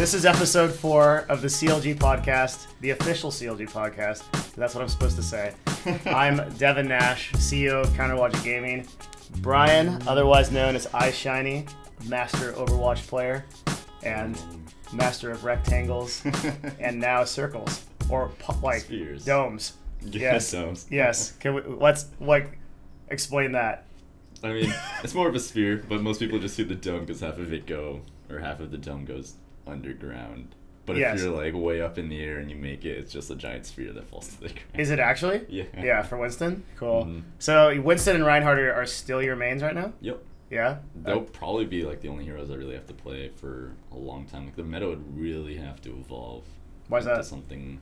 This is episode 4 of the CLG Podcast, the official CLG Podcast. That's what I'm supposed to say. I'm Devin Nash, CEO of Counterwatch Gaming. Brian, otherwise known as iShiny, master Overwatch player, and master of rectangles, and now circles, or like spheres. Domes. Yes, domes. Yes. Let's explain that. I mean, it's more of a sphere, but most people just see the dome because half of the dome goes underground. But if you're like way up in the air and you make it, it's just a giant sphere that falls to the ground. Is it actually? Yeah. Yeah, for Winston? Cool. Mm-hmm. So Winston and Reinhardt are still your mains right now? Yep. Yeah? They'll probably be like the only heroes I really have to play for a long time. Like the meta would really have to evolve. Why is that? Into something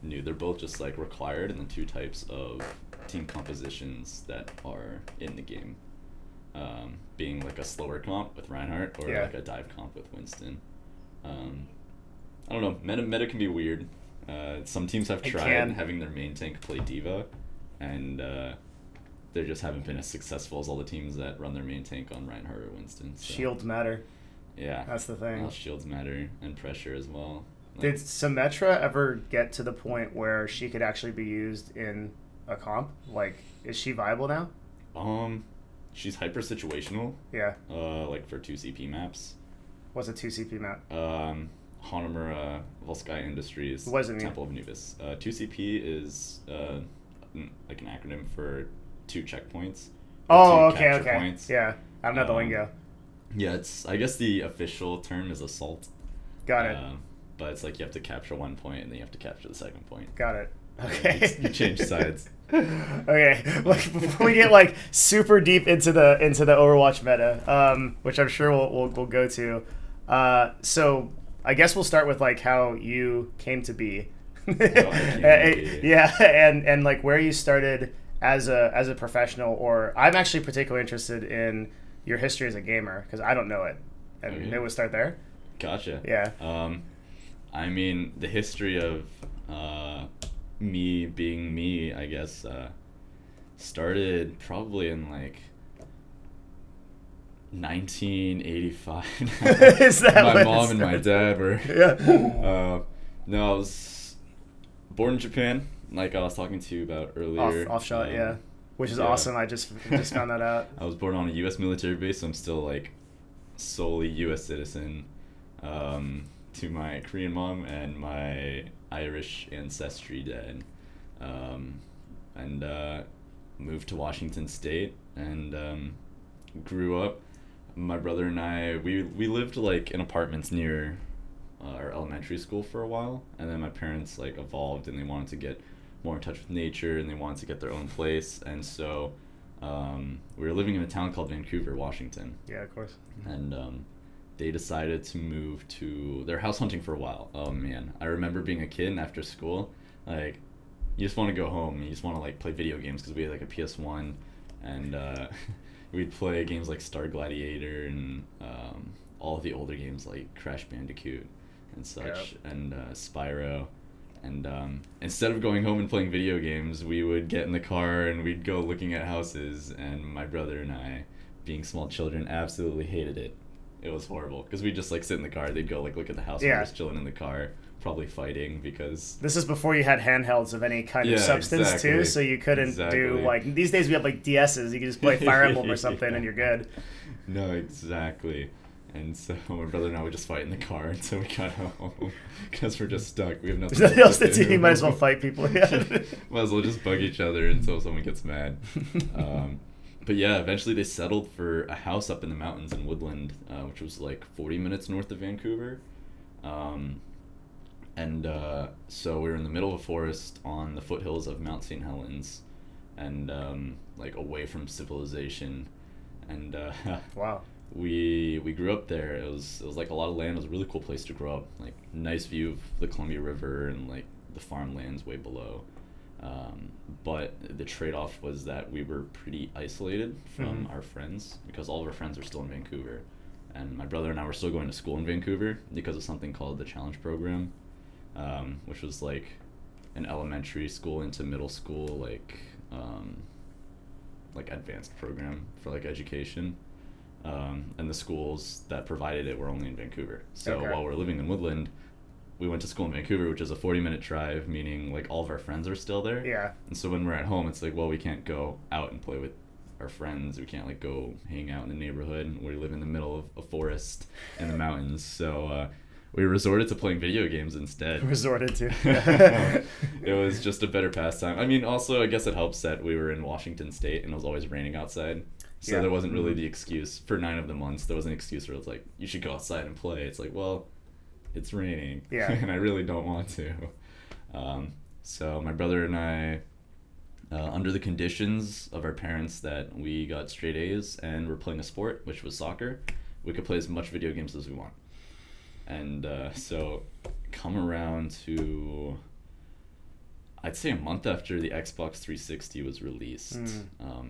new. They're both just like required in the two types of team compositions that are in the game. Being like a slower comp with Reinhardt or like a dive comp with Winston. I don't know. Meta can be weird. Some teams have tried having their main tank play D.Va, and they just haven't been as successful as all the teams that run their main tank on Reinhardt or Winston. So. Shields matter. Yeah. That's the thing. Shields matter, and pressure as well. Did Symmetra ever get to the point where she could actually be used in a comp? Like, is she viable now? She's hyper situational. Yeah. Like for 2 CP maps. What's a 2 CP map? Hanamura Volskaya Industries. What does it mean? Temple of Anubis. 2 CP is like an acronym for 2 checkpoints. Oh, okay. Points. Yeah, I don't know the lingo. Yeah, I guess the official term is assault. Got it. But it's like you have to capture 1 point and then you have to capture the second point. Got it. Okay. You change sides. Okay, before we get like super deep into the Overwatch meta, which I'm sure we'll go to. So I guess we'll start with like how you came to be. Yeah, and like where you started as a professional, or I'm actually particularly interested in your history as a gamer because I don't know it, and maybe we'll start there. Gotcha. Yeah. I mean, the history of me being me, I guess, started probably in like 1985. Is that my mom and my dad were. Yeah. No, I was born in Japan, like I was talking to you about earlier. Offshot, yeah. Which is awesome. I just found that out. I was born on a U.S. military base, so I'm still like solely U.S. citizen. To my Korean mom and my Irish ancestry dad, and moved to Washington State and grew up. My brother and I, we lived like in apartments near our elementary school for a while, and then my parents like evolved and they wanted to get more in touch with nature and they wanted to get their own place, and so we were living in a town called Vancouver, Washington. Yeah, of course. And they decided to move to... They're house hunting for a while. Oh, man. I remember being a kid and after school, like, you just want to go home. You just want to, like, play video games because we had, like, a PS1. And we'd play games like Star Gladiator and all of the older games like Crash Bandicoot and such, and Spyro. And instead of going home and playing video games, we would get in the car and we'd go looking at houses. And my brother and I, being small children, absolutely hated it. It was horrible because we'd just like sit in the car. They'd go like look at the house. And we're just chilling in the car, probably fighting because this is before you had handhelds of any kind of substance too. So you couldn't do like these days we have like DSs. You can just play Fire Emblem or something and you're good. No, exactly. And so my brother and I would just fight in the car until we got home because we're just stuck. We have nothing else to do. You might as well fight people. Yeah. Might as well just bug each other until someone gets mad. But yeah, eventually they settled for a house up in the mountains in Woodland, which was like 40 minutes north of Vancouver. So we were in the middle of a forest on the foothills of Mount St. Helens and like away from civilization. And wow. We grew up there. It was like a lot of land. It was a really cool place to grow up. Like nice view of the Columbia River and like the farmlands way below. But the trade-off was that we were pretty isolated from our friends because all of our friends were still in Vancouver. And my brother and I were still going to school in Vancouver because of something called the Challenge Program, which was like an elementary school into middle school, like advanced program for like education. and the schools that provided it were only in Vancouver. So Okay. while we're living in Woodland, we went to school in Vancouver, which is a 40-minute drive, meaning like all of our friends are still there. Yeah. And so when we're at home, it's like, well, we can't go out and play with our friends. We can't like go hang out in the neighborhood. We live in the middle of a forest in the mountains. So we resorted to playing video games instead. Resorted to. It was just a better pastime. I mean, also, I guess it helps that we were in Washington State and it was always raining outside. So Yeah. there wasn't really the excuse. For 9 of the months, there was an excuse where it was like, you should go outside and play. It's like, well, it's raining. Yeah. And I really don't want to. So my brother and I, under the conditions of our parents that we got straight A's and we're playing a sport, which was soccer, we could play as much video games as we want. And so come around to, I'd say a month after the Xbox 360 was released.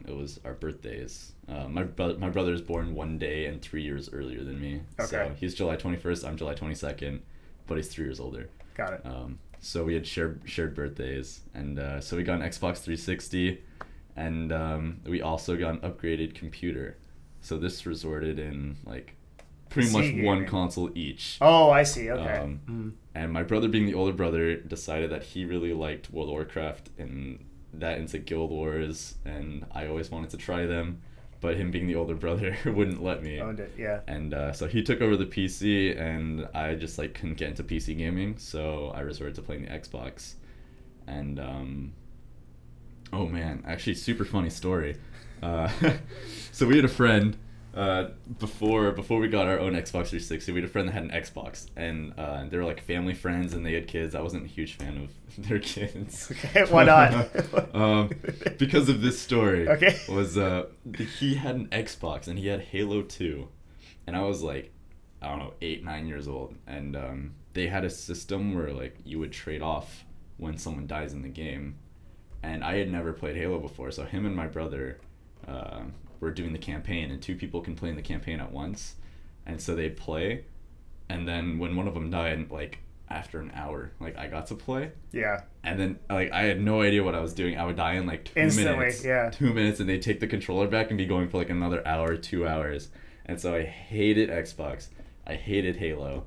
It was our birthdays. My brother is born 1 day and 3 years earlier than me. Okay. So he's July 21st, I'm July 22nd, but he's 3 years older. Got it. So we had shared birthdays, and so we got an Xbox 360, and we also got an upgraded computer. So this resorted in like pretty much gaming. one console each. Oh, I see. Okay. And my brother, being the older brother, decided that he really liked World of Warcraft and that into Guild Wars, and I always wanted to try them, but him being the older brother wouldn't let me. Owned it, yeah. And so he took over the PC, and I just like couldn't get into PC gaming, so I resorted to playing the Xbox. And oh man, actually, super funny story. So we had a friend before we got our own Xbox 360. We had a friend that had an Xbox, and they were like family friends, and they had kids. I wasn't a huge fan of their kids. Okay, why not? Because of this story. Okay. Was he had an Xbox and he had Halo 2, and I was like, I don't know, 8-9 years old, and they had a system where like you would trade off when someone dies in the game, and I had never played Halo before, so him and my brother were doing the campaign, and 2 people can play in the campaign at once, and so they'd play, and then when one of them died, like after an hour, like I got to play. Yeah. And then like I had no idea what I was doing. I would die in like 2 Instantly, minutes. yeah. 2 minutes, and they'd take the controller back and be going for like another hour, 2 hours. And so I hated Xbox. I hated Halo.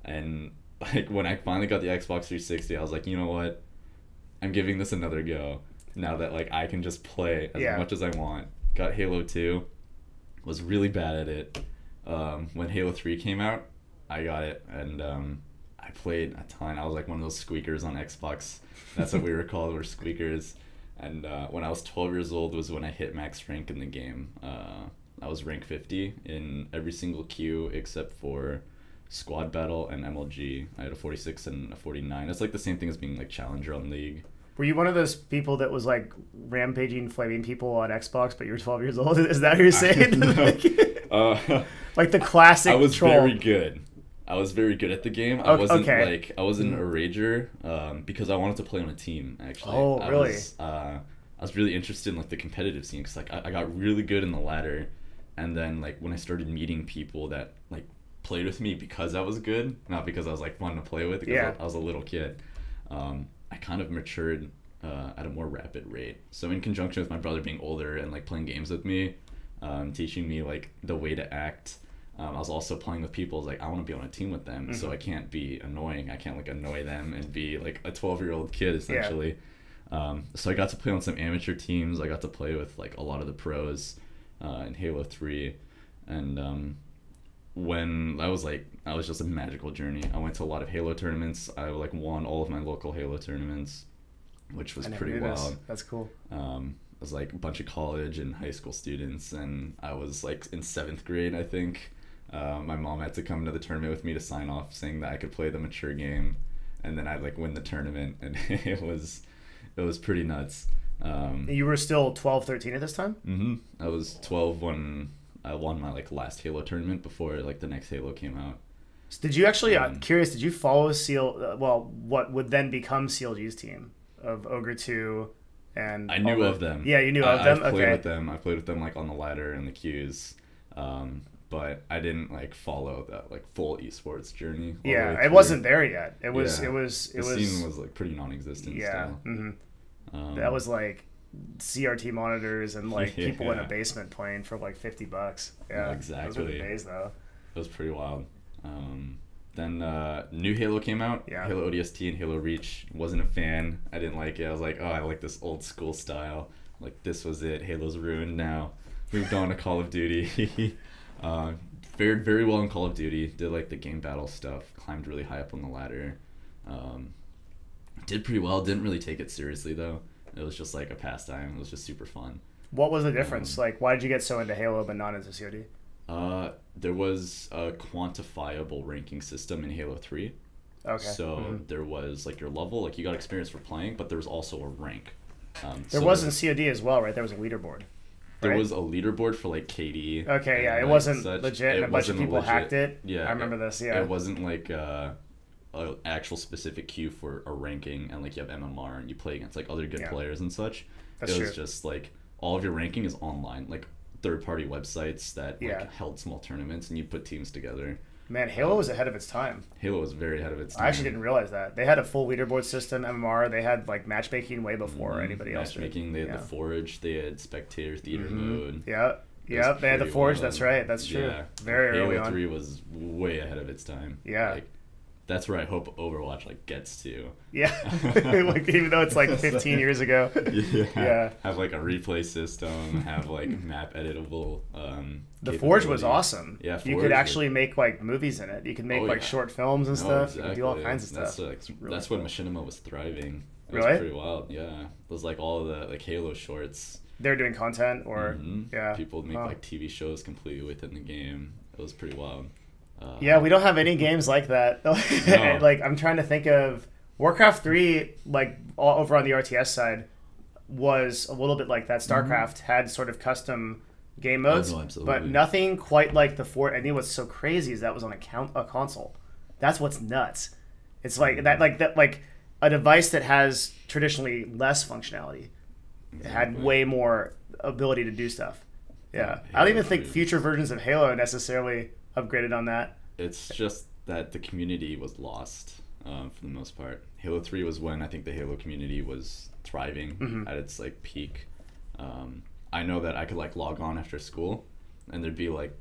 And like when I finally got the Xbox 360, I was like, you know what? I'm giving this another go. Now that like I can just play as much as I want. Got Halo 2. Was really bad at it. When Halo 3 came out, I got it, and I played a ton. I was like one of those squeakers on Xbox. That's what we were called. We're squeakers. And when I was 12 years old was when I hit max rank in the game. I was rank 50 in every single queue except for Squad Battle and MLG. I had a 46 and a 49. It's like the same thing as being like Challenger on League. Were you one of those people that was like rampaging, flaming people on Xbox, but you were 12 years old? Is that what you're saying? Like the classic I was troll. very good. I was very good at the game. I wasn't okay. like I wasn't a rager because I wanted to play on a team. Actually, Oh, really? I was really interested in like the competitive scene because like I got really good in the ladder, and then like when I started meeting people that like played with me because I was good, not because I was like fun to play with. Because I was a little kid. I kind of matured at a more rapid rate. So in conjunction with my brother being older and like playing games with me, teaching me like the way to act. I was also playing with people like I want to be on a team with them, so I can't be annoying. I can't like annoy them and be like a 12-year-old kid essentially. So I got to play on some amateur teams. I got to play with like a lot of the pros in Halo 3, and when I was just a magical journey. I went to a lot of Halo tournaments. I like won all of my local Halo tournaments, which was pretty wild. That's cool. It was like a bunch of college and high school students, and I was like in 7th grade, I think. My mom had to come to the tournament with me to sign off saying that I could play the mature game, and then I'd like win the tournament, and it was pretty nuts. You were still 12, 13 at this time? Mm-hmm. I was 12 when I won my like last Halo tournament before like the next Halo came out. So did you actually, curious, did you follow what would then become CLG's team of Ogre 2 and... I knew of them. Yeah, you knew of them? I played with them. I played with them like on the ladder and the queues. But I didn't like follow that like full esports journey. Yeah, it wasn't there yet. The scene was like pretty non-existent. Yeah. Still. That was like CRT monitors and like Yeah. people in a basement playing for like $50. Yeah, Exactly. Those were the days, though. It was pretty wild. Then new Halo came out. Yeah. Halo ODST and Halo Reach. Wasn't a fan. I didn't like it. I was like, oh, I like this old school style. Like, this was it. Halo's ruined now. Moved on to Call of Duty. Fared very well in Call of Duty. Did like the game battle stuff. Climbed really high up on the ladder. Did pretty well. Didn't really take it seriously though. It was just like a pastime. It was just super fun. What was the difference? Like, why did you get so into Halo but not into COD? There was a quantifiable ranking system in Halo 3. Okay. So there was like your level, like you got experience for playing, but there was also a rank. There was in COD as well, right? There was a leaderboard. There right? was a leaderboard for like KD. Okay, yeah, it like wasn't such. legit, and a bunch of people hacked it. Yeah, I remember this. Yeah, it wasn't like a actual specific queue for a ranking, and like you have MMR and you play against like other good players and such. That's it was true. just like all of your ranking is online, like third-party websites that like held small tournaments, and you put teams together. Man, Halo was ahead of its time. Halo was very ahead of its time. I actually didn't realize that. They had a full leaderboard system, MMR. They had like matchmaking way before anybody else did. Matchmaking, they had the Forge, they had Spectator Theater mode. Yeah, they had the Forge. That's right. That's true. Yeah. Very early on. Halo 3 was way ahead of its time. Yeah. Like, that's where I hope Overwatch like gets to. Yeah, like even though it's like 15 years ago. Yeah. Have like a replay system. Have like map editable. The Forge was awesome. Yeah, you could actually make like movies in it. You could make like short films and stuff. Exactly. You could do all kinds of stuff. That's when Machinima was thriving. It was really? pretty wild. Yeah, it was like all of the like Halo shorts. They're doing content, or people make like TV shows completely within the game. It was pretty wild. Yeah, we don't have any games like that. No. Like I'm trying to think of Warcraft 3, like all over on the RTS side, was a little bit like that. Starcraft had sort of custom game modes, but nothing quite like the Fort. And what's so crazy is that was on a console. That's what's nuts. It's like that, like a device that has traditionally less functionality. It had way more ability to do stuff. Yeah, I don't even think future versions of Halo necessarily upgraded on that. It's just that the community was lost for the most part. Halo 3 was when I think the Halo community was thriving at its like peak. I know that I could like log on after school and there'd be like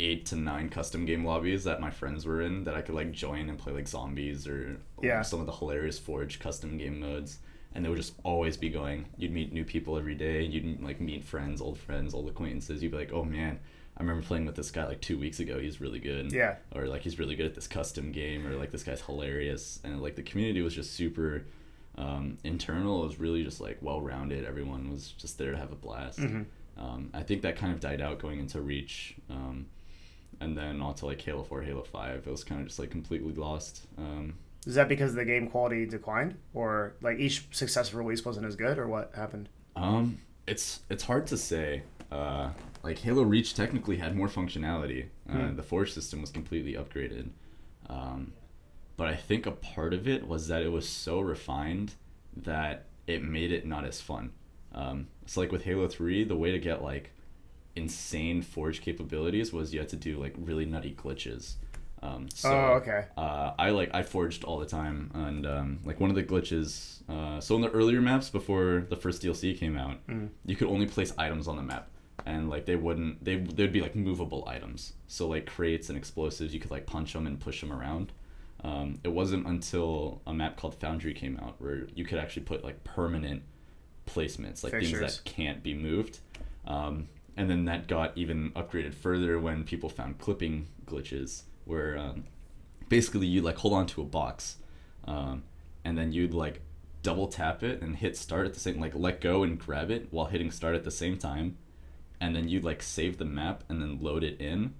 8 to 9 custom game lobbies that my friends were in that I could like join and play like zombies or some of the hilarious Forge custom game modes, and they would just always be going. You'd meet new people every day. You'd like meet friends, old acquaintances. You'd be like, oh man, I remember playing with this guy like 2 weeks ago. He's really good. Yeah. Or like he's really good at this custom game, or like this guy's hilarious. And like the community was just super internal. It was really just like well-rounded. Everyone was just there to have a blast. I think that kind of died out going into Reach. And then onto like Halo 4, Halo 5. It was kind of just like completely lost. Is that because the game quality declined, or like each successive release wasn't as good, or what happened? It's hard to say. Like Halo Reach technically had more functionality. The Forge system was completely upgraded. But I think a part of it was that it was so refined that it made it not as fun. So like with Halo 3, the way to get like insane Forge capabilities was you had to do like really nutty glitches. I forged all the time, and like one of the glitches, so in the earlier maps before the first DLC came out, you could only place items on the map, and like they'd be like movable items, so like crates and explosives, you could like punch them and push them around. It wasn't until a map called Foundry came out where you could actually put like permanent placements, like fixtures, things that can't be moved. And then that got even upgraded further when people found clipping glitches, where basically you like hold on to a box, and then you'd like double tap it and hit start at the same, like let go and grab it while hitting start at the same time, and then you'd like save the map and then load it in,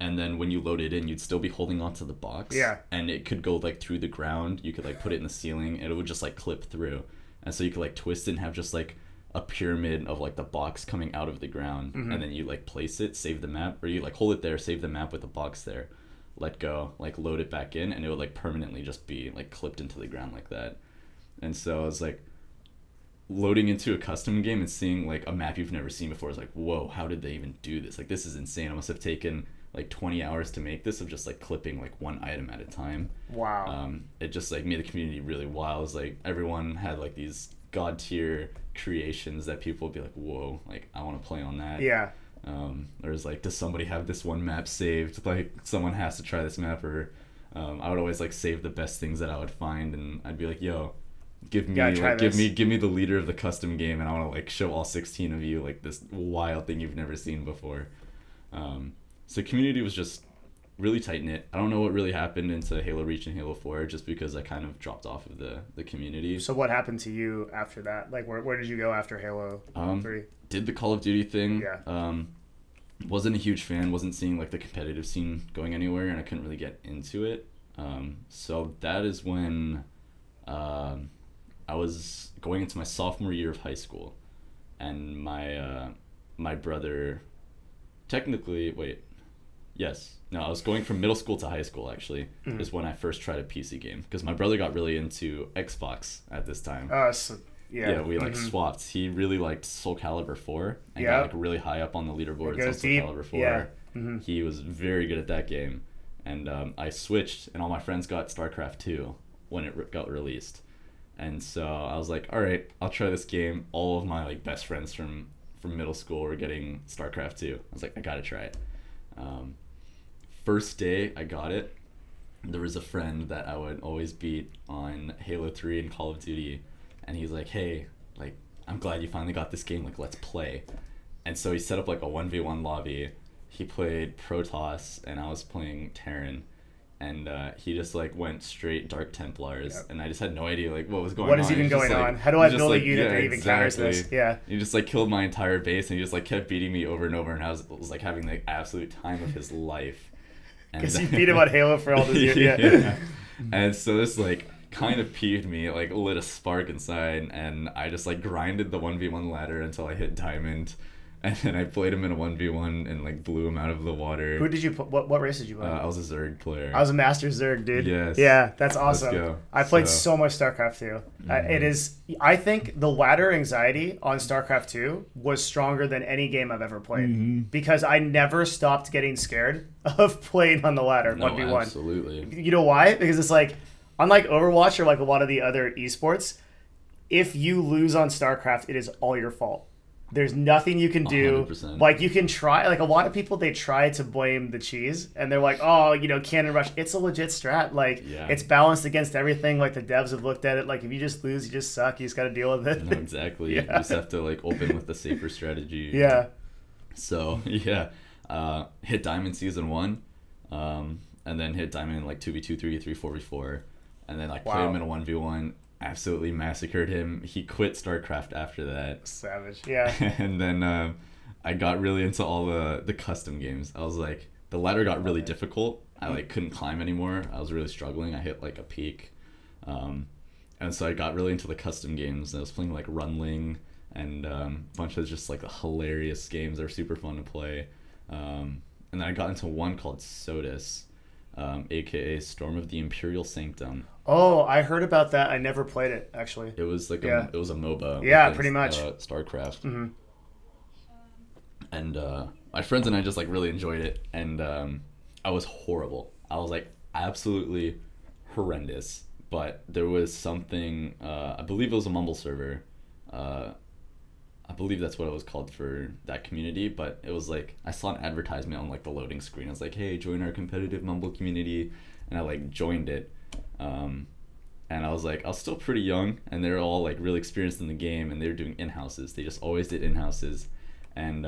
and then when you load it in, you'd still be holding onto the box, and it could go like through the ground. You could like put it in the ceiling and it would just like clip through, and so you could like twist it and have just like a pyramid of like the box coming out of the ground, and then you like place it, save the map, or you like hold it there, save the map with the box there, let go, like load it back in, and it would like permanently just be like clipped into the ground like that. And so I was like loading into a custom game and seeing like a map you've never seen before. It's like, whoa, how did they even do this? Like, this is insane. I must have taken like 20 hours to make this, of just like clipping like one item at a time. Wow. It just like made the community really wild. It was like everyone had like these god tier creations that people would be like, whoa, like I want to play on that. Yeah. There's like, does somebody have this one map saved? Like someone has to try this map. Or I would always like save the best things that I would find, and I'd be like, yo, give me the leader of the custom game, and I want to like show all 16 of you like this wild thing you've never seen before. So community was just really tight knit. I don't know what really happened into Halo Reach and Halo 4, just because I kind of dropped off of the community. So what happened to you after that? Like where did you go after Halo 3? Did the Call of Duty thing. Yeah. Wasn't a huge fan. Wasn't seeing like the competitive scene going anywhere, and I couldn't really get into it. So that is when I was going into my sophomore year of high school, and my brother, technically, I was going from middle school to high school, actually, is when I first tried a PC game, because my brother got really into Xbox at this time. Yeah, we like swapped. He really liked Soul Calibur 4 and got like really high up on the leaderboards on Soul Calibur 4. Yeah. He was very good at that game. And I switched, and all my friends got Starcraft II when it got released. And so I was like, all right, I'll try this game. All of my like best friends from middle school were getting Starcraft II. I was like, I gotta try it. First day I got it, there was a friend that I would always beat on Halo 3 and Call of Duty, and he's like, hey, like, I'm glad you finally got this game, like, let's play. And so he set up like a 1v1 lobby. He played Protoss, and I was playing Terran, and he just like went straight Dark Templars, and I just had no idea like what was going on. What is even going on? How do I build a unit that even counters this? Yeah. He just like killed my entire base, and he just like kept beating me over and over, and I was like having the absolute time of his life. Because he beat him on Halo for all this year. Yeah. And so this like kind of peeved me, like lit a spark inside, and I just like grinded the 1v1 ladder until I hit Diamond. And then I played him in a 1v1 and like blew him out of the water. Who did you what race did you play? I was a Zerg player. I was a Master Zerg, dude. Yes. Yeah, that's awesome. Let's go. I played so much Starcraft 2. It is, I think the ladder anxiety on Starcraft 2 was stronger than any game I've ever played. Because I never stopped getting scared of playing on the ladder 1v1. Absolutely. You know why? Because it's like, unlike Overwatch or like a lot of the other esports, if you lose on Starcraft, it is all your fault. There's nothing you can do. 100%. Like, you can try, like, a lot of people, they try to blame the cheese, and they're like, oh, you know, cannon rush. It's a legit strat. Like, it's balanced against everything. Like, the devs have looked at it. Like, if you just lose, you just suck. You just got to deal with it. No, exactly. You just have to, like, open with the safer strategy. Yeah. So, hit Diamond Season 1, and then hit Diamond in, like, 2v2, 3v3, 4v4, and then, like, played him in a 1v1. Absolutely massacred him. He quit StarCraft after that. Savage. Yeah. And then I got really into all the custom games. I was like, the ladder got really difficult. I like couldn't climb anymore. I was really struggling. I hit like a peak. And so I got really into the custom games. I was playing like Runling and a bunch of just like hilarious games that are super fun to play. And then I got into one called Sodus, aka Storm of the Imperial Sanctum. Oh, I heard about that. I never played it, actually. It was like it was a MOBA. Yeah, pretty much. StarCraft. And my friends and I just like really enjoyed it, and I was horrible. I was like absolutely horrendous. But there was something. I believe it was a Mumble server. I believe that's what it was called for that community. But it was like I saw an advertisement on like the loading screen. I was like, "Hey, join our competitive Mumble community," and I like joined it. And I was like, I was still pretty young, and they were all like really experienced in the game, and they were doing in-houses. They just always did in-houses, and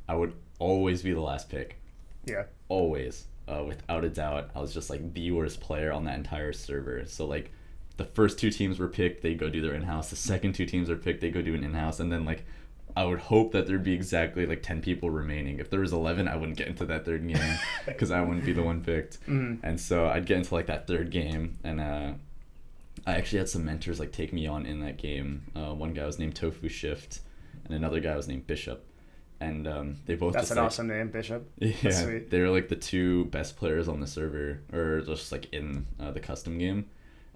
I would always be the last pick. Yeah. Always, without a doubt. I was just like the worst player on that entire server. So like, the first two teams were picked, they go do their in-house. The second two teams are picked, they go do an in-house, and then like, I would hope that there'd be exactly like 10 people remaining. If there was 11, I wouldn't get into that third game because I wouldn't be the one picked. And so I'd get into like that third game, and I actually had some mentors like take me on in that game. One guy was named Tofu Shift, and another guy was named Bishop. And they both That's just, an like, awesome name, Bishop. Yeah, they were like the two best players on the server, or just like in the custom game.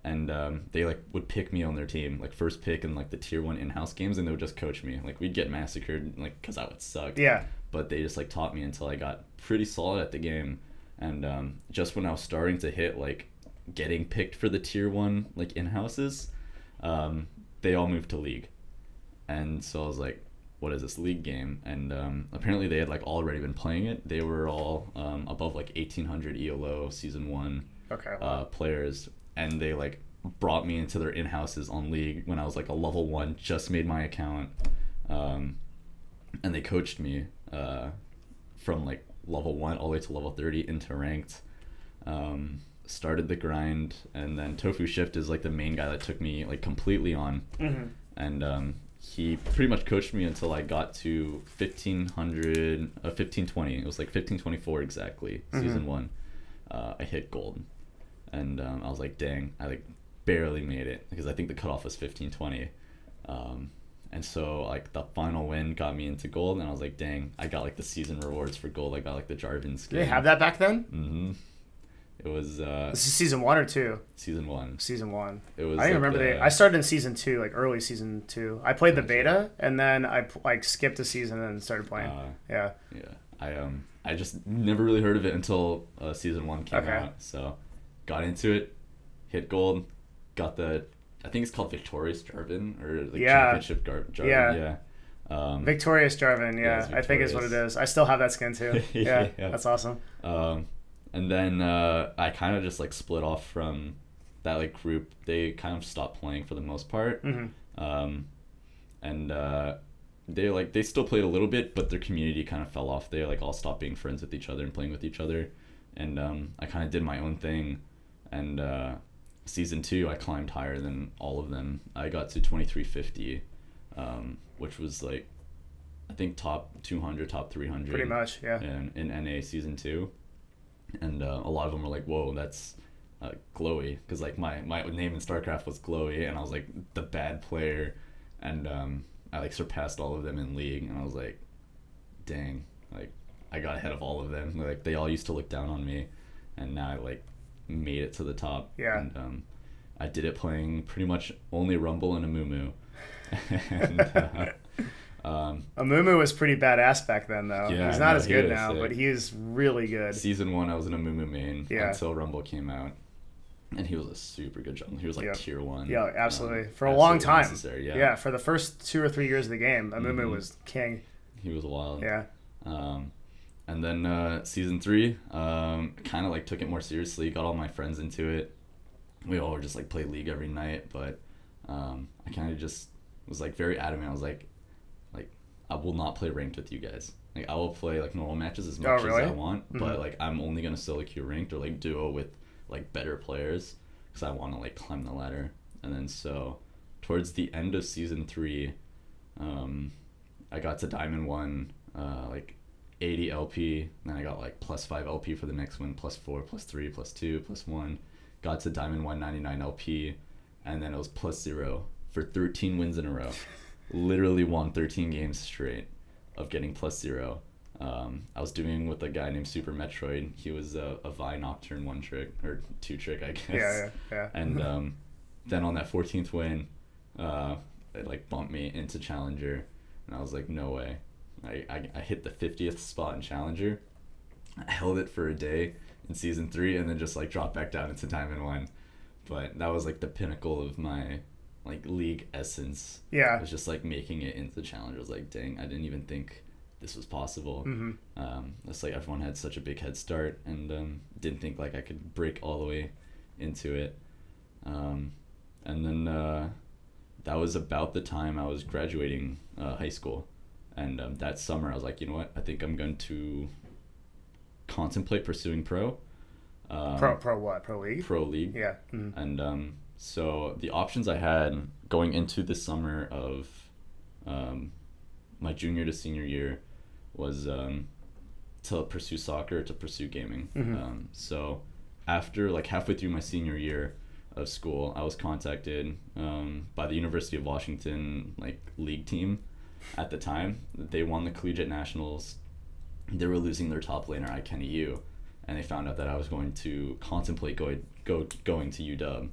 And they like would pick me on their team, like first pick in like the tier 1 in-house games, and they would just coach me. Like we'd get massacred, like because I would suck. Yeah. But they just like taught me until I got pretty solid at the game. And just when I was starting to hit like getting picked for the tier 1 like in-houses, they all moved to League. And so I was like, what is this League game? And apparently they had like already been playing it. They were all above like 1800 ELO season 1 players, and they like brought me into their in-houses on League when I was like a level 1, just made my account, and they coached me from like level 1 all the way to level 30 into ranked. Started the grind, and then Tofu Shift is like the main guy that took me like completely on. And he pretty much coached me until I got to 1520. It was like 1524 exactly, season 1. I hit gold, and I was like, dang, I like barely made it, because I think the cutoff was 1520. And so like the final win got me into gold, and I was like, dang, I got like the season rewards for gold. I got like the Jarvan skin. Did they have that back then? Mm-hmm. It was this is season 1 or 2? Season 1. Season 1. It was. I don't remember I started in season 2, like early season 2. I played the beta, and then I like skipped a season and started playing. Yeah. I just never really heard of it until season 1 came out. So got into it, hit gold, got the, I think it's called Victorious Jarvan, or like Championship Jarvan. Victorious Jarvan, I think is what it is. I still have that skin too. Yeah. That's awesome. And then I kind of just like split off from that like group. They kind of stopped playing for the most part. And they still played a little bit, but their community kind of fell off. They like all stopped being friends with each other and playing with each other. And I kind of did my own thing. And season 2, I climbed higher than all of them. I got to 2350, which was like, I think top 200, top 300. Pretty much, yeah. In NA season 2. And a lot of them were like, whoa, that's Glowy, because like my name in StarCraft was Glowy, and I was like the bad player, and I like surpassed all of them in League, and I was like, dang, like I got ahead of all of them. Like they all used to look down on me, and now I like made it to the top. And I did it playing pretty much only Rumble and Amumu. And Amumu was pretty badass back then, though. Yeah, he's not as good now, but he's really good. Season 1, I was an Amumu main until Rumble came out, and he was a super good jungler. He was like tier 1. Yeah, absolutely. For a long time. Yeah, for the first 2 or 3 years of the game, Amumu was king. He was wild. Yeah. And then season 3, kind of like took it more seriously. Got all my friends into it. We all just like play League every night, but I kind of just was like very adamant. I was like I will not play ranked with you guys. Like I will play like normal matches as much as I want, but like I'm only gonna solo queue ranked or like duo with like better players, because I want to like climb the ladder. And then so towards the end of season 3, I got to Diamond 1, like 80 LP. Then I got like +5 LP for the next one, +4, +3, +2, +1. Got to Diamond 1, 99 LP, and then it was +0 for 13 wins in a row. Literally won 13 games straight of getting +0. I was doing with a guy named Super Metroid. He was a Vi Nocturne 1-trick or 2-trick, I guess. Yeah. And then on that 14th win, it like bumped me into Challenger, and I was like, no way. I hit the 50th spot in Challenger. I held it for a day in season 3, and then just like dropped back down into Diamond 1. But that was like the pinnacle of my like League essence. It was just like making it into the challenge. I was like, dang, I didn't even think this was possible. It's like everyone had such a big head start, and didn't think like I could break all the way into it. And then that was about the time I was graduating high school, and that summer I was like, you know what, I think I'm going to contemplate pursuing pro. Pro what? Pro League? Pro League. Yeah. And so the options I had going into the summer of my junior to senior year was to pursue soccer, to pursue gaming. So after like halfway through my senior year of school, I was contacted by the University of Washington like league team at the time. They won the Collegiate Nationals. They were losing their top laner, iShiny, and they found out that I was going to contemplate going to UW.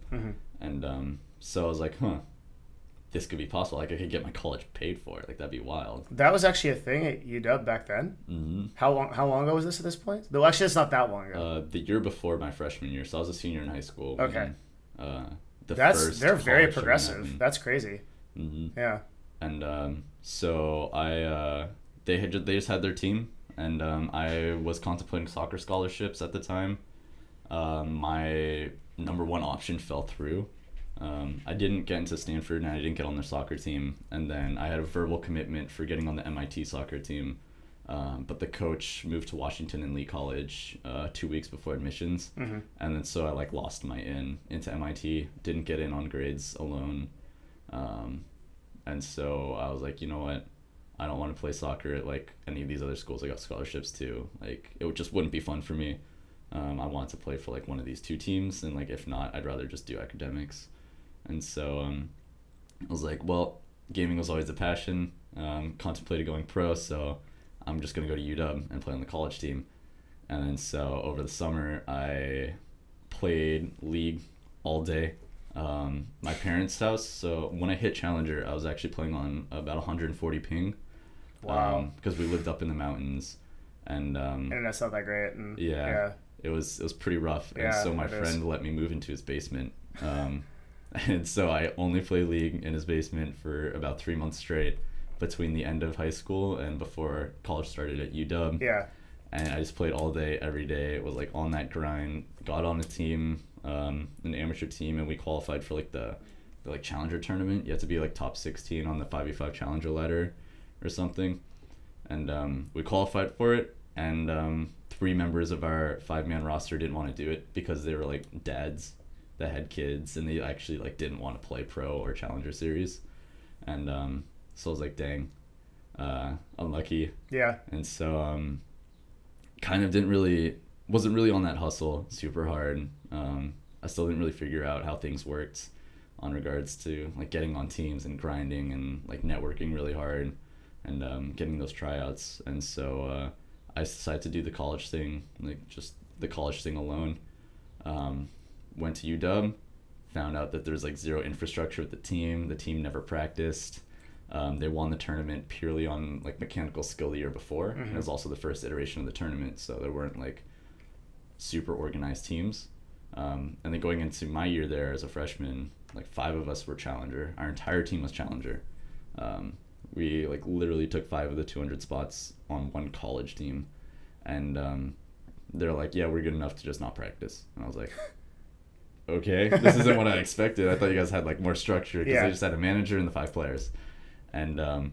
And so I was like, this could be possible. Like I could get my college paid for it. Like that'd be wild. That was actually a thing at UW back then? How long ago was this at this point? Well, actually, it's not that long ago. The year before my freshman year. So I was a senior in high school. Okay. When, they're very progressive. That's crazy. Mm-hmm. Yeah. And so they just had their team, and I was contemplating soccer scholarships at the time. My number one option fell through. I didn't get into Stanford, and I didn't get on their soccer team. And then I had a verbal commitment for getting on the MIT soccer team. But the coach moved to Washington and Lee College 2 weeks before admissions. Mm-hmm. And then so I like lost my into MIT, didn't get in on grades alone. And so I was like, you know what? I don't want to play soccer at like any of these other schools I got scholarships to. Like, it just wouldn't be fun for me. I wanted to play for like one of these two teams, and like if not, I'd rather just do academics. And so I was like, well, gaming was always a passion. Contemplated going pro, so I'm just gonna go to UW and play on the college team. And then so over the summer, I played League all day. My parents' house. So when I hit Challenger, I was actually playing on about 140 ping. Wow. Because we lived up in the mountains, and Internet's not that great. And yeah. It was pretty rough, and so my friend let me move into his basement, and so I only played League in his basement for about 3 months straight, between the end of high school and before college started at UW. Yeah. And I just played all day, every day. It was like on that grind. Got on a team, an amateur team, and we qualified for like the like Challenger tournament. You have to be like top 16 on the 5v5 Challenger ladder, or something, and we qualified for it. And 3 members of our 5-man roster didn't want to do it because they were like dads that had kids, and they actually like didn't want to play pro or Challenger series. And so I was like, dang, unlucky. Yeah. And so kind of wasn't really on that hustle super hard. I still didn't really figure out how things worked on regards to like getting on teams and grinding and like networking really hard, and getting those tryouts. And so I decided to do the college thing, like just the college thing alone. Went to UW, found out that there's like zero infrastructure with the team. The team never practiced. They won the tournament purely on like mechanical skill the year before. Mm-hmm. And it was also the first iteration of the tournament, so there weren't like super organized teams. And then going into my year there as a freshman, like 5 of us were Challenger. Our entire team was Challenger. We like literally took 5 of the 200 spots on one college team, and they're like, yeah, we're good enough to just not practice. And I was like, okay, this isn't what I expected. I thought you guys had like more structure, because they just had a manager and the 5 players, and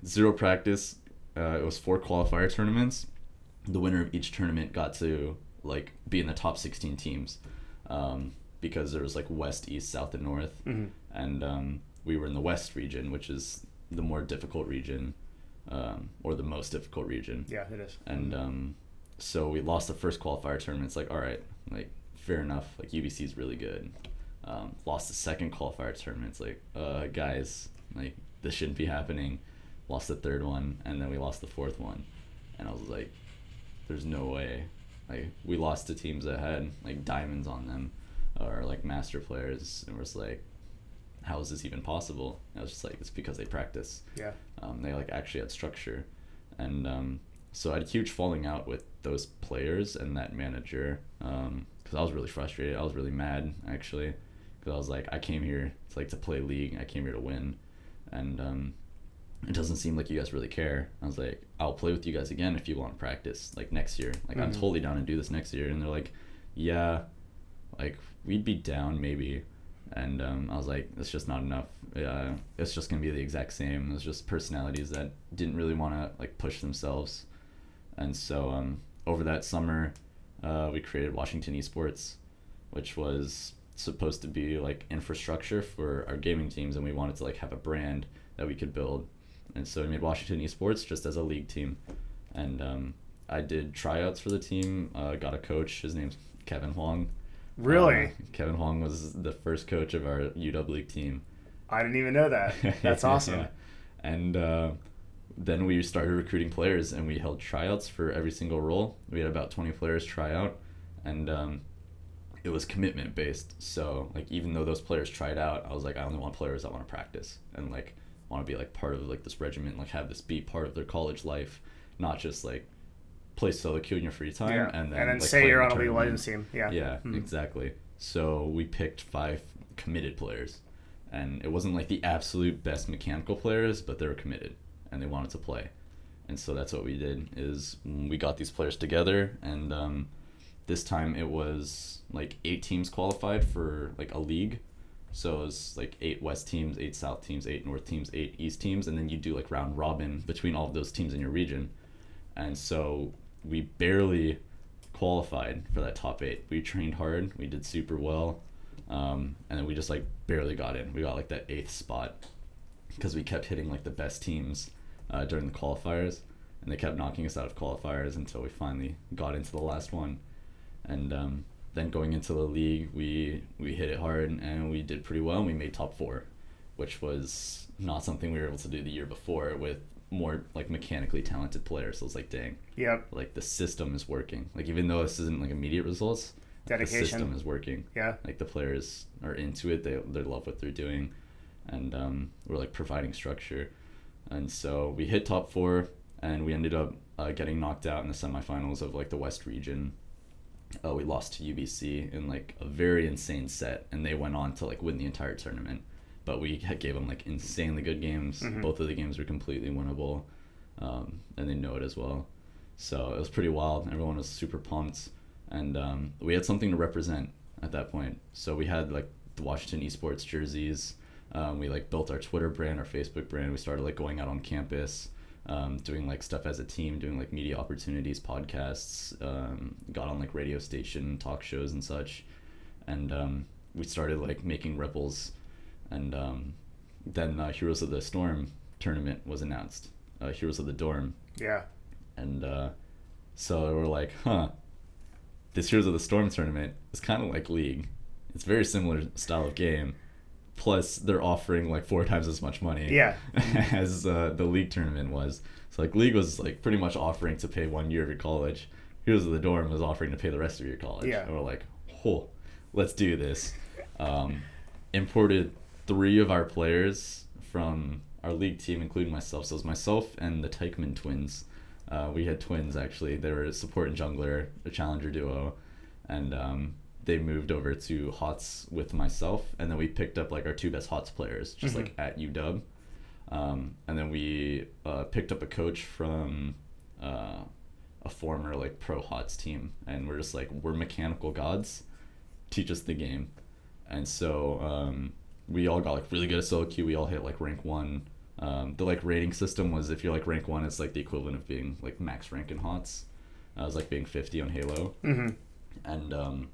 zero practice. It was 4 qualifier tournaments. The winner of each tournament got to like be in the top 16 teams, because there was like West, East, South, and North. Mm-hmm. And we were in the West region, which is the more difficult region, or the most difficult region. Yeah, it is. And so we lost the first qualifier tournament. It's like, all right, like fair enough, like UBC is really good. Lost the second qualifier tournament. It's like, guys, like this shouldn't be happening. Lost the third one, and then we lost the fourth one, and I was like, there's no way. Like, we lost to teams that had like diamonds on them, or like master players, and we're just like, how is this even possible? And I was just like, it's because they practice. Yeah. They like actually had structure, and so I had a huge falling out with those players and that manager, because I was really frustrated. I was really mad, actually, because I was like, I came here to play League. I came here to win, and it doesn't seem like you guys really care. I was like, I'll play with you guys again if you want to practice, like next year. Like, I'm totally down to do this next year. And they're like, yeah, like we'd be down maybe. And I was like, it's just not enough. It's just gonna be the exact same. It's just personalities that didn't really want to like push themselves. And so over that summer, we created Washington Esports, which was supposed to be like infrastructure for our gaming teams, and we wanted to like have a brand that we could build. And so we made Washington Esports just as a league team, and I did tryouts for the team. Got a coach. His name's Kevin Huang. Really? Kevin Huang was the first coach of our UW League team. I didn't even know that. That's awesome. Yeah. And then we started recruiting players, and we held tryouts for every single role. We had about 20 players try out, and it was commitment based. So like, even though those players tried out, I was like, I only want players that want to practice and like want to be like part of like this regiment, like have this be part of their college life, not just like play solo queue in your free time and then like, say you're on a League of Legends team. Yeah. Exactly. So we picked 5 committed players, And it wasn't like the absolute best mechanical players, but they were committed and they wanted to play. And so that's what we did, is we got these players together, and this time it was like 8 teams qualified for like a league. So it was like 8 West teams, 8 South teams, 8 North teams, 8 East teams, and then you do like round robin between all of those teams in your region. And so we barely qualified for that top 8. We trained hard, we did super well, and then we just like barely got in. We got like that 8th spot because we kept hitting like the best teams during the qualifiers, and they kept knocking us out of qualifiers until we finally got into the last one. And then going into the league, we hit it hard and we did pretty well, and we made top 4, which was not something we were able to do the year before with more like mechanically talented players. So it's like, dang, yep, like the system is working. Like even though this isn't like immediate results, dedication, the system is working. Yeah, like the players are into it. They love what they're doing, and we're like providing structure. And so we hit top 4, and we ended up getting knocked out in the semifinals of like the West region. We lost to UBC in like a very insane set, and they went on to like win the entire tournament. But we gave them like insanely good games. Mm-hmm. Both of the games were completely winnable, and they know it as well. So it was pretty wild. Everyone was super pumped, and we had something to represent at that point. So we had like the Washington Esports jerseys. We like built our Twitter brand, our Facebook brand. We started like going out on campus, doing like stuff as a team, doing like media opportunities, podcasts, got on like radio station talk shows and such, and we started like making ripples. And then Heroes of the Storm tournament was announced, Heroes of the Dorm. Yeah. And so we're like, this Heroes of the Storm tournament is kind of like League. It's very similar style of game. Plus, they're offering like 4 times as much money, yeah, as the League tournament was. So like League was like pretty much offering to pay 1 year of your college. Heroes of the Dorm was offering to pay the rest of your college. Yeah. And we're like, let's do this. Imported 3 of our players from our League team, including myself. So it was myself and the Teichman twins. We had twins, actually. They were a support and jungler, a challenger duo. And they moved over to HOTS with myself. And then we picked up like our 2 best HOTS players, just like at UW. And then we picked up a coach from a former like pro HOTS team. And we're just like, we're mechanical gods. Teach us the game. And so we all got like really good at solo queue. We all hit like rank 1. The like rating system was, if you're like rank 1, it's like the equivalent of being like max rank in HOTS. I was like being 50 on Halo. Mm-hmm. And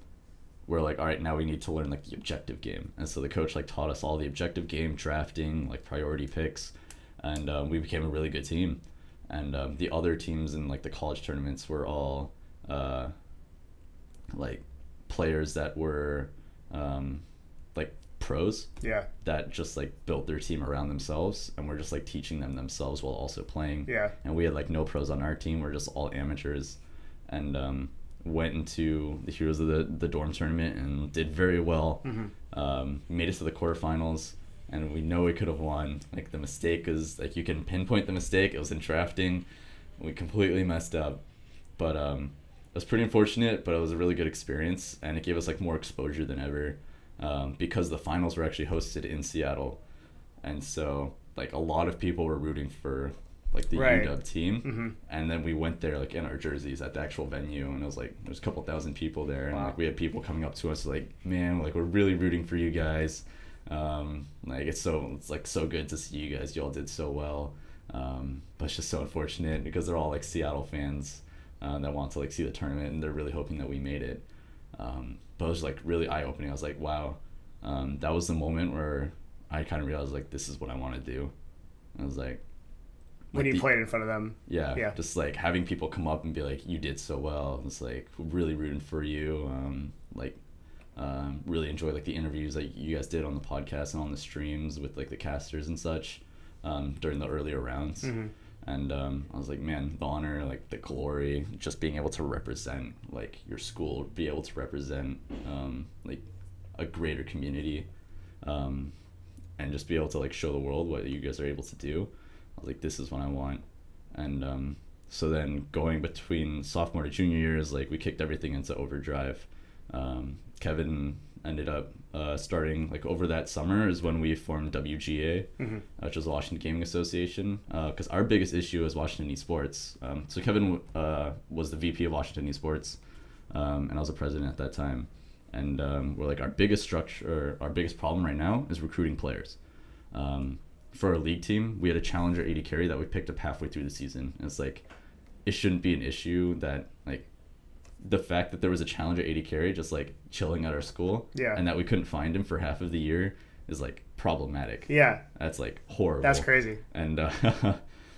we're like, all right, now we need to learn like the objective game. And so the coach like taught us all the objective game, drafting, like priority picks, and we became a really good team. And the other teams in like the college tournaments were all like players that were like pros, yeah, that just like built their team around themselves, and we're just like teaching them themselves while also playing. Yeah. And we had like no pros on our team. We're just all amateurs, and went into the Heroes of the Dorm tournament and did very well. Mm-hmm. Made it to the quarterfinals, and we know we could have won. Like the mistake is like, you can pinpoint the mistake. It was in drafting. We completely messed up, but it was pretty unfortunate, but it was a really good experience, and it gave us like more exposure than ever. Because the finals were actually hosted in Seattle, and so like a lot of people were rooting for like the UW team. Mm-hmm. And then we went there like in our jerseys at the actual venue, and it was like there's a couple thousand people there. Wow. And like we had people coming up to us like, man, like we're really rooting for you guys. Like it's like so good to see you guys. You all did so well. But it's just so unfortunate because they're all like Seattle fans that want to like see the tournament, and they're really hoping that we made it. But it was like really eye-opening. I was like, wow, that was the moment where I kind of realized like, this is what I want to do. I was like, when you played in front of them. Yeah, just like having people come up and be like, you did so well. It's like really rooting for you. Really enjoy like the interviews that you guys did on the podcast and on the streams with like the casters and such during the earlier rounds. Mm-hmm. And I was like, man, the honor, like the glory, just being able to represent like your school, be able to represent like a greater community, and just be able to like show the world what you guys are able to do. I was like, this is what I want. And so then going between sophomore to junior years, like we kicked everything into overdrive. Kevin ended up starting like over that summer is when we formed WGA, which was the Washington Gaming Association, because our biggest issue is Washington Esports. So Kevin was the VP of Washington Esports, and I was the president at that time. And we're like, our biggest problem right now is recruiting players. For our league team, we had a challenger AD carry that we picked up halfway through the season. And it's like, it shouldn't be an issue that like the fact that there was a challenger AD carry just like chilling at our school, and that we couldn't find him for half of the year is like problematic. Yeah, that's like horrible. That's crazy. And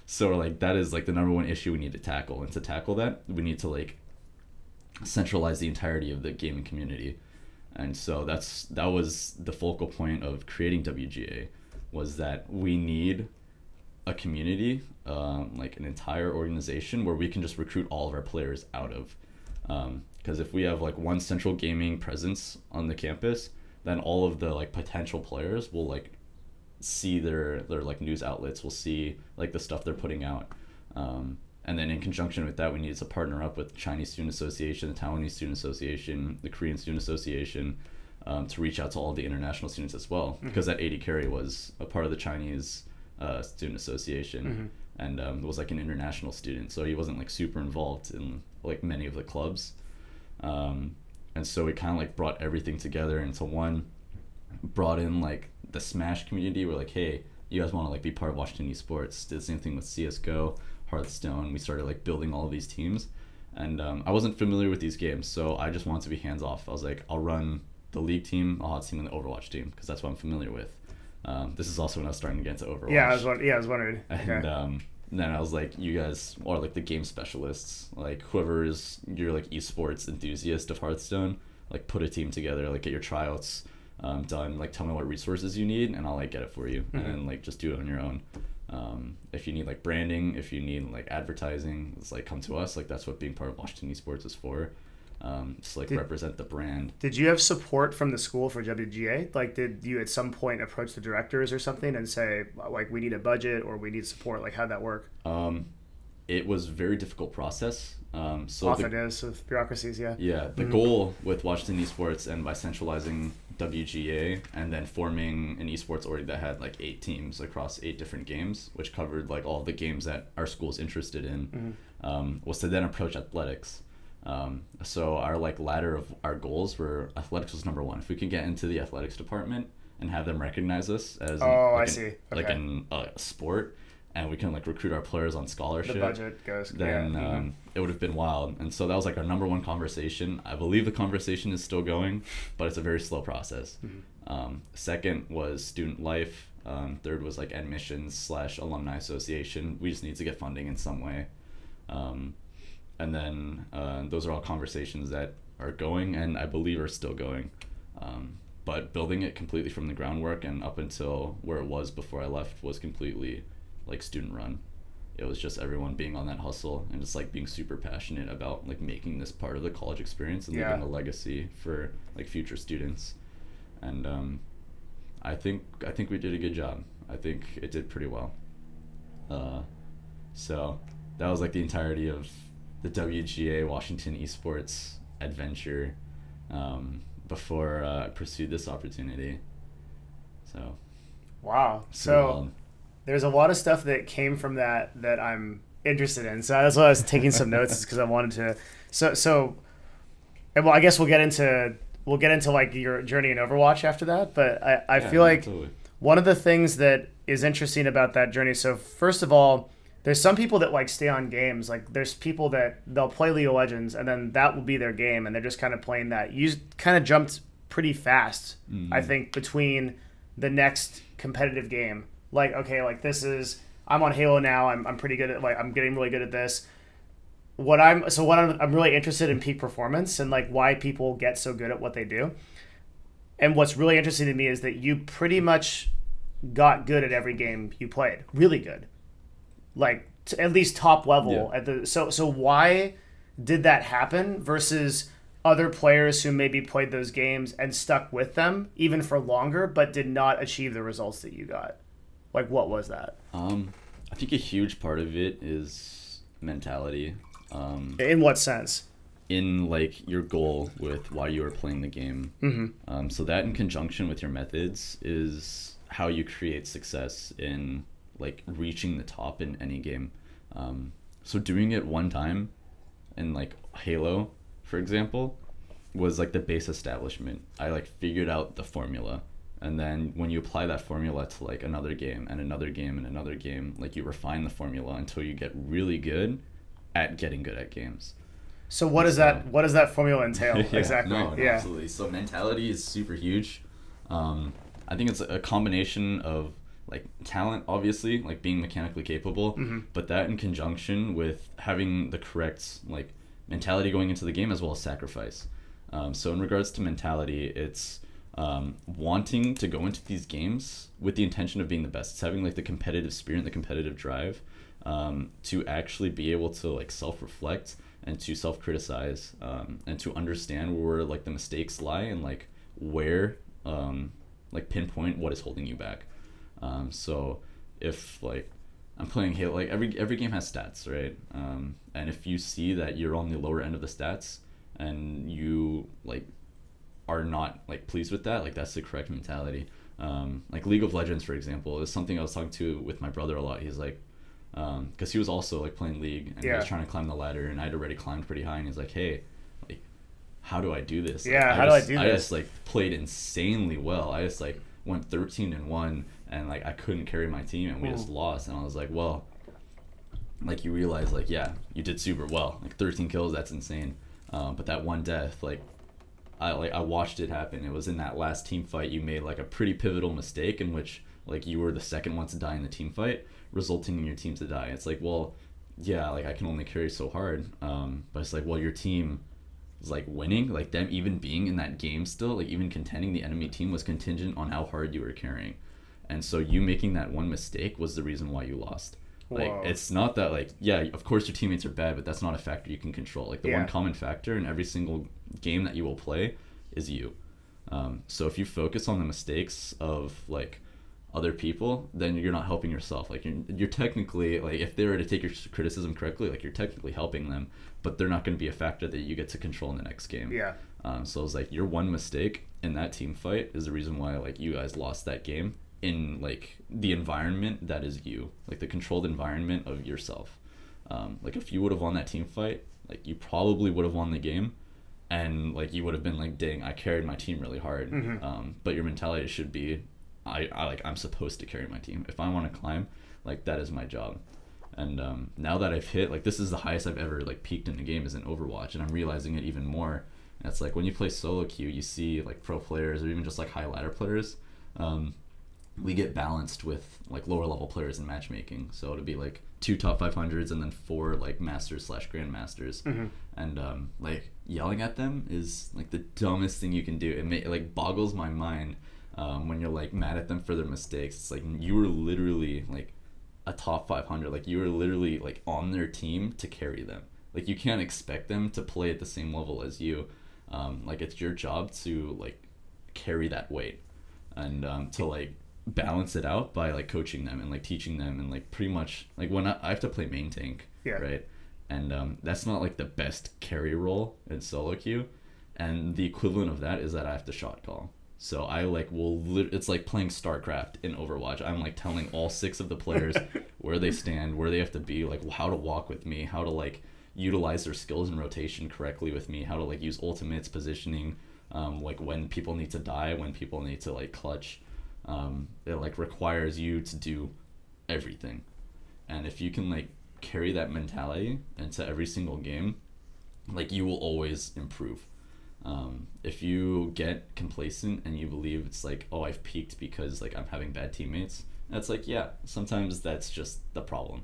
so like that is like the number one issue we need to tackle. And to tackle that, we need to like centralize the entirety of the gaming community. And so that was the focal point of creating WGA, was that we need a community, like an entire organization where we can just recruit all of our players out of. Because if we have like one central gaming presence on the campus, then all of the like potential players will like see their like news outlets, will see like the stuff they're putting out. And then in conjunction with that, we needed to partner up with the Chinese Student Association, the Taiwanese Student Association, the Korean Student Association, to reach out to all the international students as well, because that AD carry was a part of the Chinese Student Association, and was like an international student, so he wasn't like super involved in like many of the clubs. And so we kind of like brought everything together into one, brought in like the Smash community. We're like, hey, you guys want to like be part of Washington Esports? Did the same thing with CSGO, Hearthstone. We started like building all of these teams, and I wasn't familiar with these games, so I just wanted to be hands off. I was like, I'll run the League team, I'll hot team, and the Overwatch team, because that's what I'm familiar with. This is also when I was starting to get into Overwatch. Yeah, I was wondering. And then I was like, you guys are like the game specialists, like whoever is your like esports enthusiast of Hearthstone, like put a team together, like get your tryouts done, like tell me what resources you need, and I'll like get it for you, and then like just do it on your own. If you need like branding, if you need like advertising, it's like come to us. Like that's what being part of Washington Esports is for. Just like represent the brand. Did you have support from the school for WGA? Like, did you at some point approach the directors or something and say, like, we need a budget or we need support? Like, how'd that work? It was a very difficult process. Often is with bureaucracies, yeah. Yeah, the goal with Washington Esports, and by centralizing WGA and then forming an esports org that had like 8 teams across 8 different games, which covered like all the games that our school's interested in, was to then approach athletics. So our like ladder of our goals were athletics was number 1. If we could get into the athletics department and have them recognize us as like a sport, and we can like recruit our players on scholarship, the budget goes, then it would have been wild. And so that was like our number 1 conversation. I believe the conversation is still going, but it's a very slow process. Second was student life. Third was like admissions / alumni association. We just need to get funding in some way. And then those are all conversations that are going, and I believe are still going. But building it completely from the groundwork and up until where it was before I left was completely like student run. It was just everyone being on that hustle and just like being super passionate about like making this part of the college experience and leaving a legacy for like future students. And I think we did a good job. I think it did pretty well. So that was like the entirety of the WGA Washington Esports adventure before I pursued this opportunity. So wow. So there's a lot of stuff that came from that I'm interested in. So that's why I was taking some notes, because I wanted to. So, well, I guess we'll get into like your journey in Overwatch after that. But I feel like one of the things that is interesting about that journey. So first of all, there's some people that like stay on games. Like there's people that they'll play League of Legends and then that will be their game, and they're just kind of playing that. You kind of jumped pretty fast, I think, between the next competitive game. Like, okay, like I'm on Halo now. I'm pretty good at, like, I'm getting really good at this. I'm really interested in peak performance and like why people get so good at what they do. And what's really interesting to me is that you pretty much got good at every game you played, really good, like at least top level at the. So why did that happen versus other players who maybe played those games and stuck with them even for longer, but did not achieve the results that you got? Like, what was that? I think a huge part of it is mentality. In what sense? in like your goal with why you are playing the game. So that in conjunction with your methods is how you create success in like reaching the top in any game. So doing it one time in like Halo, for example, was like the base establishment. I like figured out the formula, and then when you apply that formula to like another game and another game and another game, like you refine the formula until you get really good at getting good at games. So what does that formula entail? Yeah, exactly? No, absolutely. So mentality is super huge. I think it's a combination of like talent, obviously, like being mechanically capable, but that in conjunction with having the correct like mentality going into the game as well as sacrifice. So in regards to mentality, it's wanting to go into these games with the intention of being the best. It's having like the competitive spirit, the competitive drive, to actually be able to like self-reflect and to self-criticize, and to understand where like the mistakes lie and like where like pinpoint what is holding you back. So if like I'm playing Halo, like every game has stats, right? And if you see that you're on the lower end of the stats and you like are not like pleased with that, like that's the correct mentality. Like League of Legends, for example, is something I was talking to with my brother a lot. He's like, because he was also like playing League and he was trying to climb the ladder, and I'd already climbed pretty high, and he's like, hey, like how do I do this? Like, how do I do this? I just like played insanely well. I just like went 13-1, and like I couldn't carry my team, and we just lost. And I was like, well, like you realize like, yeah, you did super well, like 13 kills, that's insane. But that one death, like I watched it happen. It was in that last team fight. You made like a pretty pivotal mistake in which like you were the second one to die in the team fight, resulting in your team to die. It's like, well, yeah, like I can only carry so hard. But it's like, well, your team is like winning, like them even being in that game still, like even contending, the enemy team was contingent on how hard you were carrying. And so you making that one mistake was the reason why you lost. Like, whoa. It's not that like, yeah, of course your teammates are bad, but that's not a factor you can control. Like the one common factor in every single game that you will play is you. So if you focus on the mistakes of like other people, then you're not helping yourself. Like you're technically, like if they were to take your criticism correctly, like you're technically helping them, but they're not going to be a factor that you get to control in the next game. So it's like your one mistake in that team fight is the reason why like you guys lost that game in like the environment that is you, like the controlled environment of yourself. Like if you would have won that team fight, like you probably would have won the game, and like you would have been like, dang, I carried my team really hard. But your mentality should be, I'm supposed to carry my team. If I want to climb, like that is my job. And now that I've hit, like this is the highest I've ever like peaked in the game is in Overwatch, and I'm realizing it even more. And it's like when you play solo queue, you see like pro players or even just like high ladder players, we get balanced with like lower level players in matchmaking. So it'll be like 2 top 500s and then 4 like masters / grandmasters. And like yelling at them is like the dumbest thing you can do. It like boggles my mind when you're like mad at them for their mistakes. It's like you were literally like a top 500, like you were literally like on their team to carry them. Like you can't expect them to play at the same level as you. Like it's your job to like carry that weight and to like balance it out by like coaching them and like teaching them, and like pretty much like when I have to play main tank, right, and that's not like the best carry role in solo queue, and the equivalent of that is that I have to shot call. So I like it's like playing Starcraft in Overwatch. I'm like telling all 6 of the players where they stand, where they have to be, like how to walk with me, how to like utilize their skills and rotation correctly with me, how to like use ultimates, positioning, like when people need to die, when people need to like clutch. It like requires you to do everything, and if you can like carry that mentality into every single game, like you will always improve. If you get complacent and you believe it's like, oh, I've peaked because like I'm having bad teammates, that's like, yeah, sometimes that's just the problem.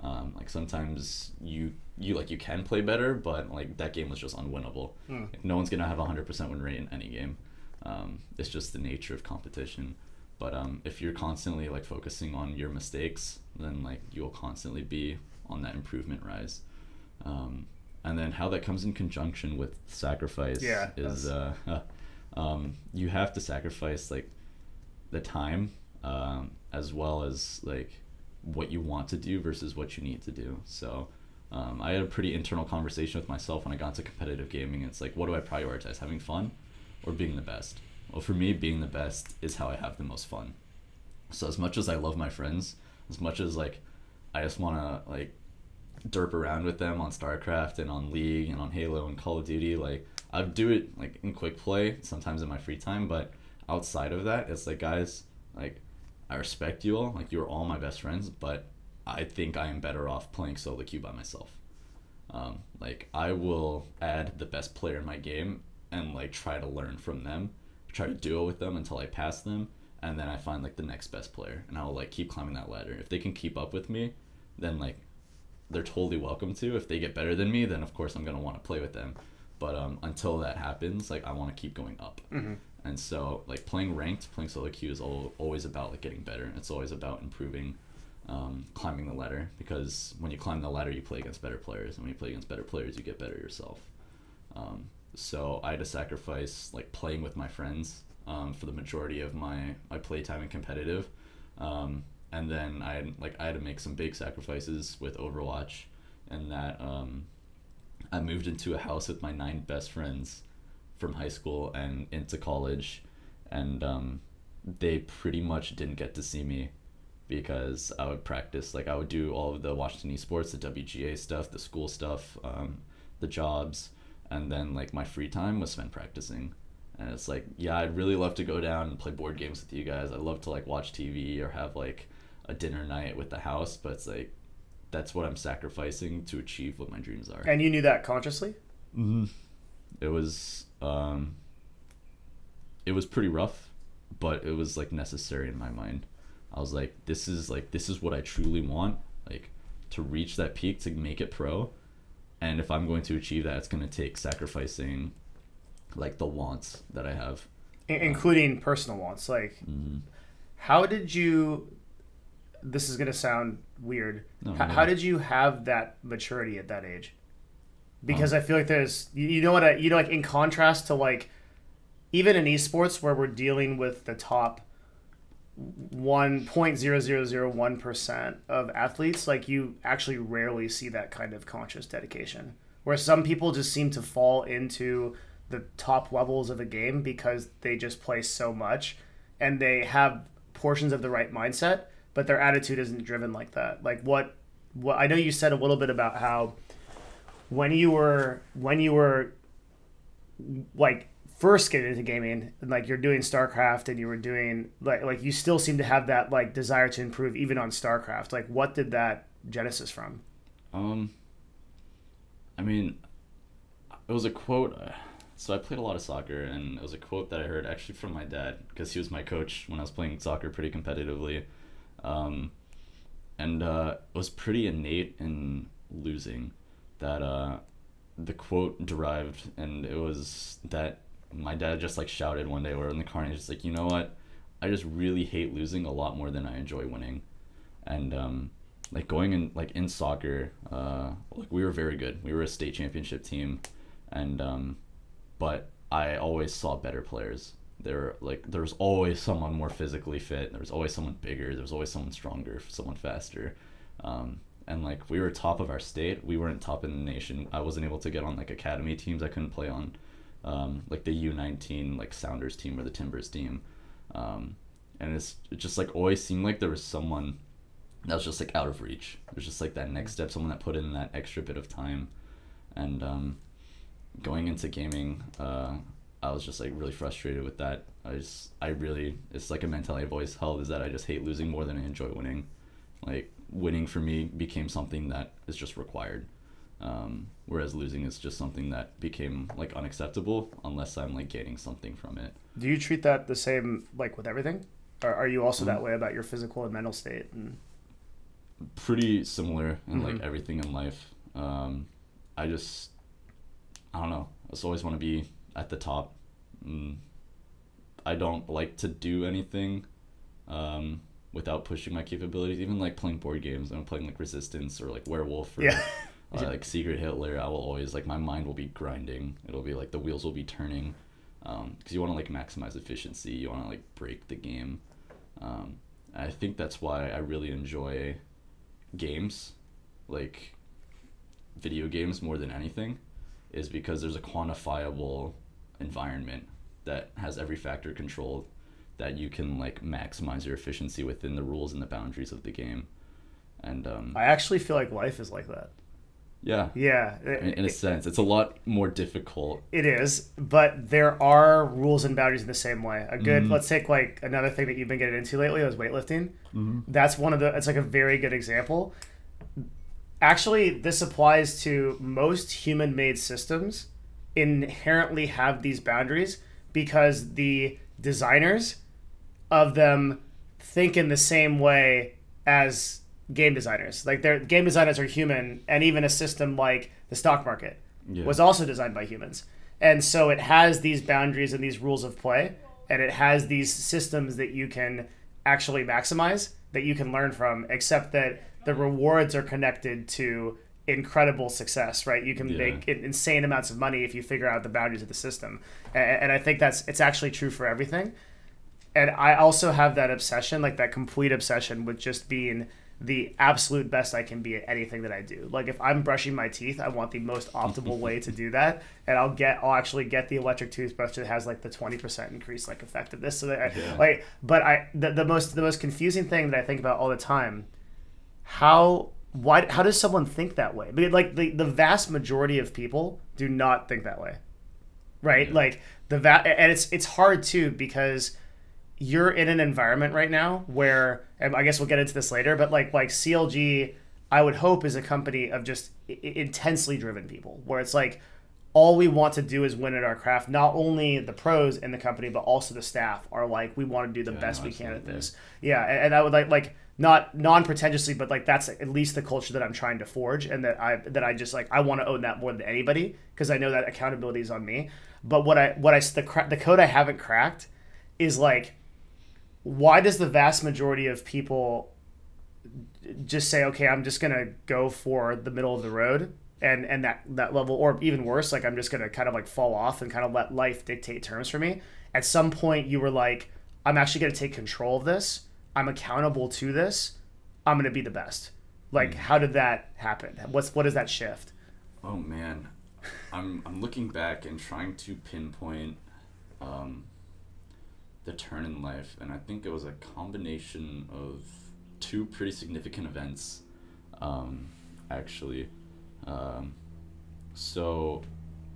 Like sometimes you like you can play better, but like that game was just unwinnable. Like, no one's gonna have 100% win rate in any game. It's just the nature of competition. But if you're constantly like focusing on your mistakes, then like you'll constantly be on that improvement rise. And then how that comes in conjunction with sacrifice is you have to sacrifice like the time, as well as like what you want to do versus what you need to do. So I had a pretty internal conversation with myself when I got into competitive gaming. It's like, what do I prioritize, having fun or being the best? Well, for me, being the best is how I have the most fun. So as much as I love my friends, as much as like I just want to like derp around with them on Starcraft and on League and on Halo and Call of Duty, like I do it like in quick play sometimes in my free time, but outside of that, it's like, guys, like I respect you all, like you're all my best friends, but I think I am better off playing solo queue by myself. Like I will add the best player in my game and like try to learn from them, try to duo with them until I pass them, and then I find like the next best player, and I will like keep climbing that ladder. If they can keep up with me, then like they're totally welcome to. If they get better than me, then of course I'm gonna want to play with them. But until that happens, like I want to keep going up. Mm-hmm. And so like playing ranked, playing solo queue is always about like getting better. It's always about improving, climbing the ladder, because when you climb the ladder, you play against better players, and when you play against better players, you get better yourself. So I had to sacrifice like playing with my friends for the majority of my playtime in competitive. And then I had to make some big sacrifices with Overwatch, and that I moved into a house with my 9 best friends from high school and into college, and they pretty much didn't get to see me because I would practice. Like I would do all of the Washington Esports, the WGA stuff, the school stuff, the jobs, and then like my free time was spent practicing. And it's like, yeah, I'd really love to go down and play board games with you guys. I'd love to like watch TV or have like a dinner night with the house, but it's like that's what I'm sacrificing to achieve what my dreams are. And you knew that consciously? Mm-hmm. It was pretty rough, but it was like necessary in my mind. I was like, this is what I truly want, like to reach that peak, to make it pro. And if I'm going to achieve that, it's going to take sacrificing like the wants that I have, including personal wants. Like, how did you, this is going to sound weird. How did you have that maturity at that age? Because I feel like there's, like in contrast to like, even in esports where we're dealing with the top 1.0001% of athletes, like you actually rarely see that kind of conscious dedication, where some people just seem to fall into the top levels of a game because they just play so much and they have portions of the right mindset, but their attitude isn't driven like that. Like what I know you said a little bit about how when you were like first getting into gaming and like you're doing StarCraft and you were doing like you still seem to have that like desire to improve even on StarCraft. Like what did that genesis from? I mean, it was a quote. So I played a lot of soccer, and it was a quote that I heard actually from my dad, because he was my coach when I was playing soccer pretty competitively. And it was pretty innate in losing that the quote derived, and it was that my dad just like shouted one day, we were in the car, and he's just like, you know what, I just really hate losing a lot more than I enjoy winning. And like going in like in soccer, like we were very good, we were a state championship team, and but I always saw better players. There was always someone more physically fit, there was always someone bigger, there was always someone stronger, someone faster. And like we were top of our state, we weren't top in the nation. I wasn't able to get on like academy teams, I couldn't play on like the U19 like Sounders team or the Timbers team. And it just like always seemed like there was someone that was just like out of reach. It was just like that next step, someone that put in that extra bit of time. And going into gaming, I was just like really frustrated with that. It's like a mentality I've always held, is that I just hate losing more than I enjoy winning. Like winning for me became something that is just required, whereas losing is just something that became like unacceptable unless I'm like gaining something from it. Do you treat that the same like with everything, or are you also that way about your physical and mental state? And pretty similar in like everything in life. I don't know, I just always want to be at the top. I don't like to do anything without pushing my capabilities. Even like playing board games, I'm playing like Resistance or like Werewolf or like Secret Hitler, I will always like, my mind will be grinding. It'll be like the wheels will be turning, because you want to like maximize efficiency, you want to like break the game. I think that's why I really enjoy games. Like video games more than anything is because there's a quantifiable environment that has every factor controlled, that you can like maximize your efficiency within the rules and the boundaries of the game. And I actually feel like life is like that. Yeah. Yeah. In a sense, it's a lot more difficult. It is, but there are rules and boundaries in the same way. A good, let's take like another thing that you've been getting into lately was weightlifting. That's it's like a very good example. Actually, this applies to most human-made systems inherently have these boundaries because the designers of them think in the same way as game designers. Like their game designers are human, and even a system like the stock market was also designed by humans. And so it has these boundaries and these rules of play, and it has these systems that you can actually maximize, that you can learn from, except that the rewards are connected to incredible success, right? You can make insane amounts of money if you figure out the boundaries of the system. And I think it's actually true for everything. And I also have that obsession, like that complete obsession with just being the absolute best I can be at anything that I do. Like if I'm brushing my teeth, I want the most optimal way to do that, and I'll actually get the electric toothbrush that has like the 20% increase like effectiveness. So that the most confusing thing that I think about all the time, how does someone think that way? Because like the vast majority of people do not think that way, right? Yeah. Like and it's hard too because you're in an environment right now where, and I guess we'll get into this later, but like CLG, I would hope is a company of just intensely driven people, where it's like all we want to do is win at our craft. Not only the pros in the company, but also the staff are like, we want to do the best we can at this. Yeah, and I would like not non-pretentiously, but like that's at least the culture that I'm trying to forge, and that I just like I want to own that more than anybody because I know that accountability is on me. But the code I haven't cracked is like, why does the vast majority of people just say, okay, I'm just gonna go for the middle of the road and that level, or even worse, like I'm just gonna kind of like fall off and kind of let life dictate terms for me? At some point you were like, I'm actually gonna take control of this. I'm accountable to this. I'm gonna be the best. Like, how did that happen? What is that shift? Oh man, I'm looking back and trying to pinpoint the turn in life, and I think it was a combination of two pretty significant events, actually. So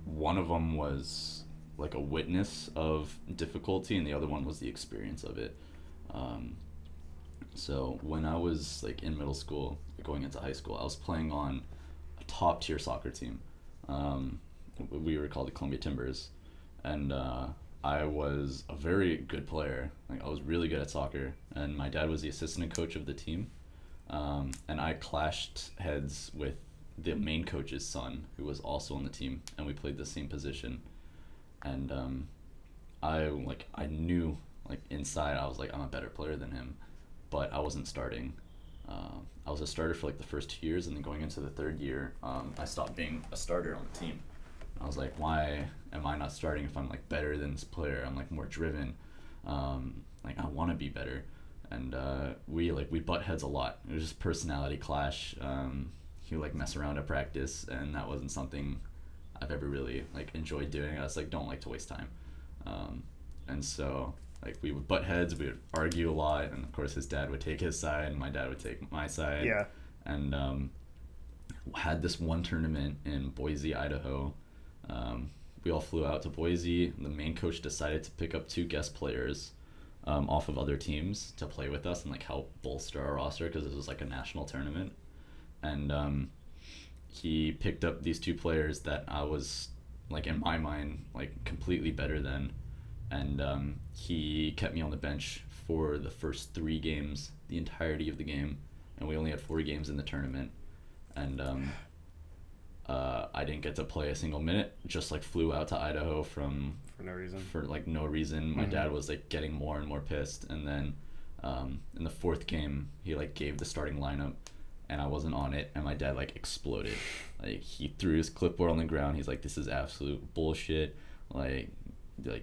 one of them was like a witness of difficulty, and the other one was the experience of it. So when I was like in middle school, going into high school, I was playing on a top tier soccer team. We were called the Columbia Timbers, and I was a very good player. Like I was really good at soccer, and my dad was the assistant coach of the team. And I clashed heads with the main coach's son, who was also on the team, and we played the same position. And I knew like inside I was like, I'm a better player than him, but I wasn't starting. I was a starter for like the first 2 years, and then going into the third year, I stopped being a starter on the team. I was like, why am I not starting if I'm like better than this player? I'm like more driven. Like I want to be better. And we butt heads a lot. It was just personality clash. He would like mess around at practice, and that wasn't something I've ever really like enjoyed doing. I was like, don't like to waste time. And so like we would butt heads, we would argue a lot, and of course his dad would take his side and my dad would take my side. Yeah. And had this one tournament in Boise, Idaho. We all flew out to Boise. The main coach decided to pick up 2 guest players off of other teams to play with us and like help bolster our roster, because this was like a national tournament. And he picked up these 2 players that I was like in my mind like completely better than, and he kept me on the bench for the first 3 games, the entirety of the game, and we only had 4 games in the tournament. And I didn't get to play a single minute. Just like flew out to Idaho for no reason. My dad was like getting more and more pissed, and then in the 4th game he like gave the starting lineup, and I wasn't on it, and my dad like exploded. Like he threw his clipboard on the ground. He's like, this is absolute bullshit. Like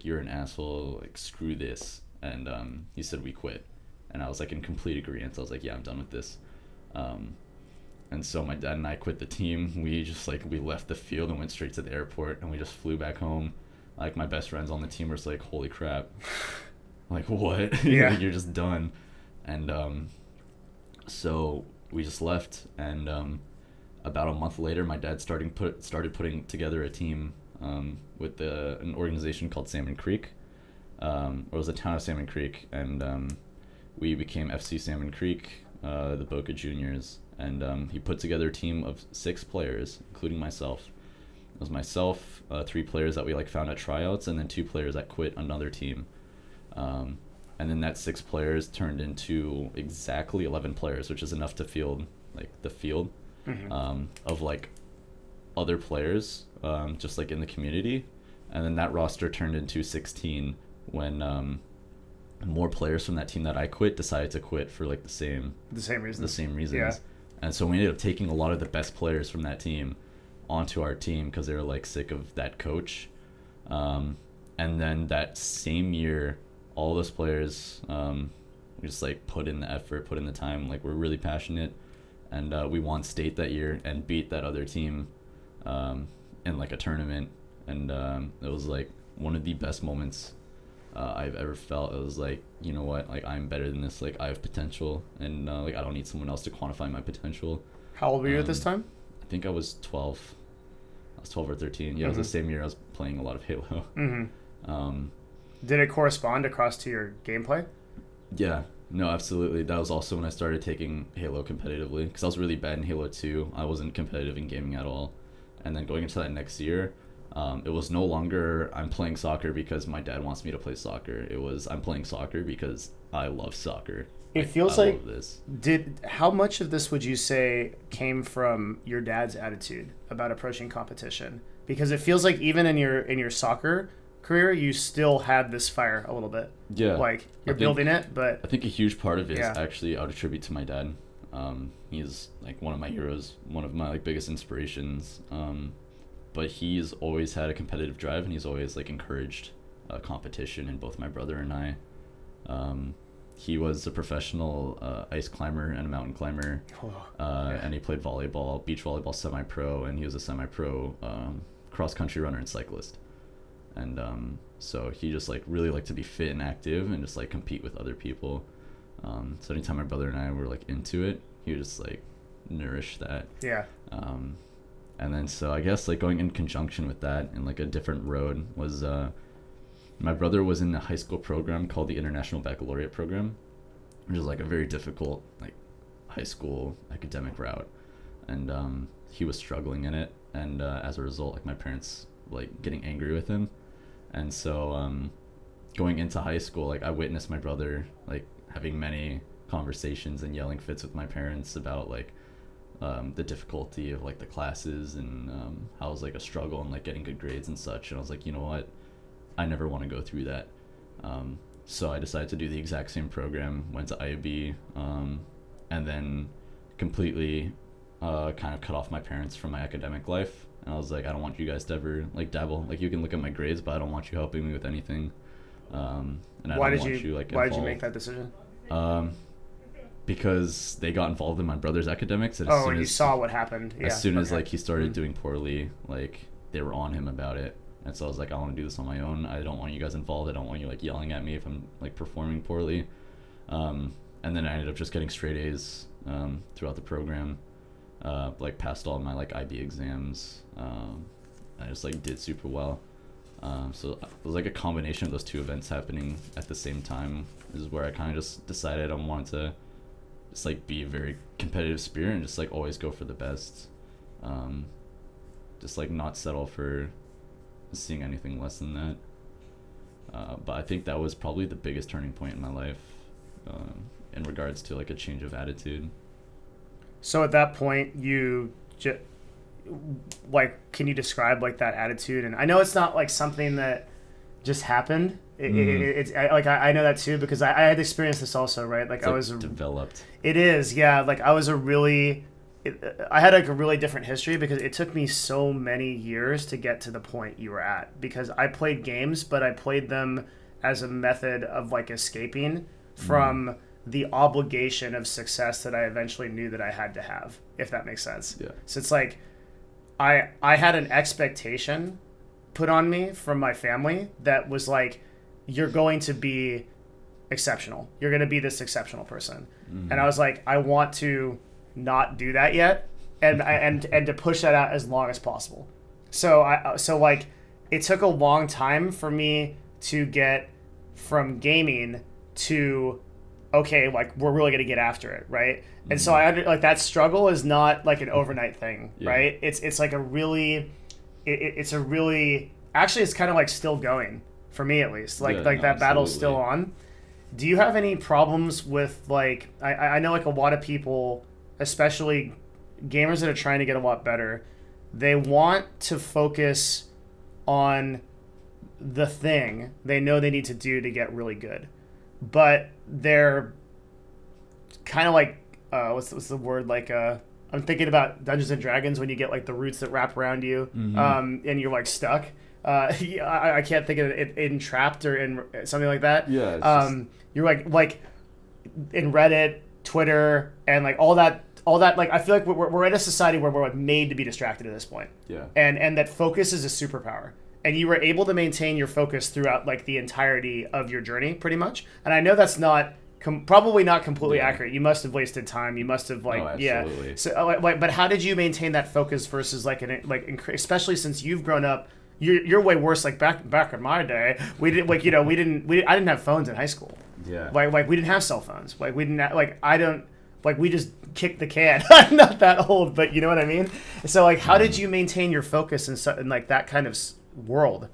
you're an asshole. Like screw this. And he said we quit, and I was like in complete agreement. So I was like, yeah, I'm done with this. And so my dad and I quit the team. We just like, we left the field and went straight to the airport, and we just flew back home. Like my best friends on the team were just like, holy crap. Like, what? Yeah. You're just done. And so we just left, and about a month later, my dad started putting together a team with an organization called Salmon Creek. It was the town of Salmon Creek, and we became FC Salmon Creek, the Boca Juniors, and he put together a team of 6 players, including myself. It was myself, 3 players that we like found at tryouts, and then 2 players that quit another team. And then that 6 players turned into exactly 11 players, which is enough to field like the field of like other players, just like in the community. And then that roster turned into 16 when more players from that team that I quit decided to quit for like the same reasons. Yeah. And so we ended up taking a lot of the best players from that team onto our team because they were like sick of that coach. And then that same year, all those players, we just like put in the effort, put in the time. Like we're really passionate, and we won state that year and beat that other team in like a tournament. And it was like one of the best moments I've ever felt. It was like, you know what, like I'm better than this. Like I have potential, and like I don't need someone else to quantify my potential. How old were you at this time? I think I was 12. I was 12 or 13. Yeah, it was the same year I was playing a lot of Halo. Did it correspond across to your gameplay? Yeah, no, absolutely. That was also when I started taking Halo competitively, because I was really bad in Halo 2. I wasn't competitive in gaming at all. And then going into that next year, it was no longer I'm playing soccer because my dad wants me to play soccer. It was I'm playing soccer because I love soccer. It feels like love this. How much of this would you say came from your dad's attitude about approaching competition? Because it feels like even in your soccer career, you still had this fire a little bit. Yeah. Like you're building it, but I think a huge part of it is actually I would attribute to my dad. He's like one of my heroes, one of my like biggest inspirations. But he's always had a competitive drive, and he's always like encouraged competition in both my brother and I. He was a professional ice climber and a mountain climber, and he played volleyball, beach volleyball semi-pro, and he was a semi-pro cross-country runner and cyclist. And so he just like really liked to be fit and active and just like compete with other people. So anytime my brother and I were like into it, he would just like nourish that. Yeah. And then so I guess like going in conjunction with that and like a different road was my brother was in a high school program called the International Baccalaureate Program, which is like a very difficult like high school academic route. And he was struggling in it, and as a result, like my parents like getting angry with him. And so going into high school, like I witnessed my brother like having many conversations and yelling fits with my parents about like the difficulty of like the classes, and how it was like a struggle and like getting good grades and such. And I was like, you know what, I never want to go through that. So I decided to do the exact same program, went to IAB, and then completely kind of cut off my parents from my academic life. And I was like, I don't want you guys to ever like dabble. Like you can look at my grades, but I don't want you helping me with anything. And I why don't did want you like why involved. did you make that decision? Because they got involved in my brother's academics. And you saw what happened. Yeah. As soon as like he started doing poorly, like they were on him about it. And so I was like, I want to do this on my own. I don't want you guys involved. I don't want you like yelling at me if I'm like performing poorly. And then I ended up just getting straight A's throughout the program. Like passed all my like IB exams. I just like did super well. So it was like a combination of those two events happening at the same time is where I kind of just decided I wanted to just like be a very competitive spirit and just like always go for the best. Just like not settle for seeing anything less than that. But I think that was probably the biggest turning point in my life in regards to like a change of attitude. So at that point, you like, can you describe like that attitude? And I know it's not like something that just happened. It's like I know that too because I had experienced this also, right? Like I was developed. It is, yeah. Like I was I had like a really different history because it took me so many years to get to the point you were at, because I played games, but I played them as a method of like escaping from the obligation of success that I eventually knew that I had to have, if that makes sense. Yeah. So it's like I had an expectation put on me from my family that was like, you're going to be exceptional. You're going to be this exceptional person. And I was like, I want to not do that yet, and to push that out as long as possible. So like it took a long time for me to get from gaming to, okay, like we're really going to get after it, right? And so like that struggle is not like an overnight thing, right? It's like a really it's a really, actually it's kind of like still going for me, at least. Like that battle's still on. Do you have any problems with, like, I know like a lot of people, especially gamers that are trying to get a lot better, they want to focus on the thing they know they need to do to get really good, but they're kind of like what's the word, like I'm thinking about Dungeons and Dragons when you get like the roots that wrap around you, and you're like stuck. I can't think of it, entrapped or in something like that. Yeah. You're like in Reddit, Twitter, and like all that. Like I feel like we're in a society where we're like made to be distracted at this point. Yeah. And that focus is a superpower. And you were able to maintain your focus throughout like the entirety of your journey, pretty much. And I know that's not probably not completely accurate. You must have wasted time. You must have absolutely. So but how did you maintain that focus versus especially since you've grown up? You're way worse. Like back in my day, we didn't I didn't have phones in high school. Yeah. Like we didn't have cell phones. Like we didn't we just kicked the can. I'm not that old, but you know what I mean. So like, how did you maintain your focus in like that kind of world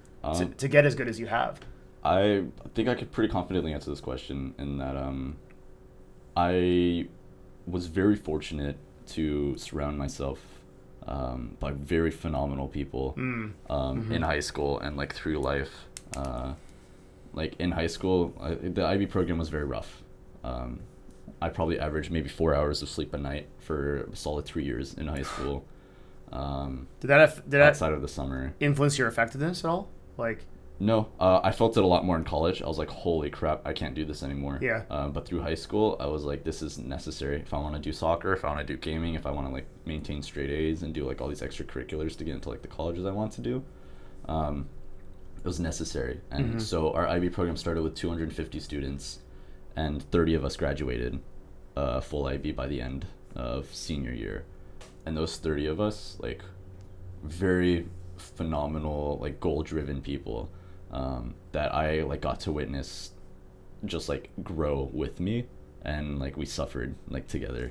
to get as good as you have? I think I could pretty confidently answer this question in that I was very fortunate to surround myself by very phenomenal people in high school and like through life. Like in high school, the IB program was very rough. I probably averaged maybe 4 hours of sleep a night for a solid 3 years in high school. Did that outside of the summer influence your effectiveness at all? Like, no, I felt it a lot more in college. I was like, holy crap, I can't do this anymore. Yeah. But through high school, I was like, this is necessary. If I want to do soccer, if I want to do gaming, if I want to like maintain straight A's and do like all these extracurriculars to get into like the colleges I want to do, it was necessary. And so our IB program started with 250 students, and 30 of us graduated full IB by the end of senior year. And those 30 of us, like, very phenomenal, like, goal-driven people that I, like, got to witness just, like, grow with me. And, like, we suffered, like, together.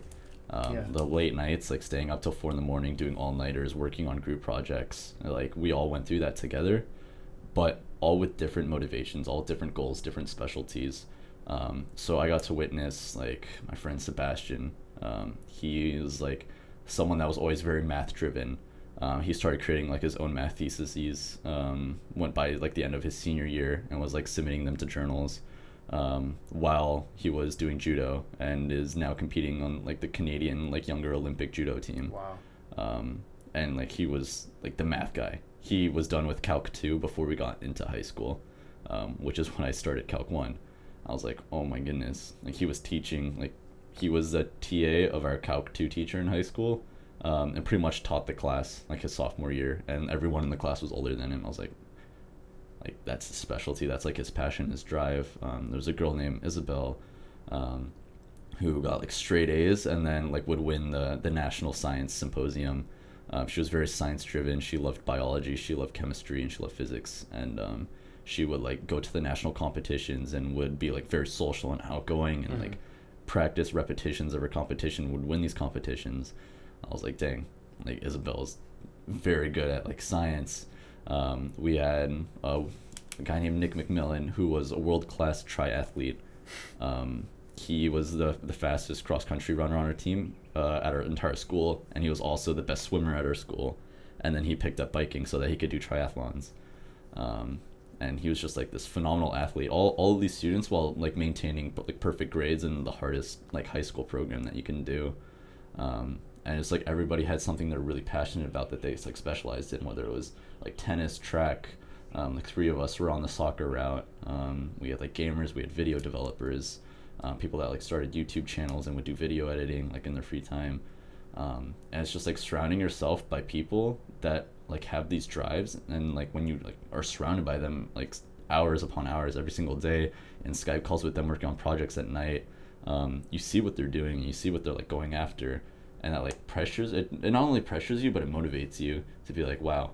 The late nights, like, staying up till 4 a.m, doing all-nighters, working on group projects. Like, we all went through that together, but all with different motivations, all different goals, different specialties. So I got to witness, like, my friend Sebastian. He is, like, someone that was always very math driven. He started creating like his own math theses, went by like the end of his senior year and was like submitting them to journals while he was doing judo, and is now competing on like the Canadian like younger Olympic judo team. Wow. And like he was like the math guy. He was done with Calc 2 before we got into high school, which is when I started Calc 1. I was like, oh my goodness, like he was teaching, like he was the TA of our Calc 2 teacher in high school, and pretty much taught the class like his sophomore year, and everyone in the class was older than him. I was like that's his specialty, that's like his passion, his drive. There was a girl named Isabel who got like straight A's and then like would win the national science symposium. She was very science driven. She loved biology, she loved chemistry, and she loved physics, and she would like go to the national competitions and would be like very social and outgoing and like practice repetitions of her competition, would win these competitions. I was like, dang, like Isabel's very good at like science. We had a guy named Nick McMillan who was a world-class triathlete. He was the fastest cross-country runner on our team at our entire school, and he was also the best swimmer at our school. And then he picked up biking so that he could do triathlons. And he was just like this phenomenal athlete. All of these students, while like maintaining like perfect grades in the hardest like high school program that you can do. And it's like everybody had something they're really passionate about that they like specialized in, whether it was like tennis, track. Like 3 of us were on the soccer route. We had like gamers, we had video developers. people that like started YouTube channels and would do video editing like in their free time. And it's just like surrounding yourself by people that like have these drives, and like when you like are surrounded by them like hours upon hours every single day in Skype calls with them working on projects at night, you see what they're doing and you see what they're like going after, and that like pressures it not only pressures you but it motivates you to be like, wow,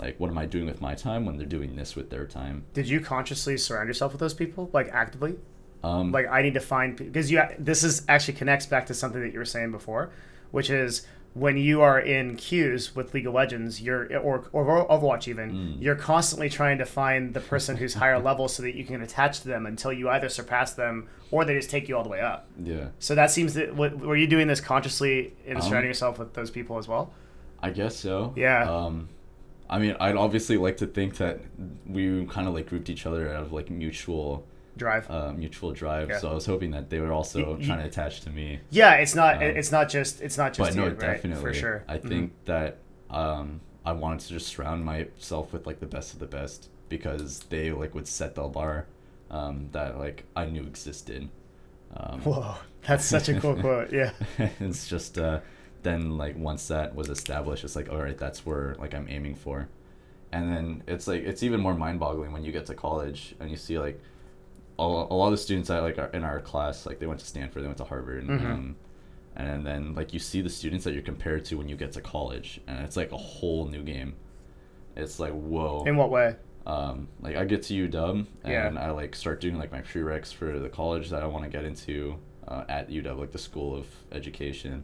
like what am I doing with my time when they're doing this with their time. Did you consciously surround yourself with those people, like actively? Like I need to find, because this is actually connects back to something that you were saying before, which is when you are in queues with League of Legends, or Overwatch even, you're constantly trying to find the person who's higher level so that you can attach to them until you either surpass them or they just take you all the way up. Yeah. So that seems that, were you doing this consciously in surrounding yourself with those people as well? I guess so. Yeah. I mean, I'd obviously like to think that we kind of like grouped each other out of like mutual drive. Yeah. So I was hoping that they were also trying to attach to me. Yeah, it's not just but you, no, right? definitely For sure. I think that I wanted to just surround myself with like the best of the best, because they like would set the bar that like I knew existed. Whoa, that's such a cool quote. Yeah. It's just then like once that was established, it's like, all right, that's where like I'm aiming for. And then it's like it's even more mind-boggling when you get to college and you see like a lot of the students that like are in our class, like they went to Stanford, they went to Harvard, and then like you see the students that you're compared to when you get to college, and it's like a whole new game. It's like, whoa. In what way? Like I get to UW and I like start doing like my prereqs for the college that I want to get into at UW, like the School of Education,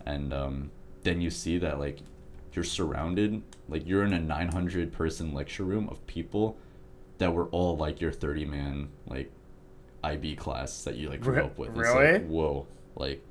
and then you see that like you're surrounded, like you're in a 900 person lecture room of people that were all like your 30-man like IB class that you like grew up with. Really? It's like, whoa, like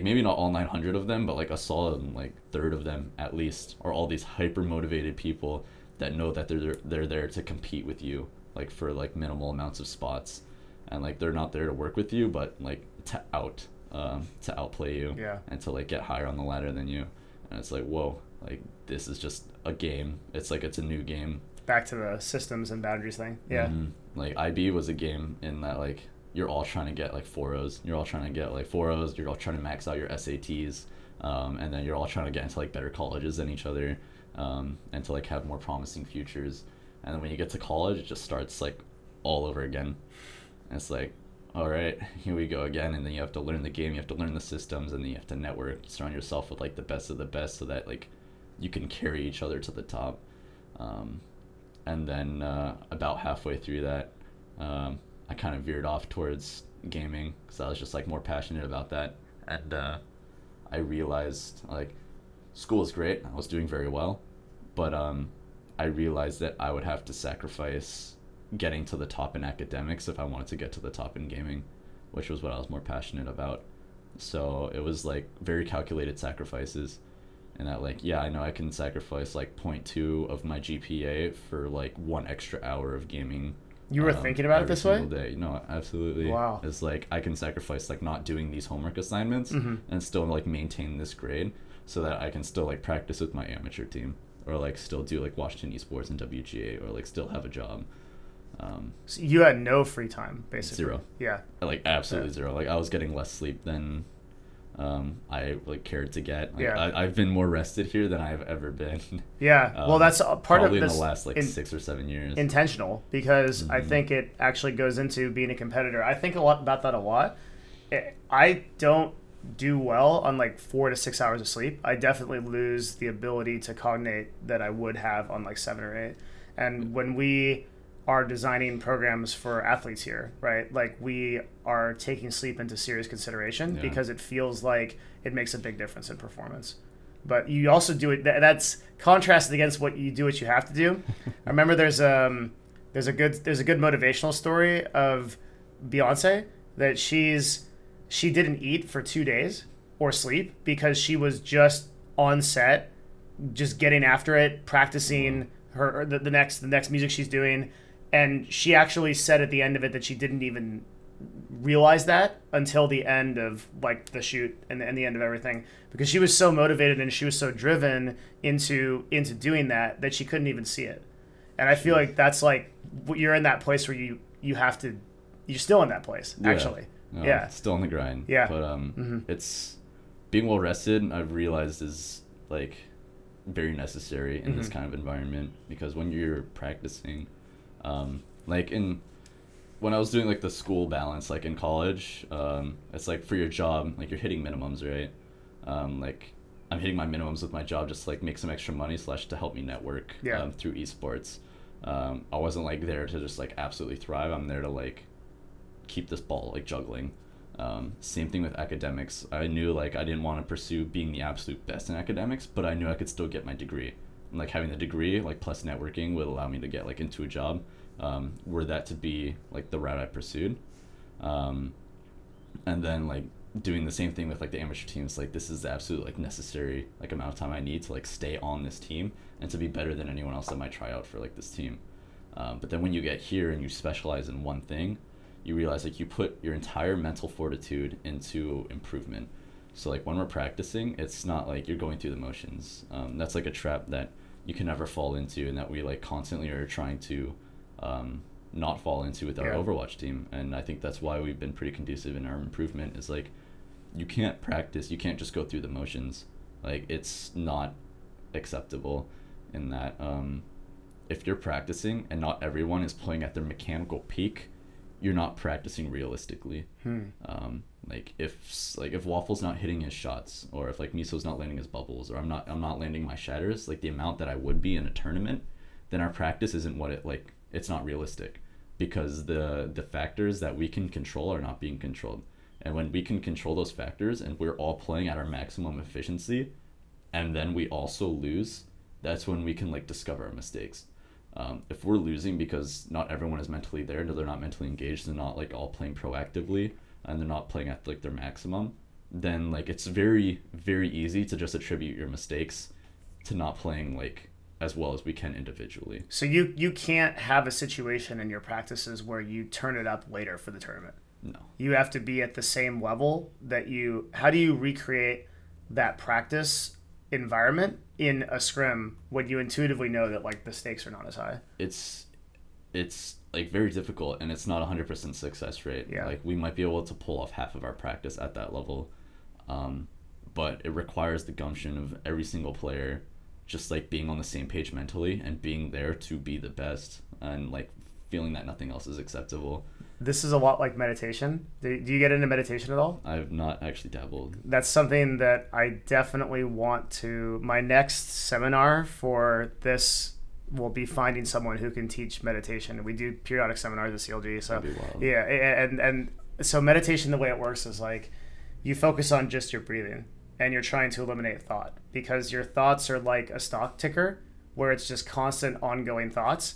maybe not all 900 of them, but like a solid like third of them at least are all these hyper motivated people that know that they're there to compete with you, like for like minimal amounts of spots, and like they're not there to work with you, but like to outplay you, and to like get higher on the ladder than you. And it's like, whoa, like this is just a game. It's like it's a new game. Back to the systems and boundaries thing. Yeah. Like IB was a game in that like you're all trying to get like 4.0s. You're all trying to get like 4.0s. You're all trying to max out your SATs, and then you're all trying to get into like better colleges than each other, and to like have more promising futures. And then when you get to college, it just starts like all over again. And it's like, all right, here we go again. And then you have to learn the game. You have to learn the systems, and then you have to network, surround yourself with like the best of the best, so that like you can carry each other to the top. And then about halfway through that, I kind of veered off towards gaming because I was just like more passionate about that. And I realized like school is great. I was doing very well, but I realized that I would have to sacrifice getting to the top in academics if I wanted to get to the top in gaming, which was what I was more passionate about. So it was like very calculated sacrifices. And that like, yeah, I know I can sacrifice like 0.2 of my GPA for like 1 extra hour of gaming. You were thinking about it this way? Day. No, absolutely. Wow. It's like I can sacrifice like not doing these homework assignments and still like maintain this grade so that I can still like practice with my amateur team, or like still do like Washington Esports and WGA, or like still have a job. So you had no free time, basically. Zero. Yeah. Like absolutely zero. Like I was getting less sleep than I like cared to get. Like, I've been more rested here than I've ever been. Yeah. Well, that's a part of this. Probably in the last like 6 or 7 years. Intentional, because I think it actually goes into being a competitor. I think a lot about that a lot. I don't do well on like 4 to 6 hours of sleep. I definitely lose the ability to cognate that I would have on like 7 or 8. And when we are designing programs for athletes here, right? Like we are taking sleep into serious consideration because it feels like it makes a big difference in performance. But you also do it. That's contrasted against what you have to do. I remember there's a good motivational story of Beyonce that she didn't eat for 2 days or sleep because she was just on set, just getting after it, practicing the next music she's doing. And she actually said at the end of it that she didn't even realize that until the end of like the shoot and the end of everything, because she was so motivated and she was so driven into doing that she couldn't even see it. And I feel like that's like you're in that place where you're still in that place actually, Yeah. Still on the grind. Yeah. But it's being well rested, I've realized, is like very necessary in this kind of environment, because when you're practicing, like when I was doing like the school balance, like in college, it's like for your job, like you're hitting minimums, right? Like I'm hitting my minimums with my job just to like make some extra money / to help me network through esports. I wasn't like there to just like absolutely thrive. I'm there to like keep this ball like juggling. Same thing with academics. I knew like I didn't want to pursue being the absolute best in academics, but I knew I could still get my degree. And like having the degree like plus networking would allow me to get like into a job. Were that to be like the route I pursued. And then like doing the same thing with like the amateur teams, like this is the absolute like necessary like amount of time I need to like stay on this team and to be better than anyone else that might try out for like this team. But then when you get here and you specialize in one thing, you realize like you put your entire mental fortitude into improvement. So like when we're practicing, it's not like you're going through the motions. That's like a trap that you can never fall into, and that we like constantly are trying to not fall into with our Overwatch team. And I think that's why we've been pretty conducive in our improvement, is like you can't practice, you can't just go through the motions. Like it's not acceptable in that if you're practicing and not everyone is playing at their mechanical peak, you're not practicing realistically. Like if Waffle's not hitting his shots, or if like Miso's not landing his bubbles, or I'm not landing my shatters like the amount that I would be in a tournament, then our practice isn't what it like, it's not realistic, because the factors that we can control are not being controlled. And when we can control those factors and we're all playing at our maximum efficiency, and then we also lose, that's when we can like discover our mistakes. If we're losing because not everyone is mentally there, they're not mentally engaged, they're not like all playing proactively, and they're not playing at like their maximum, then like it's very, very easy to just attribute your mistakes to not playing like as well as we can individually. So you can't have a situation in your practices where you turn it up later for the tournament. No. You have to be at the same level that you... How do you recreate that practice environment in a scrim when you intuitively know that like the stakes are not as high? It's like very difficult, and it's not 100% success rate. Yeah. Like we might be able to pull off half of our practice at that level, but it requires the gumption of every single player just like being on the same page mentally and being there to be the best, and like feeling that nothing else is acceptable. This is a lot like meditation. Do you get into meditation at all? I've not actually dabbled. That's something that I definitely want to... My next seminar for this will be finding someone who can teach meditation. We do periodic seminars at CLG. So That'd be wild. yeah, and so meditation, the way it works is like you focus on just your breathing, and you're trying to eliminate thought, because your thoughts are like a stock ticker where it's just constant ongoing thoughts.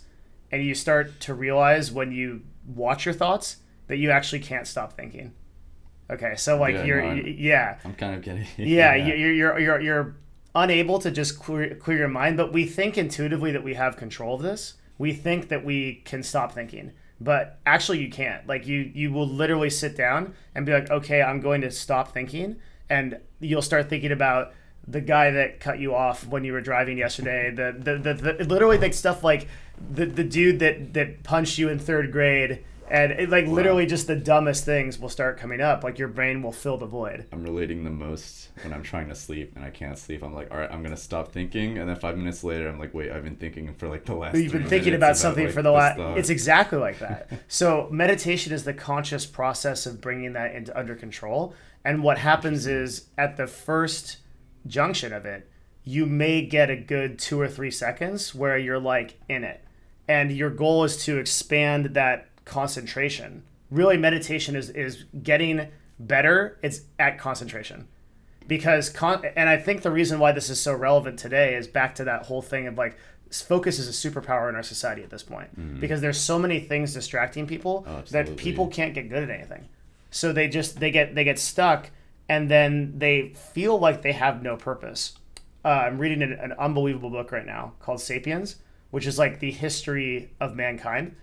And you start to realize when you watch your thoughts that you actually can't stop thinking. Okay, so like I'm kind of getting you're unable to just clear your mind, but we think intuitively that we have control of this. We think that we can stop thinking, but actually you can't. Like you will literally sit down and be like, okay, I'm going to stop thinking, and you'll start thinking about the guy that cut you off when you were driving yesterday, the literally like stuff like the dude that punched you in third grade, and it, like literally just the dumbest things will start coming up. Like your brain will fill the void. I'm relating the most when I'm trying to sleep and I can't sleep. I'm like, all right, I'm gonna stop thinking, and then 5 minutes later, I'm like, wait, I've been thinking for like the last. You've been thinking about something like, for the last. It's exactly like that. So meditation is the conscious process of bringing that into under control, and what happens is at the first junction of it, you may get a good 2 or 3 seconds where you're like in it, and your goal is to expand that concentration. Really, meditation is getting better. It's at concentration, because and I think the reason why this is so relevant today is back to that whole thing of like focus is a superpower in our society at this point, because there's so many things distracting people that people can't get good at anything, so they get stuck. And then they feel like they have no purpose. I'm reading an unbelievable book right now called Sapiens, which is like the history of mankind.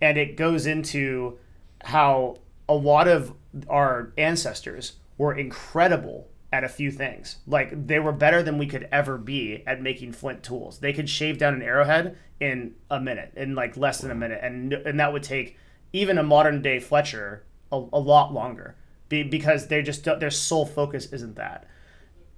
And it goes into how a lot of our ancestors were incredible at a few things. Like they were better than we could ever be at making flint tools. They could shave down an arrowhead in a minute, in like less than a minute. And that would take even a modern day Fletcher a lot longer because their sole focus isn't that.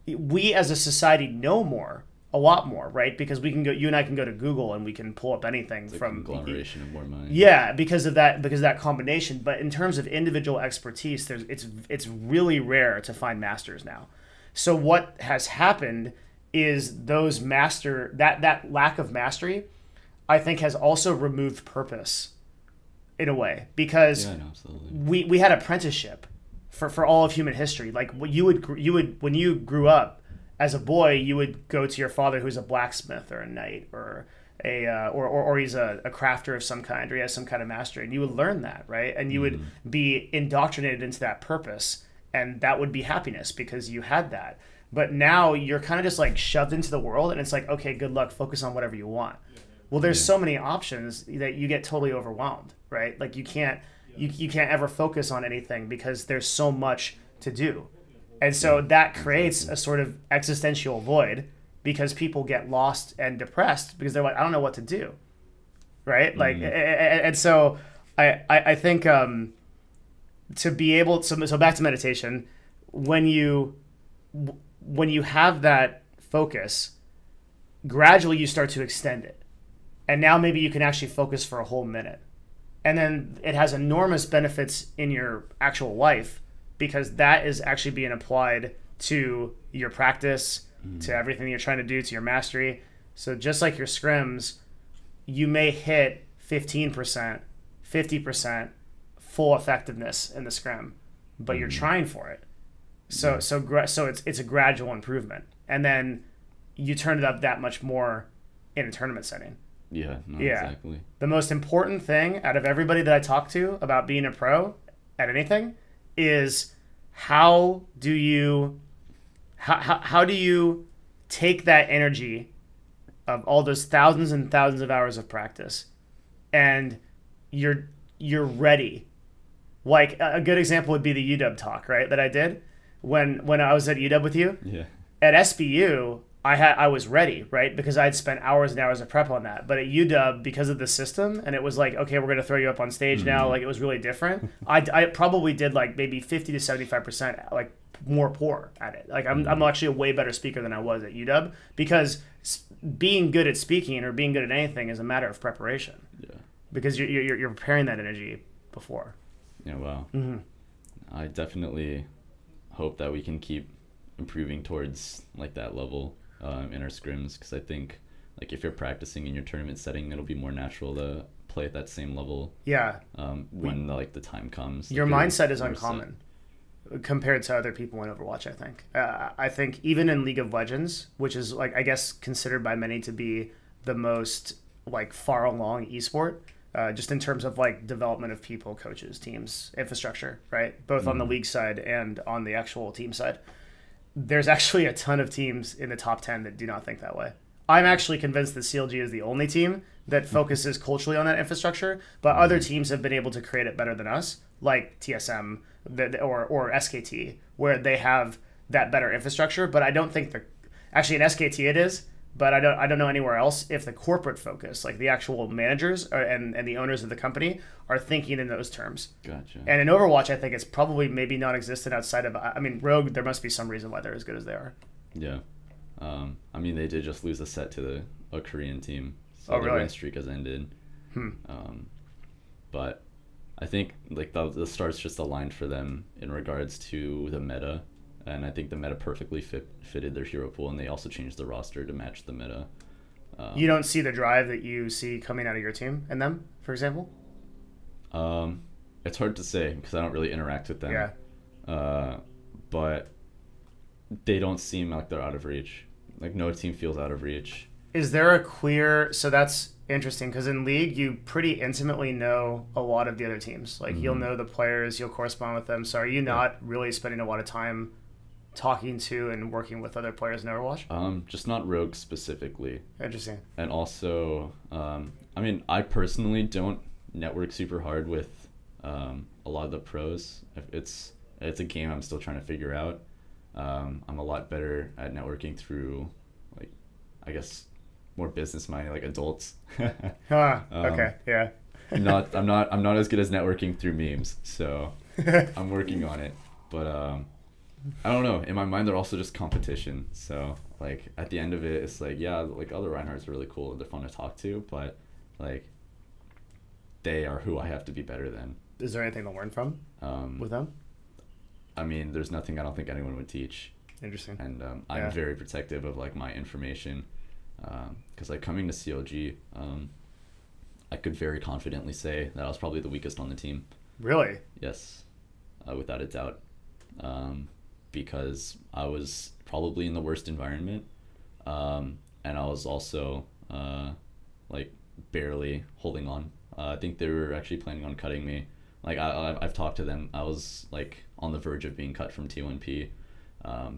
We as a society know more, a lot more, right? Because we can go, you and I can go to Google and we can pull up anything It's from conglomeration of more minds. Yeah, because of that combination. But in terms of individual expertise, it's really rare to find masters now. So what has happened is that lack of mastery, I think, has also removed purpose in a way, because we had apprenticeship for all of human history. Like you would when you grew up as a boy, you would go to your father who's a blacksmith or a knight or or he's a crafter of some kind, or he has some kind of mastery, and you would learn that, right? And you would be indoctrinated into that purpose, and that would be happiness because you had that. But now you're kind of just like shoved into the world, and it's like, okay, good luck, focus on whatever you want. Well, there's so many options that you get totally overwhelmed, right? Like you can't ever focus on anything because there's so much to do. And so that creates a sort of existential void because people get lost and depressed because they're like, I don't know what to do, right? Like, and so I think to be able to, so back to meditation, when you have that focus, gradually you start to extend it. And now maybe you can actually focus for a whole minute. And then it has enormous benefits in your actual life because that is actually being applied to your practice, to everything you're trying to do, to your mastery. So just like your scrims, you may hit 15%, 50% full effectiveness in the scrim, but you're trying for it. So it's a gradual improvement. And then you turn it up that much more in a tournament setting. Exactly. The most important thing out of everybody that I talk to about being a pro at anything is how do you take that energy of all those thousands and thousands of hours of practice and you're ready. Like a good example would be the UW talk, right, that I did when I was at UW with you. Yeah. At SBU, I was ready, right? Because I'd spent hours and hours of prep on that. But at UW, because of the system, and it was like, okay, we're going to throw you up on stage now. Like, it was really different. I probably did like maybe 50 to 75% like more poor at it. Like, I'm actually a way better speaker than I was at UW because being good at speaking or being good at anything is a matter of preparation. Yeah. Because you're preparing that energy before. Yeah, wow. I definitely hope that we can keep improving towards like that level in our scrims, because I think like if you're practicing in your tournament setting, it'll be more natural to play at that same level. Yeah. When the time comes. Your mindset is uncommon compared to other people in Overwatch, I think. I think even in League of Legends, which is like I guess considered by many to be the most like far along esport, just in terms of like development of people, coaches, teams, infrastructure, right? Both on the league side and on the actual team side. There's actually a ton of teams in the top 10 that do not think that way. I'm actually convinced that CLG is the only team that focuses culturally on that infrastructure, but other teams have been able to create it better than us, like TSM or SKT, where they have that better infrastructure. But I don't think actually in SKT it is, but I don't know anywhere else if the corporate focus, like the actual managers and the owners of the company, are thinking in those terms. Gotcha. And in Overwatch, I think it's probably maybe non-existent outside of, I mean, Rogue, there must be some reason why they're as good as they are. Yeah. I mean, they did just lose a set to a Korean team. So really? Their win streak has ended. But I think like the stars just aligned for them in regards to the meta. And I think the meta perfectly fitted their hero pool, and they also changed the roster to match the meta. You don't see the drive that you see coming out of your team in them, for example? It's hard to say because I don't really interact with them. Yeah. But they don't seem like they're out of reach. Like no team feels out of reach. Is there a clear... So that's interesting because in League, you pretty intimately know a lot of the other teams. Like you'll know the players, you'll correspond with them. So are you not really spending a lot of time talking to and working with other players in Overwatch? Just not Rogue specifically. Interesting. And also, I mean, I personally don't network super hard with a lot of the pros. It's a game I'm still trying to figure out. I'm a lot better at networking through, like, I guess, more business-minded, like adults. Okay, yeah. I'm not as good as networking through memes. So I'm working on it, but I don't know. In my mind, they're also just competition. So like at the end of it, it's like, yeah, like other Reinhardts are really cool. They're fun to talk to, but like they are who I have to be better than. Is there anything to learn from with them? I mean, there's nothing I don't think anyone would teach. Interesting. And I'm very protective of like my information, because like coming to CLG, I could very confidently say that I was probably the weakest on the team. Really? Yes, without a doubt, because I was probably in the worst environment, and I was also like barely holding on. I think they were actually planning on cutting me. Like I've talked to them. I was like on the verge of being cut from T1P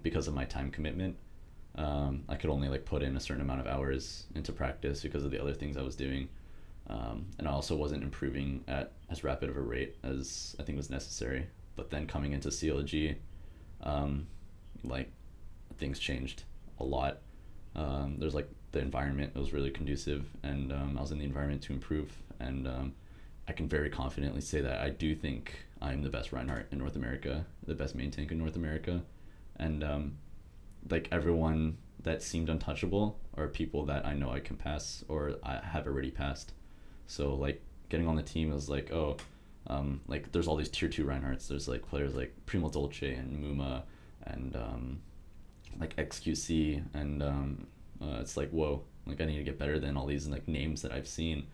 because of my time commitment. I could only like put in a certain amount of hours into practice because of the other things I was doing. And I also wasn't improving at as rapid of a rate as I think was necessary. But then coming into CLG, like things changed a lot. There's like the environment was really conducive, and I was in the environment to improve. And I can very confidently say that I do think I'm the best Reinhardt in North America, the best main tank in North America. And like everyone that seemed untouchable are people that I know I can pass or I have already passed. So like getting on the team is like, oh, like there's all these tier 2 Reinhardts. There's like players like Primo Dolce and Muma and like XQC, and it's like, whoa, like I need to get better than all these like names that I've seen.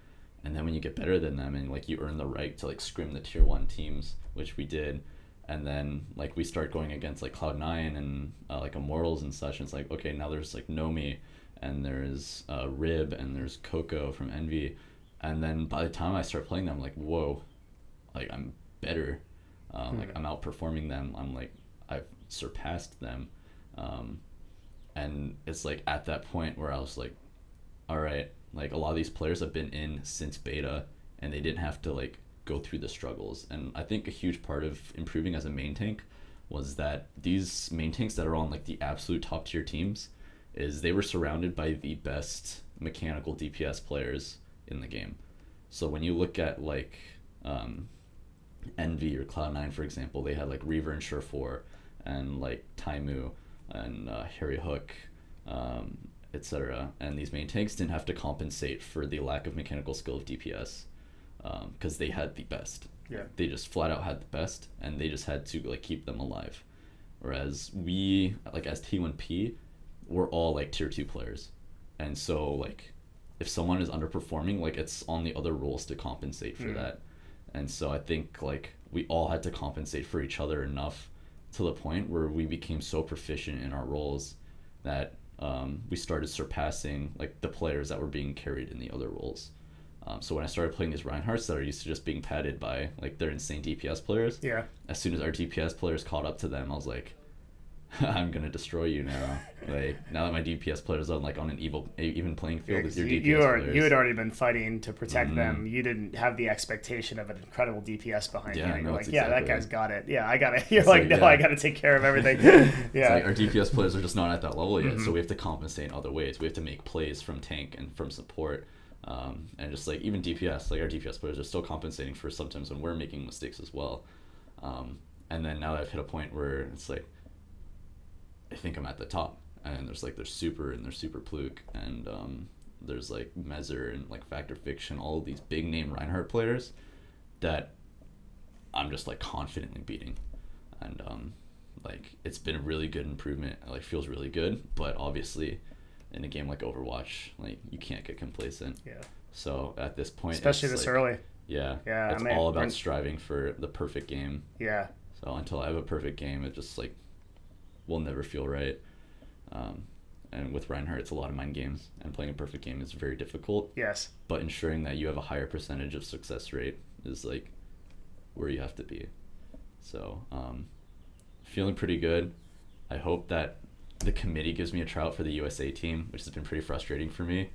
And then when you get better than them and like you earn the right to like scrim the tier 1 teams, which we did, and then like we start going against like Cloud9 and like Immortals and such, and it's like, okay, now there's like Nomi and there's Rib and there's Coco from Envy. And then by the time I start playing them, I'm like, whoa, like I'm better. Like I'm outperforming them. I'm like, I've surpassed them. And it's like at that point where I was like, all right, like a lot of these players have been in since beta and they didn't have to like go through the struggles. And I think a huge part of improving as a main tank was that these main tanks that are on like the absolute top tier teams is they were surrounded by the best mechanical DPS players in the game. So when you look at like Envy or Cloud9, for example, they had like Reaver and Surefour and like Taimu and Harry Hook, etc. And these main tanks didn't have to compensate for the lack of mechanical skill of DPS because they had the best. Yeah. They just flat out had the best, and they just had to like keep them alive. Whereas we, like as T1P, we're all like tier 2 players, and so like if someone is underperforming, like it's on the other roles to compensate for that. And so I think like we all had to compensate for each other enough to the point where we became so proficient in our roles that we started surpassing like the players that were being carried in the other roles. So when I started playing these Reinhardts that are used to just being padded by like their insane DPS players, as soon as our DPS players caught up to them, I was like, I'm gonna destroy you now. Like now that my DPS players are like on an even playing field with your DPS players. You had already been fighting to protect them. You didn't have the expectation of an incredible DPS behind you. You're like, yeah, that guy's got it. Yeah, I got it. You're like, no, I got to take care of everything. It's like our DPS players are just not at that level yet, so we have to compensate in other ways. We have to make plays from tank and from support. And just like even DPS, like our DPS players are still compensating for sometimes when we're making mistakes as well. And then now I've hit a point where it's like, I think I'm at the top, and there's Super and there's Super Pluke, and there's like Mezer and like Factor Fiction, all of these big name Reinhardt players that I'm just like confidently beating. And like it's been a really good improvement. It like feels really good, but obviously in a game like Overwatch, like you can't get complacent. Yeah. So at this point, especially this like, early. Yeah. It's all about striving for the perfect game. Yeah. So until I have a perfect game, it just like will never feel right. And with Reinhardt, it's a lot of mind games, and playing a perfect game is very difficult. Yes. But ensuring that you have a higher percentage of success rate is like where you have to be. So feeling pretty good. I hope that the committee gives me a tryout for the USA team, which has been pretty frustrating for me.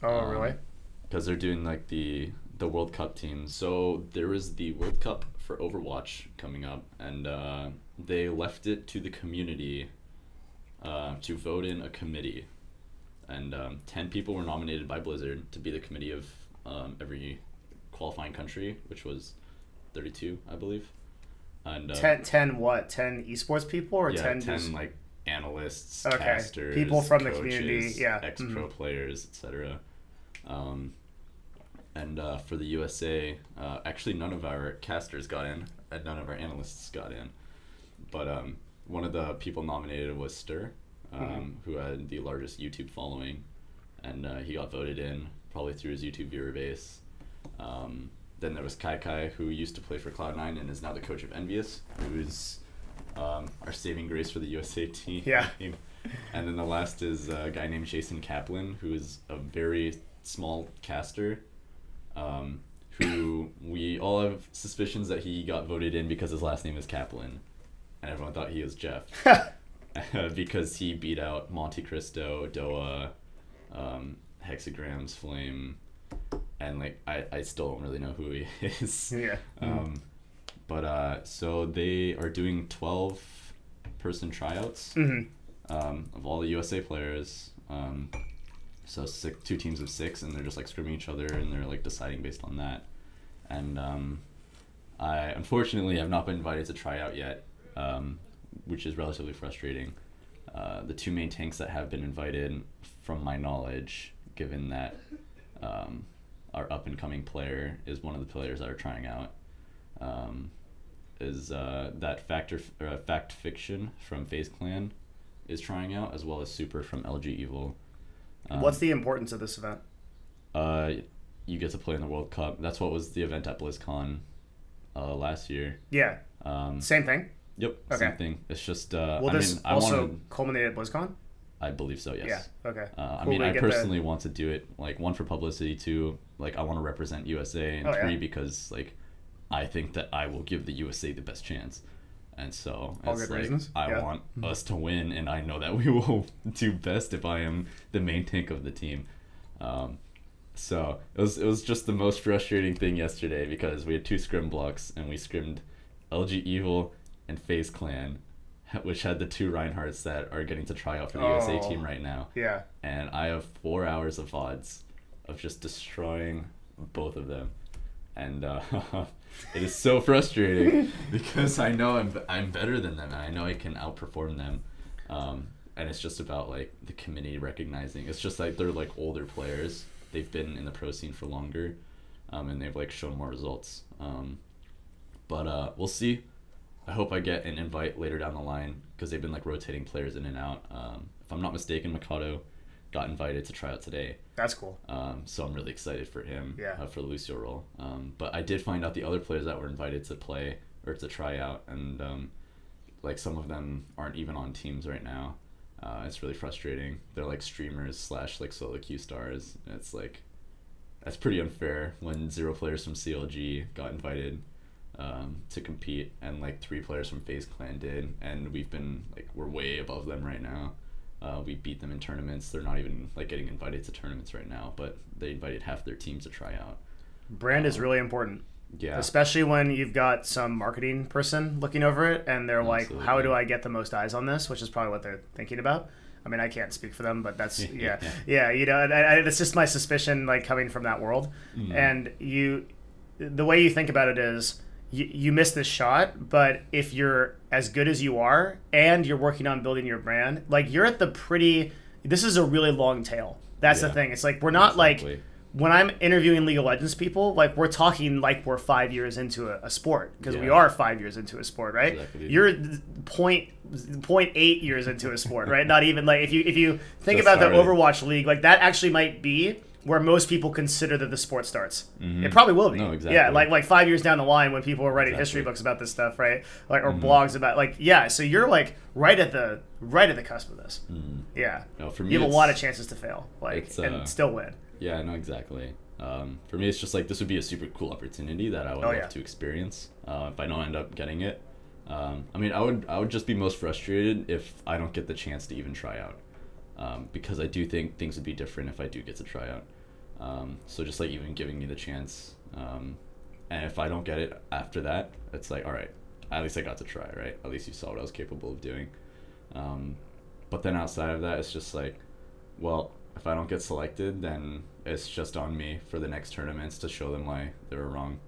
Oh, really? Because they're doing like the World Cup team. So there was the World Cup for Overwatch coming up, and they left it to the community to vote in a committee. And 10 people were nominated by Blizzard to be the committee of every qualifying country, which was 32, I believe. And 10 what? 10 esports people or 10 just... like analysts, okay. casters, people from coaches, the community, yeah, ex-pro players, etc. And for the USA, actually none of our casters got in, and none of our analysts got in. But one of the people nominated was Stir, who had the largest YouTube following, and he got voted in probably through his YouTube viewer base. Then there was Kai, who used to play for Cloud9 and is now the coach of Envious, who's our saving grace for the USA team. Yeah. And then the last is a guy named Jason Kaplan, who is a very small caster, who we all have suspicions that he got voted in because his last name is Kaplan, and everyone thought he was Jeff. Because he beat out Monte Cristo, Doa, Hexagrams, Flame, and like I still don't really know who he is. Yeah. But so they are doing 12-person tryouts of all the USA players. So two teams of 6, and they're just like scrimming each other, and they're like deciding based on that. And I unfortunately have not been invited to try out yet, which is relatively frustrating. The two main tanks that have been invited, from my knowledge, given that our up-and-coming player is one of the players that are trying out, is that Fact Fiction from FaZe Clan is trying out, as well as Super from LG Evil. What's the importance of this event? You get to play in the World Cup. That's what was the event at BlizzCon last year. Yeah. Same thing? Yep. Okay. Same thing. It's just. Will this also culminate at BlizzCon? I believe so. Yes. Yeah. Okay. I mean, I personally want to do it, like, 1 for publicity, 2, like, I want to represent USA, and 3 because like I think that I will give the USA the best chance. And so all it's good like reasons. I want us to win, and I know that we will do best if I am the main tank of the team. So it was just the most frustrating thing yesterday, because we had 2 scrim blocks, and we scrimmed LG Evil and FaZe Clan, which had the 2 Reinhardts that are getting to try out for the USA team right now. Yeah. And I have 4 hours of VODs of just destroying both of them. And it is so frustrating because I know I'm better than them, and I know I can outperform them. And it's just about like the committee recognizing. It's just like they're like older players. They've been in the pro scene for longer, and they've like shown more results. But we'll see. I hope I get an invite later down the line, because they've been like rotating players in and out. If I'm not mistaken, Mikado got invited to try out today. That's cool. So I'm really excited for him, yeah. For the Lucio role. But I did find out the other players that were invited to play or to try out, and like some of them aren't even on teams right now. It's really frustrating. They're like streamers / like solo queue stars. And it's like, that's pretty unfair when 0 players from CLG got invited to compete, and like 3 players from FaZe Clan did, and we're way above them right now. We beat them in tournaments. They're not even like getting invited to tournaments right now, but they invited half their team to try out. Brand is really important. Yeah. Especially when you've got some marketing person looking over it, and they're Absolutely. like, how do I get the most eyes on this? Which is probably what they're thinking about. I mean, I can't speak for them, but that's, yeah, you know, it's just my suspicion, like, coming from that world. And the way you think about it is, you miss this shot, but if you're as good as you are and you're working on building your brand, like, you're at this is a really long tail. That's the thing. It's like, we're not like, when I'm interviewing League of Legends people, like, we're talking like we're 5 years into a sport, because we are 5 years into a sport, right? Exactly. You're 0.8 years into a sport, right? Not even, like, if you think about the Overwatch League, like, that actually might be where most people consider that the sport starts. It probably will be. No, exactly. Yeah, like 5 years down the line, when people are writing history books about this stuff, right? Like, or blogs about, like, so you're like right at the cusp of this. Yeah. No, for me, you have a lot of chances to fail, like, and still win. Yeah, no, exactly. For me, it's just like, this would be a super cool opportunity that I would love to experience. If I don't end up getting it, I mean, I would just be most frustrated if I don't get the chance to even try out. Because I do think things would be different if I do get to try out. So just like even giving me the chance, and if I don't get it after that, it's like, all right, at least I got to try, right? At least you saw what I was capable of doing. But then outside of that, it's just like, well, if I don't get selected, then it's just on me for the next tournaments to show them why they were wrong,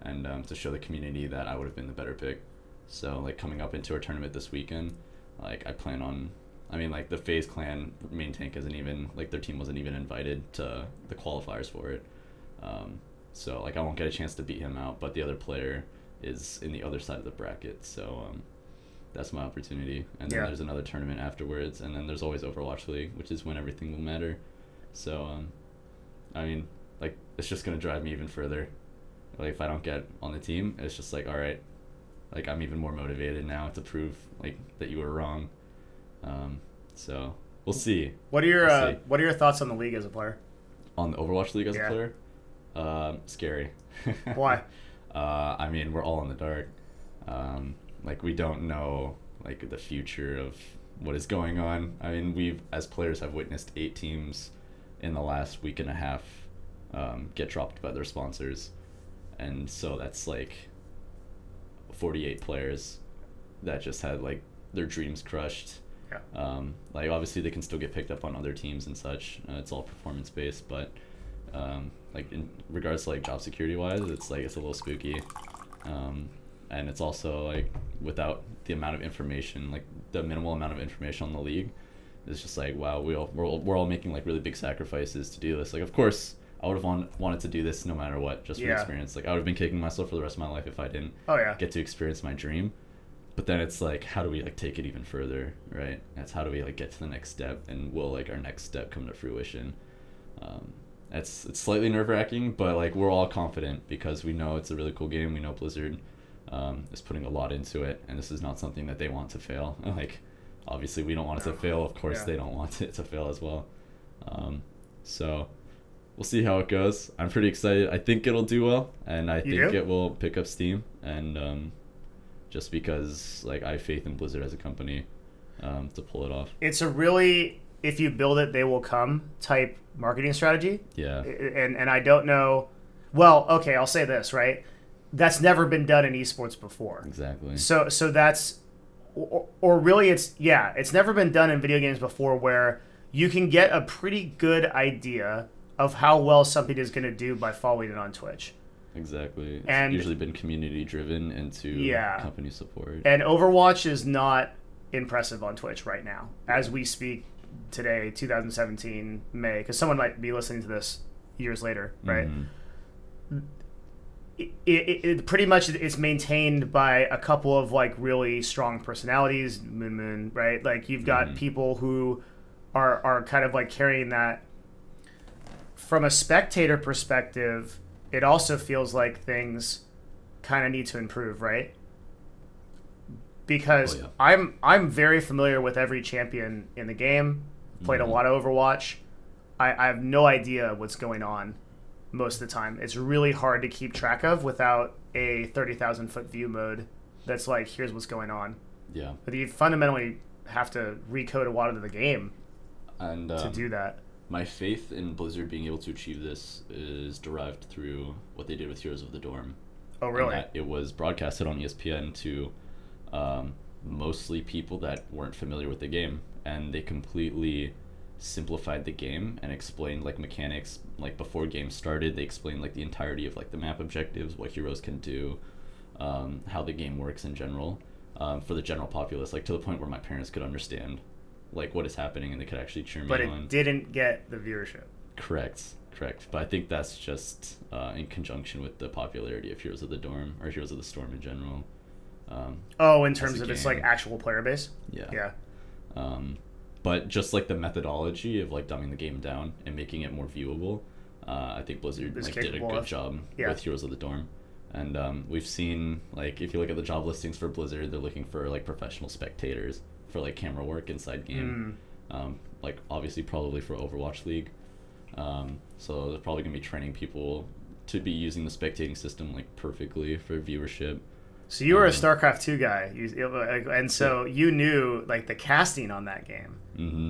and to show the community that I would have been the better pick. So like coming up into our tournament this weekend, like I plan on, I mean like the FaZe clan main tank isn't even, like their team wasn't even invited to the qualifiers for it. So like I won't get a chance to beat him out, but the other player is in the other side of the bracket. So that's my opportunity. And then there's another tournament afterwards, and then there's always Overwatch League, which is when everything will matter. So I mean, like it's just gonna drive me even further. Like if I don't get on the team, it's just like, all right, like I'm even more motivated now to prove like that you were wrong. So we'll see. What are your thoughts on the league as a player? On the Overwatch League as a player? Scary. Why? I mean, we're all in the dark. Like we don't know like the future of what is going on. I mean, we've as players have witnessed 8 teams in the last week and a half get dropped by their sponsors, and so that's like 48 players that just had like their dreams crushed. Like obviously they can still get picked up on other teams and such. It's all performance based, but like in regards to like job security wise, it's like it's a little spooky. And it's also like without the amount of information, like the minimal amount of information on the league, it's just like, wow, we're all making like really big sacrifices to do this. Like of course I would have wanted to do this no matter what, just for experience. Like I would have been kicking myself for the rest of my life if I didn't get to experience my dream. But then it's like, how do we like take it even further, right? That's how do we like get to the next step, and will like our next step come to fruition? It's slightly nerve-wracking, but like we're all confident because we know it's a really cool game. We know Blizzard is putting a lot into it, and this is not something that they want to fail. Like obviously we don't want it to fail. Of course they don't want it to fail as well. So we'll see how it goes. I'm pretty excited. I think it'll do well, and I think it will pick up steam, and just because like I have faith in Blizzard as a company to pull it off. It's a really, if you build it, they will come type marketing strategy. Yeah. And I don't know. Well, okay, I'll say this, right? That's never been done in esports before. Exactly. So that's, or really it's never been done in video games before, where you can get a pretty good idea of how well something is going to do by following it on Twitch. Exactly. It's usually been community driven into company support. And Overwatch is not impressive on Twitch right now as we speak today, 2017 May, because someone might be listening to this years later, right? It pretty much is maintained by a couple of like really strong personalities, Moon, right? Like you've got people who are kind of like carrying that. From a spectator perspective, it also feels like things kind of need to improve, right? Because I'm very familiar with every champion in the game, played a lot of Overwatch. I have no idea what's going on most of the time. It's really hard to keep track of without a 30,000 foot view mode that's like, here's what's going on. Yeah. But you fundamentally have to recode a lot of the game to do that. My faith in Blizzard being able to achieve this is derived through what they did with Heroes of the Dorm. Oh, really? It was broadcasted on ESPN to mostly people that weren't familiar with the game, and they completely simplified the game and explained like mechanics. Like before games started, they explained like the entirety of like the map objectives, what heroes can do, how the game works in general, for the general populace, like to the point where my parents could understand like what is happening and they could actually cheer me on. But it didn't get the viewership. Correct. But I think that's just in conjunction with the popularity of Heroes of the Dorm, or Heroes of the Storm in general. In terms of its like actual player base? Yeah. But just like the methodology of like dumbing the game down and making it more viewable, I think Blizzard like did a good job with Heroes of the Dorm. And we've seen, like, if you look at the job listings for Blizzard, they're looking for like professional spectators for like camera work inside game, like obviously probably for Overwatch League. So they're probably gonna be training people to be using the spectating system like perfectly for viewership. So you were a Starcraft II guy, and so you knew like the casting on that game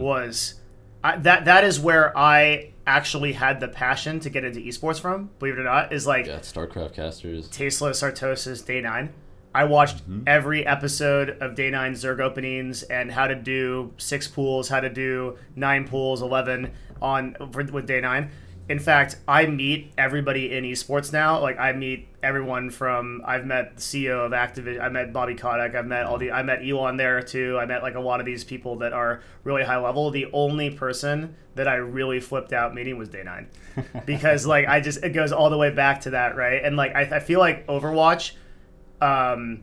was that is where I actually had the passion to get into esports from. Believe it or not, is like Starcraft casters, Tasteless, Artosis, Day 9. I watched every episode of Day 9 Zerg openings and how to do 6 pools, how to do 9 pools, 11 with Day 9. In fact, I meet everybody in esports now. Like I meet everyone I've met the CEO of Activision, I met Bobby Kotick, I met Elon there too. I met like a lot of these people that are really high level. The only person that I really flipped out meeting was Day9. Because like it goes all the way back to that, right? And like I feel like Overwatch kind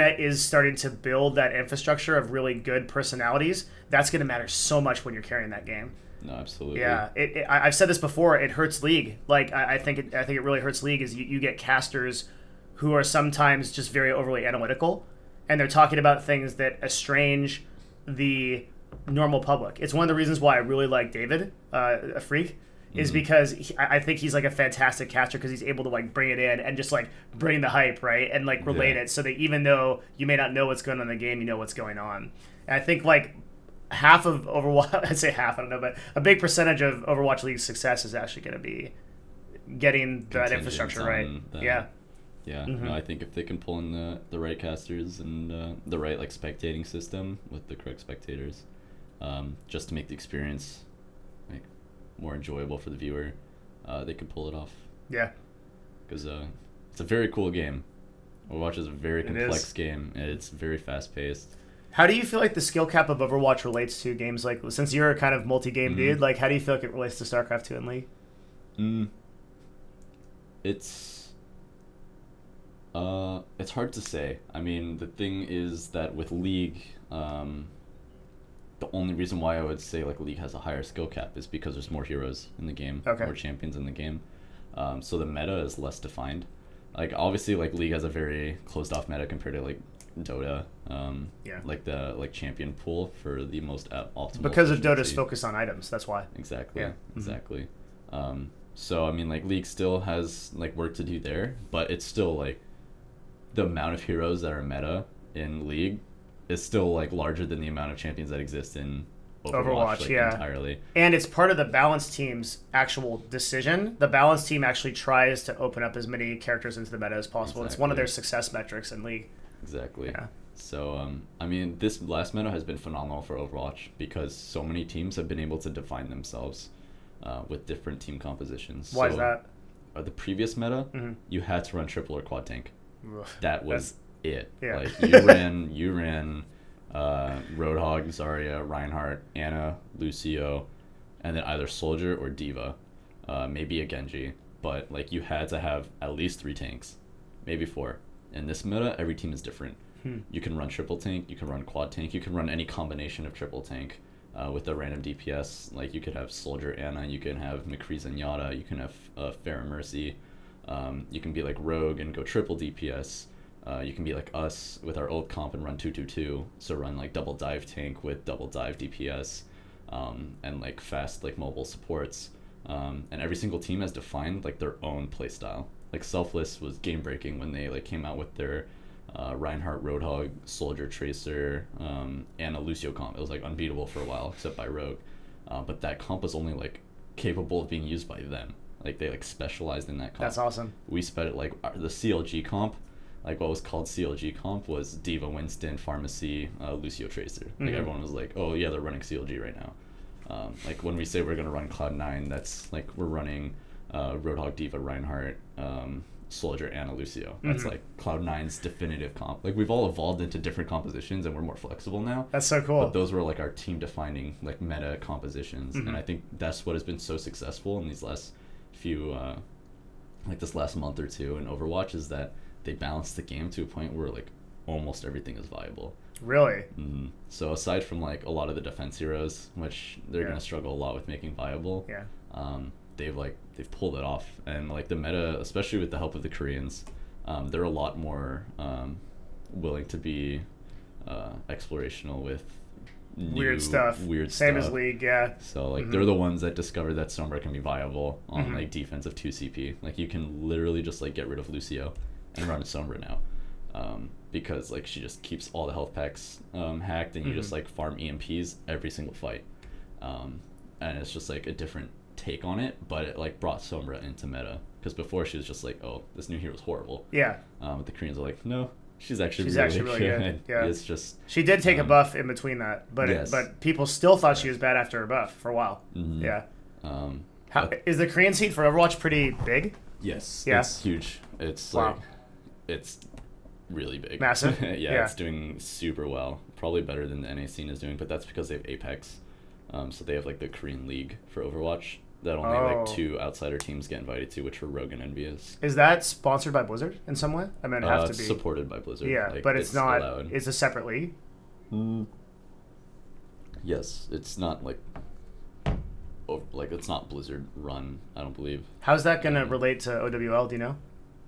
of is starting to build that infrastructure of really good personalities. That's going to matter so much when you're carrying that game. No, absolutely. Yeah, I've said this before. It hurts League. Like I think it really hurts League is you get casters who are sometimes just very overly analytical, and they're talking about things that estrange the normal public. It's one of the reasons why I really like David, a freak, is because I think he's like a fantastic caster because he's able to like bring it in and just like bring the hype, right, and like relate it so that even though you may not know what's going on in the game, you know what's going on. And I think like half of Overwatch, I'd say half, I don't know, but a big percentage of Overwatch League's success is actually going to be getting that infrastructure right. Yeah. Yeah, no, I think if they can pull in the right casters and the right like spectating system with the correct spectators, just to make the experience like more enjoyable for the viewer, they could pull it off. Yeah. Because it's a very cool game. Overwatch is a very complex game, and it's very fast paced. How do you feel like the skill cap of Overwatch relates to games like, since you're a kind of multi-game dude, like how do you feel like it relates to Starcraft II and League? It's hard to say. I mean, the thing is that with League, the only reason why I would say like League has a higher skill cap is because there's more heroes in the game, more champions in the game. So the meta is less defined. Like obviously like League has a very closed off meta compared to like Dota, like the champion pool for the most optimal because of Dota's focus on items. That's why. Exactly. So I mean, like League still has like work to do there, but it's still like the amount of heroes that are meta in League is still like larger than the amount of champions that exist in Overwatch like, entirely. And it's part of the balance team's actual decision. The balance team actually tries to open up as many characters into the meta as possible. It's one of their success metrics in League. Exactly. Yeah. So, I mean, this last meta has been phenomenal for Overwatch because so many teams have been able to define themselves with different team compositions. Why is that? The previous meta, you had to run triple or quad tank. That was it. Yeah. Like you ran Roadhog, Zarya, Reinhardt, Ana, Lucio, and then either Soldier or Diva, maybe a Genji. But like you had to have at least 3 tanks, maybe 4. In this meta, every team is different. You can run triple tank, you can run quad tank, you can run any combination of triple tank with a random DPS. Like you could have Soldier Ana, you can have McCree Zenyatta, you can have Pharah Mercy. You can be like Rogue and go triple DPS. You can be like us with our old comp and run 2-2-2, so run like double dive tank with double dive DPS, and like fast like mobile supports. And every single team has defined like their own playstyle. Like Selfless was game breaking when they like came out with their Reinhardt, Roadhog, Soldier, Tracer, and a Lucio comp. It was like unbeatable for a while, except by Rogue. But that comp was only like capable of being used by them. Like they like specialized in that comp. That's awesome. We sped like the CLG comp. Like what was called CLG comp was Diva, Winston, Pharmacy, Lucio, Tracer. Like everyone was like, oh yeah, they're running CLG right now. Like when we say we're gonna run Cloud9, that's like we're running Roadhog, Diva, Reinhardt, Soldier, and Lucio. That's like Cloud9's definitive comp. Like we've all evolved into different compositions and we're more flexible now. That's so cool. But those were like our team defining like meta compositions, and I think that's what has been so successful in these last few, like this last month or two in Overwatch, is that they balanced the game to a point where like almost everything is viable. Really? So aside from like a lot of the defense heroes, which they're gonna struggle a lot with making viable, they've pulled it off. And like the meta, especially with the help of the Koreans, they're a lot more willing to be explorational with weird stuff. Same as League, yeah. So like they're the ones that discovered that Sombra can be viable on like defensive 2 CP. Like you can literally just like get rid of Lucio and run Sombra now, because like she just keeps all the health packs hacked, and you just like farm EMPs every single fight, and it's just like a different take on it, but it like brought Sombra into meta, because before she was just like, oh, this new hero is horrible. But the Koreans are like, no, she's actually really good. Yeah, it's just she did take a buff in between that, but but people still thought she was bad after her buff for a while. Is the Korean scene for Overwatch pretty big? Yes, Yeah. it's huge. It's Wow. like, it's really big. Massive? yeah, Yeah. it's doing super well. Probably better than the NA scene is doing, but that's because they have Apex. So they have like the Korean League for Overwatch that only like 2 outsider teams get invited to, which are Rogue and Envious. Is that sponsored by Blizzard in some way? I mean, it have to It's be. supported by Blizzard. Yeah, like, but it's not. allowed. It's a separate league. Yes, it's not like it's not Blizzard run. I don't believe. How's that gonna relate to OWL? Do you know?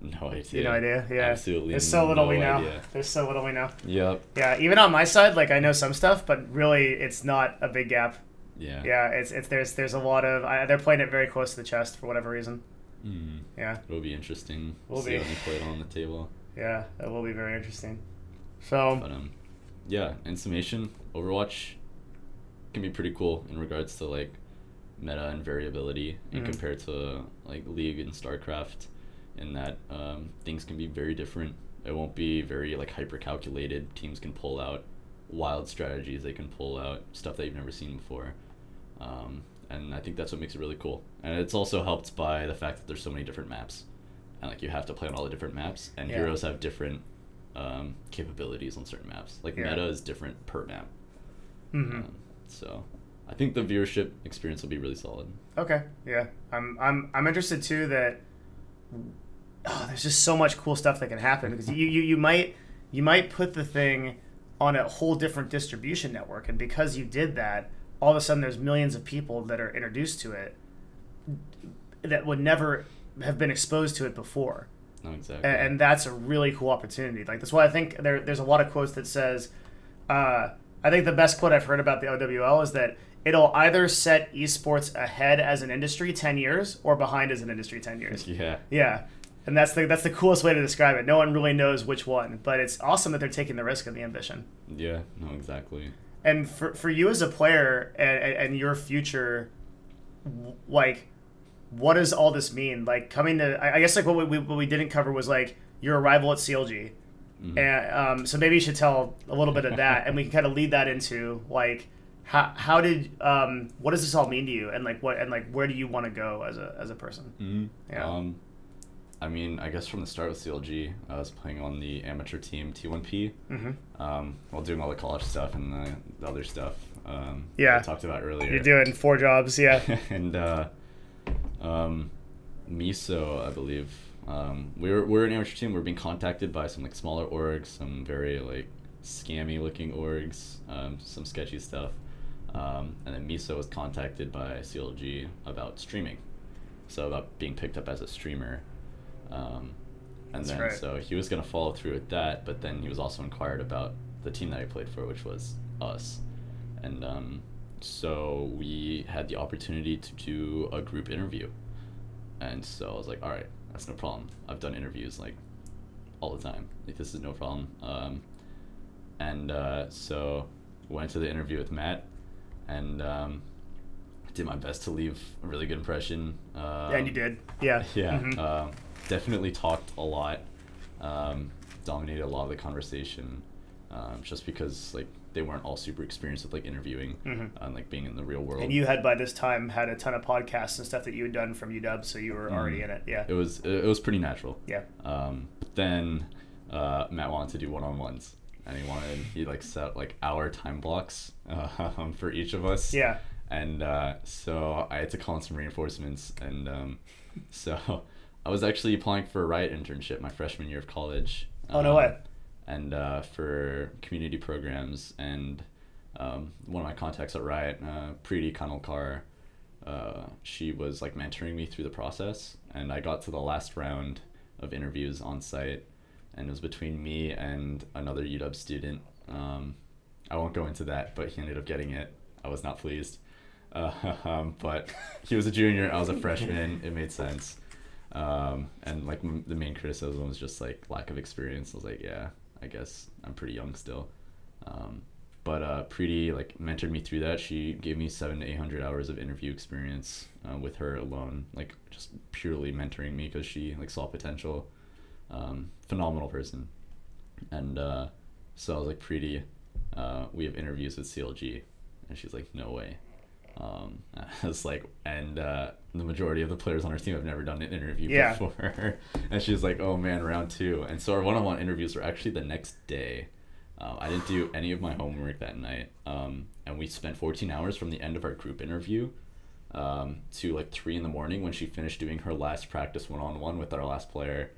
No idea. You no idea? Yeah. Absolutely. There's so little we know. idea. There's so little we know. Yep. Yeah, even on my side, like I know some stuff, but really it's not a big gap. Yeah. Yeah, it's there's a lot of they're playing it very close to the chest for whatever reason. Yeah. It'll be interesting. Will See be. when you play it on the table. Yeah, that will be very interesting. So. But yeah. In summation, Overwatch can be pretty cool in regards to like meta and variability, and compared to like League and Starcraft, in that things can be very different. It won't be very like hyper calculated. Teams can pull out wild strategies. They can pull out stuff that you've never seen before. And I think that's what makes it really cool. And it's also helped by the fact that there's so many different maps, and like you have to play on all the different maps, and heroes have different capabilities on certain maps. Like meta is different per map. So I think the viewership experience will be really solid. Okay, yeah, I'm interested too that there's just so much cool stuff that can happen, because you might put the thing on a whole different distribution network, and because you did that, all of a sudden there's millions of people that are introduced to it that would never have been exposed to it before. No, exactly. And that's a really cool opportunity. Like that's why I think there's a lot of quotes that says, I think the best quote I've heard about the OWL is that it'll either set esports ahead as an industry 10 years or behind as an industry 10 years. Yeah. Yeah. And that's the coolest way to describe it. No one really knows which one, but it's awesome that they're taking the risk and the ambition. Yeah, no, exactly. And for you as a player and your future, like, what does all this mean? Like coming to, I guess like what we didn't cover was like your arrival at CLG. And so maybe you should tell a little bit of that, and we can kind of lead that into like how did what does this all mean to you, and like where do you want to go as a person? Yeah. I mean, I guess from the start with CLG, I was playing on the amateur team T1P, while doing all the college stuff and the other stuff. I talked about earlier. You're doing 4 jobs, yeah. And Miso, I believe. We're an amateur team. We're being contacted by some like smaller orgs, some very like scammy looking orgs, some sketchy stuff. And then Miso was contacted by CLG about streaming, so about being picked up as a streamer. So he was gonna follow through with that, but then he was also inquired about the team that I played for, which was us. And so we had the opportunity to do a group interview. And so I was like, all right, that's no problem. I've done interviews like all the time. Like this is no problem. So went to the interview with Matt, and did my best to leave a really good impression. And you did, yeah. Yeah. Definitely talked a lot. Dominated a lot of the conversation. Just because like they weren't all super experienced with like interviewing and like being in the real world. And you had by this time had a ton of podcasts and stuff that you had done from UW, so you were already in it. Yeah. It was pretty natural. Yeah. But then Matt wanted to do one-on-ones, and he like set like hour time blocks for each of us. Yeah. And so I had to call in some reinforcements, and so I was actually applying for a Riot internship my freshman year of college. Oh, no way. And for community programs, and one of my contacts at Riot, Preeti Kanalkar, she was like mentoring me through the process, and I got to the last round of interviews on site, and it was between me and another UW student. I won't go into that, but he ended up getting it. I was not pleased. But he was a junior, I was a freshman, it made sense. And like the main criticism was just like lack of experience. I was like, yeah, I guess I'm pretty young still. But Preeti like mentored me through that. She gave me 700 to 800 hours of interview experience with her alone, like just purely mentoring me because she like saw potential. Phenomenal person. And so I was like, Preeti, we have interviews with CLG, and she's like, no way. I was like, and the majority of the players on our team have never done an interview Yeah. before. And she was like, oh man, round 2. And so our one-on-one interviews were actually the next day. I didn't do any of my homework that night. And we spent 14 hours from the end of our group interview to like 3 in the morning when she finished doing her last practice one-on-one with our last player.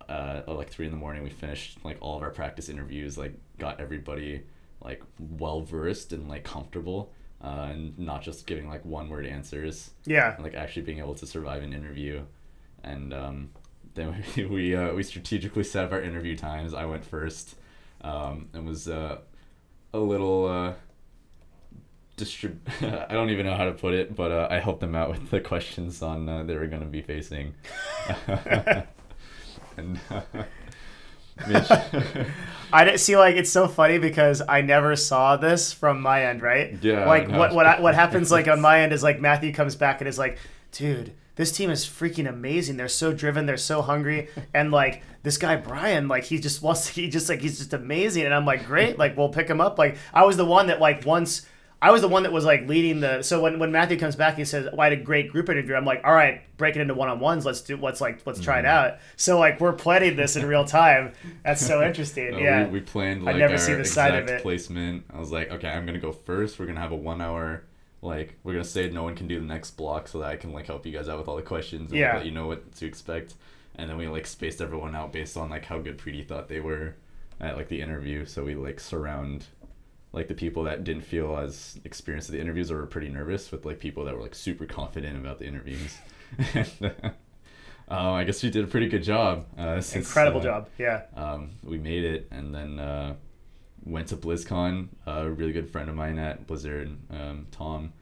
Like 3 in the morning, we finished like all of our practice interviews, like got everybody like well versed and like comfortable, and not just giving like one word answers. Yeah. And, like actually being able to survive an interview. And then we strategically set up our interview times. I went first, and was a little I don't even know how to put it, but I helped them out with the questions on they were going to be facing. And I didn't see, like, it's so funny because I never saw this from my end, right? Yeah. Like, no, what happens, like, on my end is, like, Matthew comes back and is like, dude, this team is freaking amazing. They're so driven. They're so hungry. And, like, this guy, Brian, like, he's just amazing. And I'm like, great. Like, we'll pick him up. Like, I was the one that, like, I was the one that was like leading the. So when Matthew comes back, he says, "Well, I had a great group interview." I'm like, "All right, break it into one-on-ones. Let's try it out." So like we're planning this in real time. That's so interesting. Yeah, we planned like I never our see the side of exact it. placement. I was like, okay, I'm gonna go first. We're gonna have a 1 hour. Like we're gonna say no one can do the next block so that I can like help you guys out with all the questions and like, let you know what to expect. And then we like spaced everyone out based on like how good Preeti thought they were at like the interview. So we like surround like the people that didn't feel as experienced at the interviews or were pretty nervous with like people that were like super confident about the interviews. And, I guess we did a pretty good job. Incredible job. Yeah. We made it, and then went to BlizzCon. A really good friend of mine at Blizzard, Tom,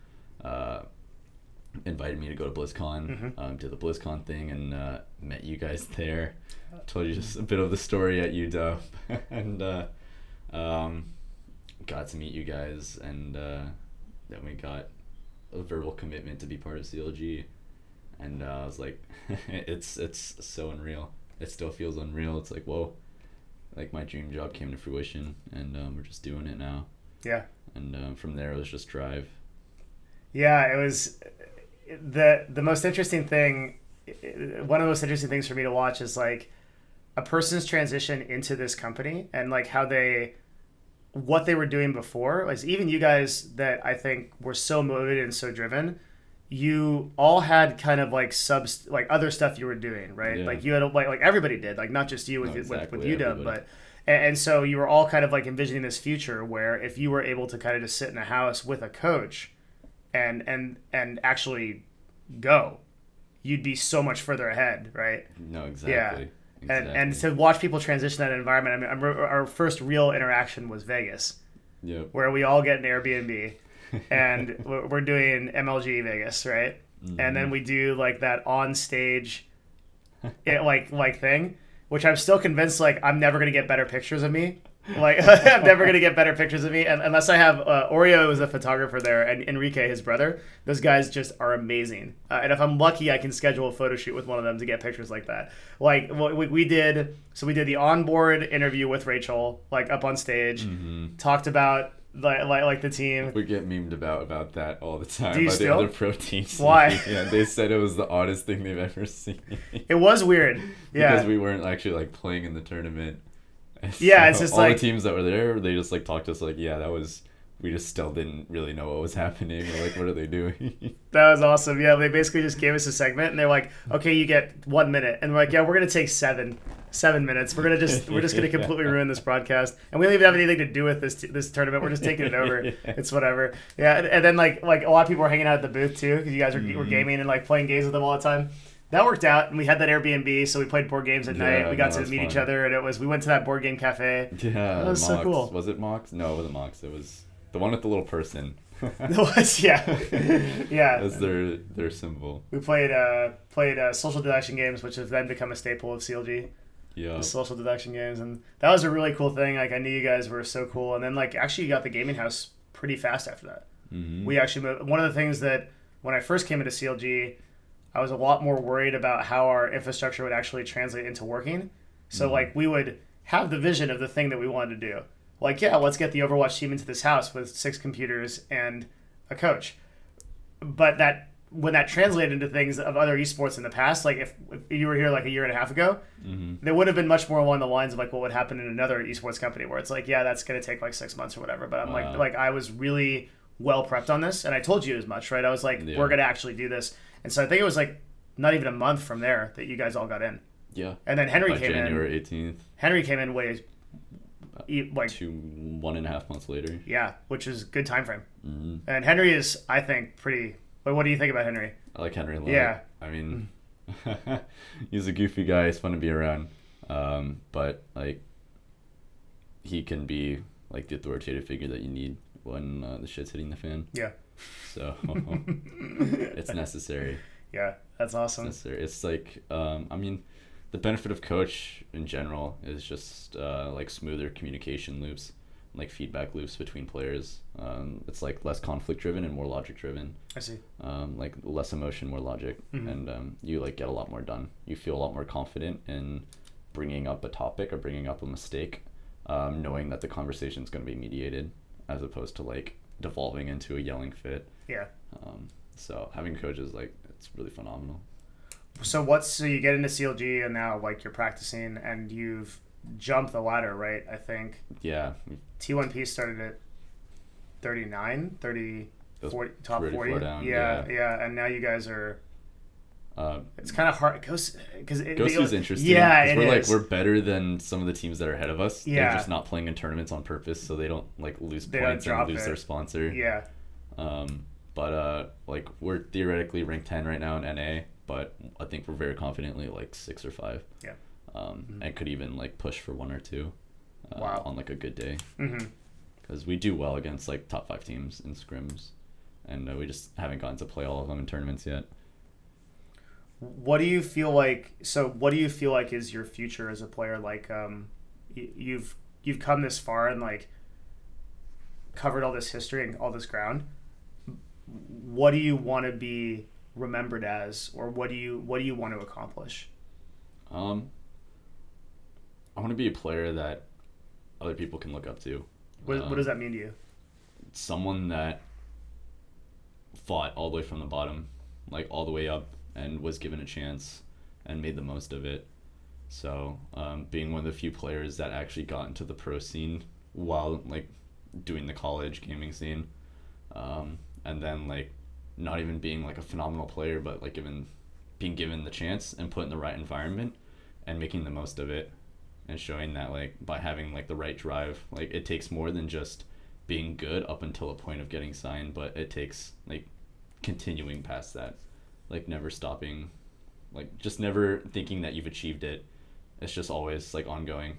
invited me to go to BlizzCon. Mm-hmm. Did the BlizzCon thing and met you guys there. Told you just a bit of the story at UW, and got to meet you guys, and then we got a verbal commitment to be part of CLG, and I was like, it's so unreal. It still feels unreal. It's like, whoa, like my dream job came to fruition, and we're just doing it now. Yeah. And from there, it was just drive. Yeah, it was the most interesting thing. One of the most interesting things for me to watch is like a person's transition into this company and like how what they were doing before. Like even you guys that I think were so motivated and so driven, you all had kind of like like other stuff you were doing, right? Yeah. Like you had like everybody did, like not just you with exactly, with UW, everybody. but and so you were all kind of like envisioning this future where if you were able to kind of just sit in a house with a coach and actually go, you'd be so much further ahead, right? No, exactly. Yeah. Exactly. And to watch people transition that environment, I mean, our first real interaction was Vegas, Yep. where we all get an Airbnb, and we're doing MLG Vegas, right? Mm-hmm. And then we do like that on stage, like thing, which I'm still convinced like I'm never gonna get better pictures of me. Like I'm never gonna get better pictures of me, and unless I have Oreo is a photographer there, and Enrique, his brother. Those guys just are amazing. And if I'm lucky, I can schedule a photo shoot with one of them to get pictures like that. Like we did the onboard interview with Rachel, like up on stage, talked about like the team. We get memed about that all the time. Do you by still? The other pro teams. Why? Yeah, they said it was the oddest thing they've ever seen. It was weird. Yeah. Because we weren't actually like playing in the tournament. And Yeah, so it's just all like the teams that were there, they just like talked to us like, yeah, that was. We just still didn't really know what was happening. Or, like, what are they doing? That was awesome. Yeah, they basically just gave us a segment, and they're like, "Okay, you get 1 minute," and we're like, "Yeah, we're gonna take seven minutes. We're just gonna completely ruin this broadcast, and we don't even have anything to do with this tournament. We're just taking it over. Yeah. It's whatever." Yeah, and then like a lot of people were hanging out at the booth too because you guys were gaming and like playing games with them all the time. That worked out, and we had that Airbnb, so we played board games at night. We got to meet each other, and we went to that board game cafe. Yeah, that was so cool. Was it Mox? No, it wasn't Mox. It was the one with the little person. It was, yeah. Yeah. That's their symbol. We played social deduction games, which have then become a staple of CLG. Yeah. The social deduction games, and that was a really cool thing. Like I knew you guys were so cool, and then like actually you got the gaming house pretty fast after that. Mm-hmm. We actually moved. One of the things that when I first came into CLG, I was a lot more worried about how our infrastructure would actually translate into working. So like we would have the vision of the thing that we wanted to do. like, yeah, let's get the Overwatch team into this house with 6 computers and a coach. But when that translated into things of other esports in the past, like if you were here like a year and a half ago, there would have been much more along the lines of like what would happen in another esports company where it's like, yeah, that's going to take like 6 months or whatever. But I'm like I was really well prepped on this, and I told you as much, right? I was like, we're going to actually do this. And so I think it was like not even a month from there that you guys all got in. Yeah. And then Henry came January 18th. Henry came in way like 1.5 months later. Yeah, which is good time frame. And Henry is, I think, pretty. But what do you think about Henry? I like Henry a lot. Yeah. I mean, he's a goofy guy. He's fun to be around. But like, he can be like the authoritative figure that you need when the shit's hitting the fan. Yeah. So it's necessary. Yeah, that's awesome. It's necessary. It's like, I mean, the benefit of coach in general is just like smoother communication loops, like feedback loops between players. It's like less conflict driven and more logic driven. I see. Like less emotion, more logic, and you like get a lot more done. You feel a lot more confident in bringing up a topic or bringing up a mistake, knowing that the conversation is going to be mediated, as opposed to like devolving into a yelling fit. Yeah. So having coaches, like, it's really phenomenal. So you get into CLG and now like you're practicing and you've jumped the ladder, right? I think. Yeah. T1P started at 39, 30, 40, top 40. Down, yeah. And now you guys are. It's kind of hard. Ghost is interesting. Yeah, we're better than some of the teams that are ahead of us. Yeah. They're just not playing in tournaments on purpose, so they don't like lose points and lose their sponsor. Yeah. But like we're theoretically ranked 10 right now in NA, but I think we're very confidently like 6 or 5. Yeah. And could even like push for 1 or 2 on like a good day. Because we do well against like top 5 teams in scrims, and we just haven't gotten to play all of them in tournaments yet. What do you feel like? So, what do you feel like is your future as a player? Like, you've come this far and like covered all this history and all this ground. What do you want to be remembered as, or what do you want to accomplish? I want to be a player that other people can look up to. What does that mean to you? Someone that fought all the way from the bottom, like all the way up, and was given a chance and made the most of it. So being one of the few players that actually got into the pro scene while like doing the college gaming scene, and then like not even being like a phenomenal player, but like being given the chance and put in the right environment and making the most of it, and showing that like by having like the right drive, like it takes more than just being good up until a point of getting signed, but it takes like continuing past that, like never stopping, like just never thinking that you've achieved it. It's just always like ongoing.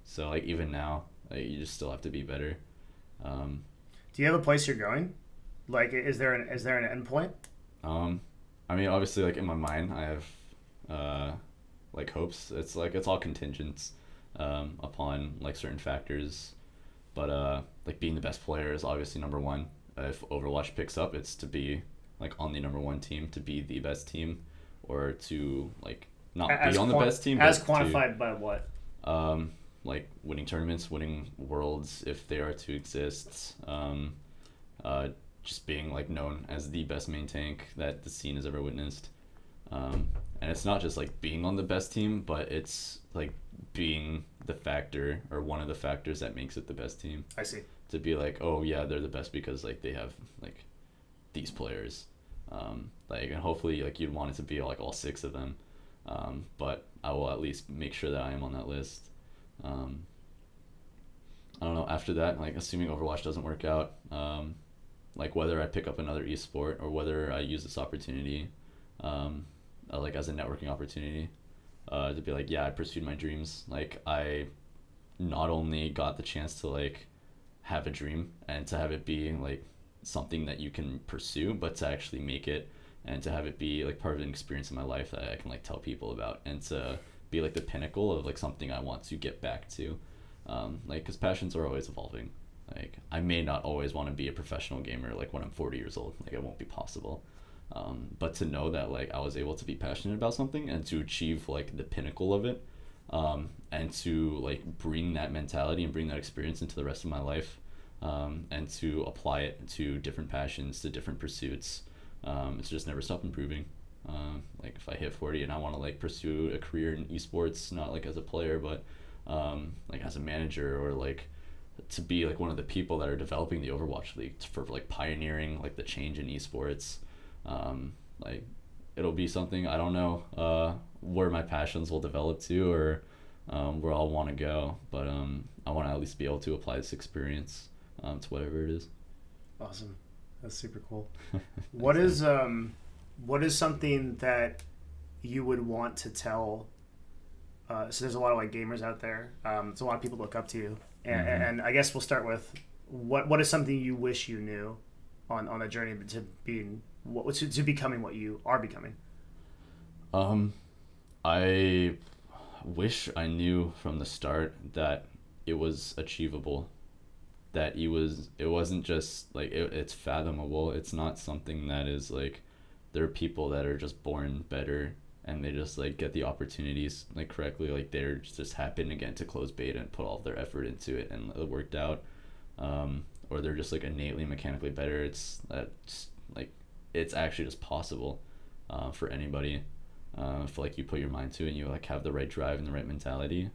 So like even now, like, you just still have to be better. Do you have a place you're going? Like, is there an end point? I mean, obviously, like in my mind, I have like hopes. It's like it's all contingent upon like certain factors, but like being the best player is obviously number one. If Overwatch picks up, it's to be like on the number one team, to be the best team, or to like not be on the best team. As quantified by what? Like winning tournaments, winning worlds if they are to exist. Just being like known as the best main tank that the scene has ever witnessed. And it's not just like being on the best team, but it's like being the factor or one of the factors that makes it the best team. I see. To be like, oh yeah, they're the best because like they have like these players. Like, and hopefully like you'd want it to be like all 6 of them. But I will at least make sure that I am on that list. I don't know, after that, like assuming Overwatch doesn't work out, like whether I pick up another esport or whether I use this opportunity like as a networking opportunity, to be like, yeah, I pursued my dreams. Like I not only got the chance to like have a dream and to have it be like something that you can pursue, but to actually make it and to have it be like part of an experience in my life that I can like tell people about, and to be like the pinnacle of like something I want to get back to. Like, because passions are always evolving. Like I may not always want to be a professional gamer like when I'm 40 years old. Like it won't be possible. But to know that like I was able to be passionate about something and to achieve like the pinnacle of it, and to like bring that mentality and bring that experience into the rest of my life, and to apply it to different passions, to different pursuits. It's just never stop improving. Like if I hit 40 and I want to like pursue a career in esports, not like as a player, but like as a manager, or like to be like one of the people that are developing the Overwatch League for like pioneering like the change in esports. Like it'll be something, I don't know where my passions will develop to, or where I'll want to go, but I want to at least be able to apply this experience to whatever it is. Awesome. That's super cool. What is something that you would want to tell? So there's a lot of like gamers out there. There's a lot of people look up to you, and I guess we'll start with what is something you wish you knew on the journey to becoming what you are becoming. I wish I knew from the start that it was achievable, that it wasn't just like it's fathomable. It's not something that is like, there are people that are just born better and they just like get the opportunities like correctly, like they're just happen to get into closed beta and put all of their effort into it and it worked out, or they're just like innately mechanically better. It's like it's actually just possible for anybody, if like you put your mind to it and you like have the right drive and the right mentality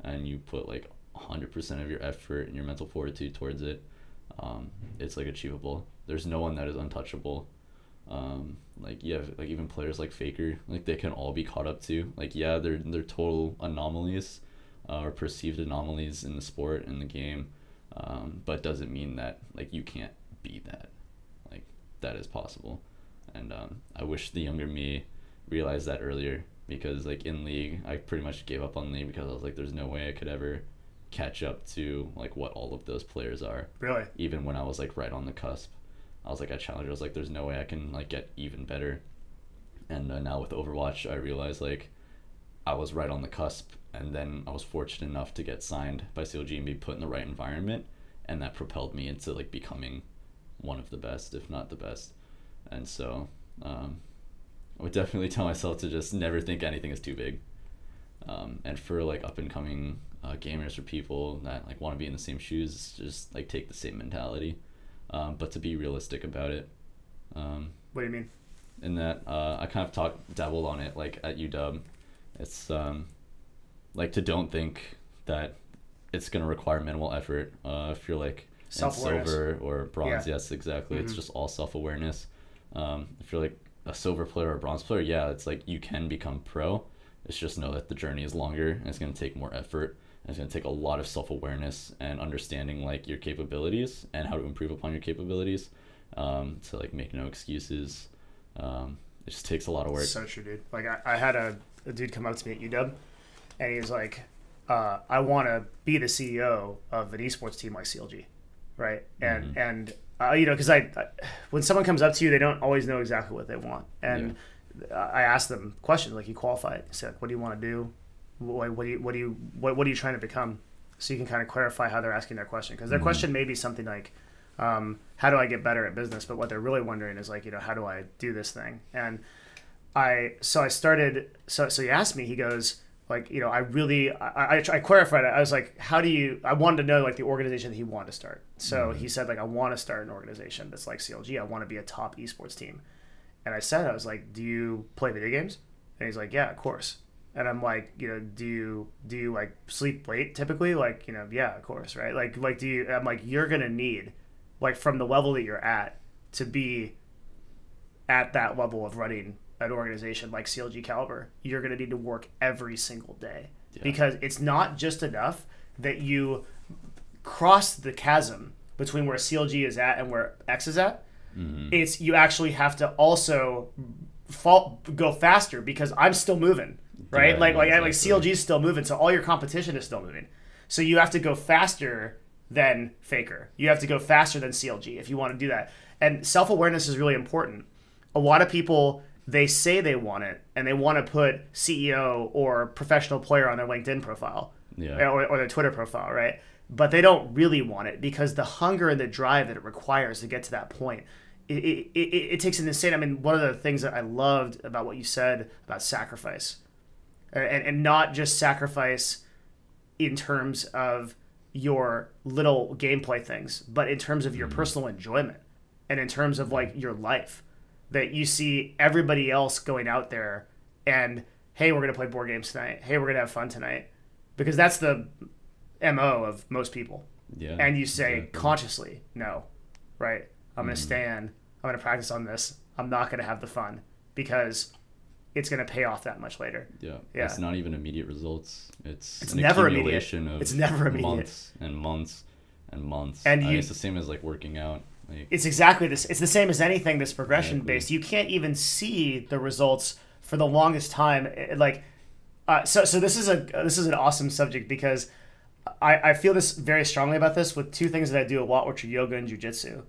and you put like 100% of your effort and your mental fortitude towards it. It's like achievable. There's no one that is untouchable. Like you have like even players like Faker, like they can all be caught up to, like yeah, they're total anomalies, or perceived anomalies in the sport, in the game, but doesn't mean that like you can't be that. Like that is possible. And I wish the younger me realized that earlier, because like in League I pretty much gave up on League because I was like, there's no way I could ever catch up to like what all of those players are. Really? Even when I was like right on the cusp, I was like at Challenger, I was like, there's no way I can like get even better. And now with Overwatch, I realized like I was right on the cusp, and then I was fortunate enough to get signed by CLG and be put in the right environment, and that propelled me into like becoming one of the best, if not the best. And so I would definitely tell myself to just never think anything is too big. And for like up and coming gamers or people that like want to be in the same shoes, just like take the same mentality, but to be realistic about it. What do you mean? In that I kind of dabbled on it like at UW. It's like to don't think that it's going to require minimal effort if you're like in silver or bronze. Yeah. Yes, exactly. It's just all self-awareness. If you're like a silver player or a bronze player, yeah, it's like you can become pro. It's just know that the journey is longer and it's going to take more effort, and it's going to take a lot of self-awareness and understanding like your capabilities and how to improve upon your capabilities, to like make no excuses. It just takes a lot of work. So true, dude. Like I had a dude come up to me at UW, and he was like, I want to be the CEO of an esports team like CLG, right? And you know, because I when someone comes up to you, they don't always know exactly what they want, and I asked them questions like, you qualified. I said, what do you want to do? What are you trying to become? So you can kind of clarify how they're asking their question, because their question may be something like, how do I get better at business? But what they're really wondering is like, you know, how do I do this thing? And so he asked me, he goes like, you know, I clarified it. I was like, I wanted to know like the organization that he wanted to start. So he said like, I want to start an organization that's like CLG. I want to be a top esports team. And I was like, do you play video games? And he's like, yeah, of course. And I'm like, you know, do you like sleep late typically? Like, you know, yeah, of course, right? Like I'm like, you're gonna need, like, from the level that you're at, to be at that level of running an organization like CLG caliber, you're gonna need to work every single day, because it's not just enough that you cross the chasm between where CLG is at and where X is at. It's you actually have to also go faster, because I'm still moving, right? Exactly. CLG is still moving, so all your competition is still moving. So you have to go faster than Faker. You have to go faster than CLG if you want to do that. And self-awareness is really important. A lot of people, they say they want it, and they want to put CEO or professional player on their LinkedIn profile, or their Twitter profile, right? But they don't really want it, because the hunger and the drive that it requires to get to that point, it takes an insane. I mean, one of the things that I loved about what you said about sacrifice, and not just sacrifice in terms of your little gameplay things, but in terms of your personal enjoyment and in terms of like your life. That you see everybody else going out there and, hey, we're going to play board games tonight. Hey, we're going to have fun tonight. Because that's the MO of most people. Yeah. And you say consciously, no, right? I'm going to stand. I'm going to practice on this. I'm not going to have the fun because it's going to pay off that much later. Yeah. It's not even immediate results. It's an never accumulation immediate. of It's never immediate. months and months and months. And it's the same as like working out. Like, it's exactly this. It's the same as anything that's progression based. You can't even see the results for the longest time. So this is an awesome subject because I feel this very strongly about this with two things that I do a lot, which are yoga and jiu-jitsu.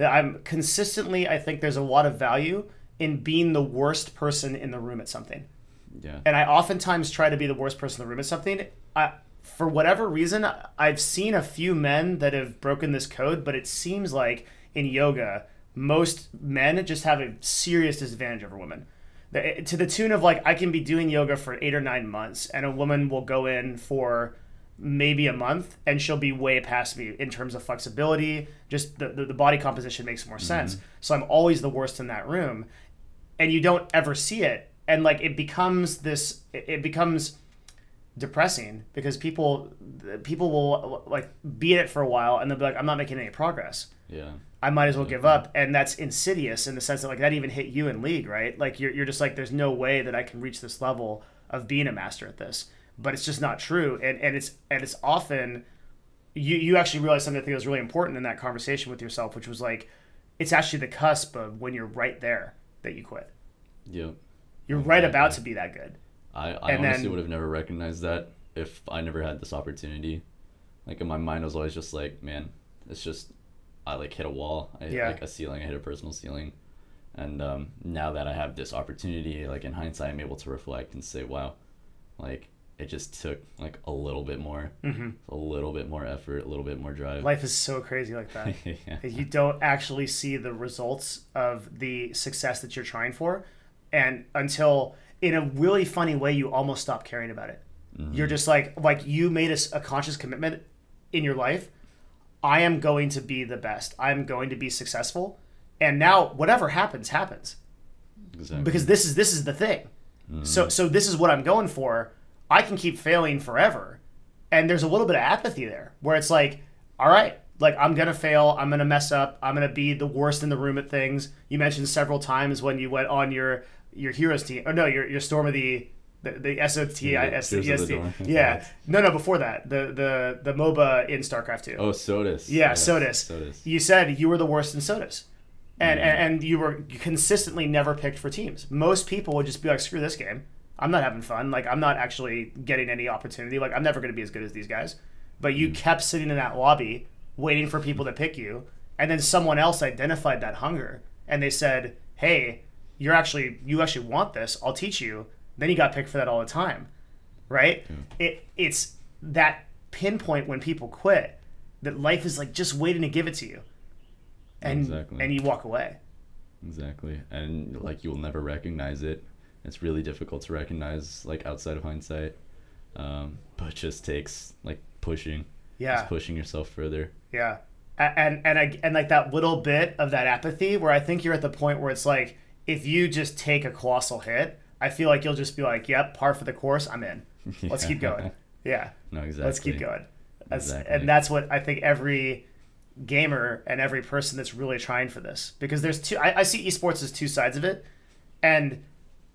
I'm consistently, I think there's a lot of value in being the worst person in the room at something. Yeah. And I oftentimes try to be the worst person in the room at something. For whatever reason, I've seen a few men that have broken this code, but it seems like in yoga, most men just have a serious disadvantage over women. To the tune of like, I can be doing yoga for 8 or 9 months and a woman will go in for maybe a month and she'll be way past me in terms of flexibility. Just the body composition makes more sense. So I'm always the worst in that room and you don't ever see it. And like, it becomes depressing because people will like be in it for a while and they'll be like, I'm not making any progress. Yeah. I might as well give up. And that's insidious in the sense that like that even hit you in League, right? Like you're just like, there's no way that I can reach this level of being a master at this, but it's just not true. And it's often you actually realize something I think was really important in that conversation with yourself, which was like, it's actually the cusp of when you're right there that you quit. Yep. You're right about to be that good. I honestly would have never recognized that if I never had this opportunity. Like in my mind, I was always just like, man, it's just, I like hit a wall. I hit like a ceiling. I hit a personal ceiling. And now that I have this opportunity, like in hindsight, I'm able to reflect and say, wow, like it just took like a little bit more, a little bit more effort, a little bit more drive. Life is so crazy like that. You don't actually see the results of the success that you're trying for. And until in a really funny way, you almost stop caring about it. You're just like you made a conscious commitment in your life. I am going to be the best. I'm going to be successful. And now whatever happens, happens. Exactly. Because this is the thing. So this is what I'm going for. I can keep failing forever. And there's a little bit of apathy there where it's like, all right, like I'm going to fail. I'm going to mess up. I'm going to be the worst in the room at things. You mentioned several times when you went on your heroes team. Oh no, your Storm of the SOT. Yeah. No, before that. The MOBA in Starcraft II. Oh, Sodas. Yeah, yes, Sodas. You said you were the worst in Sodas. And you were consistently never picked for teams. Most people would just be like, screw this game. I'm not having fun. Like, I'm not actually getting any opportunity. Like, I'm never going to be as good as these guys. But you kept sitting in that lobby waiting for people to pick you. And then someone else identified that hunger. And they said, hey, you actually want this. I'll teach you. Then you got picked for that all the time. Right? It's that pinpoint when people quit that life is like just waiting to give it to you. And you walk away. Exactly. And like you will never recognize it. It's really difficult to recognize like outside of hindsight. But it just takes like pushing. Yeah. Just pushing yourself further. Yeah. And like that little bit of that apathy where I think you're at the point where it's like if you just take a colossal hit, I feel like you'll just be like, yep, par for the course, I'm in. Let's keep going. Yeah. No, exactly. Let's keep going. And that's what I think every gamer and every person that's really trying for this, because there's two. I see esports as two sides of it, and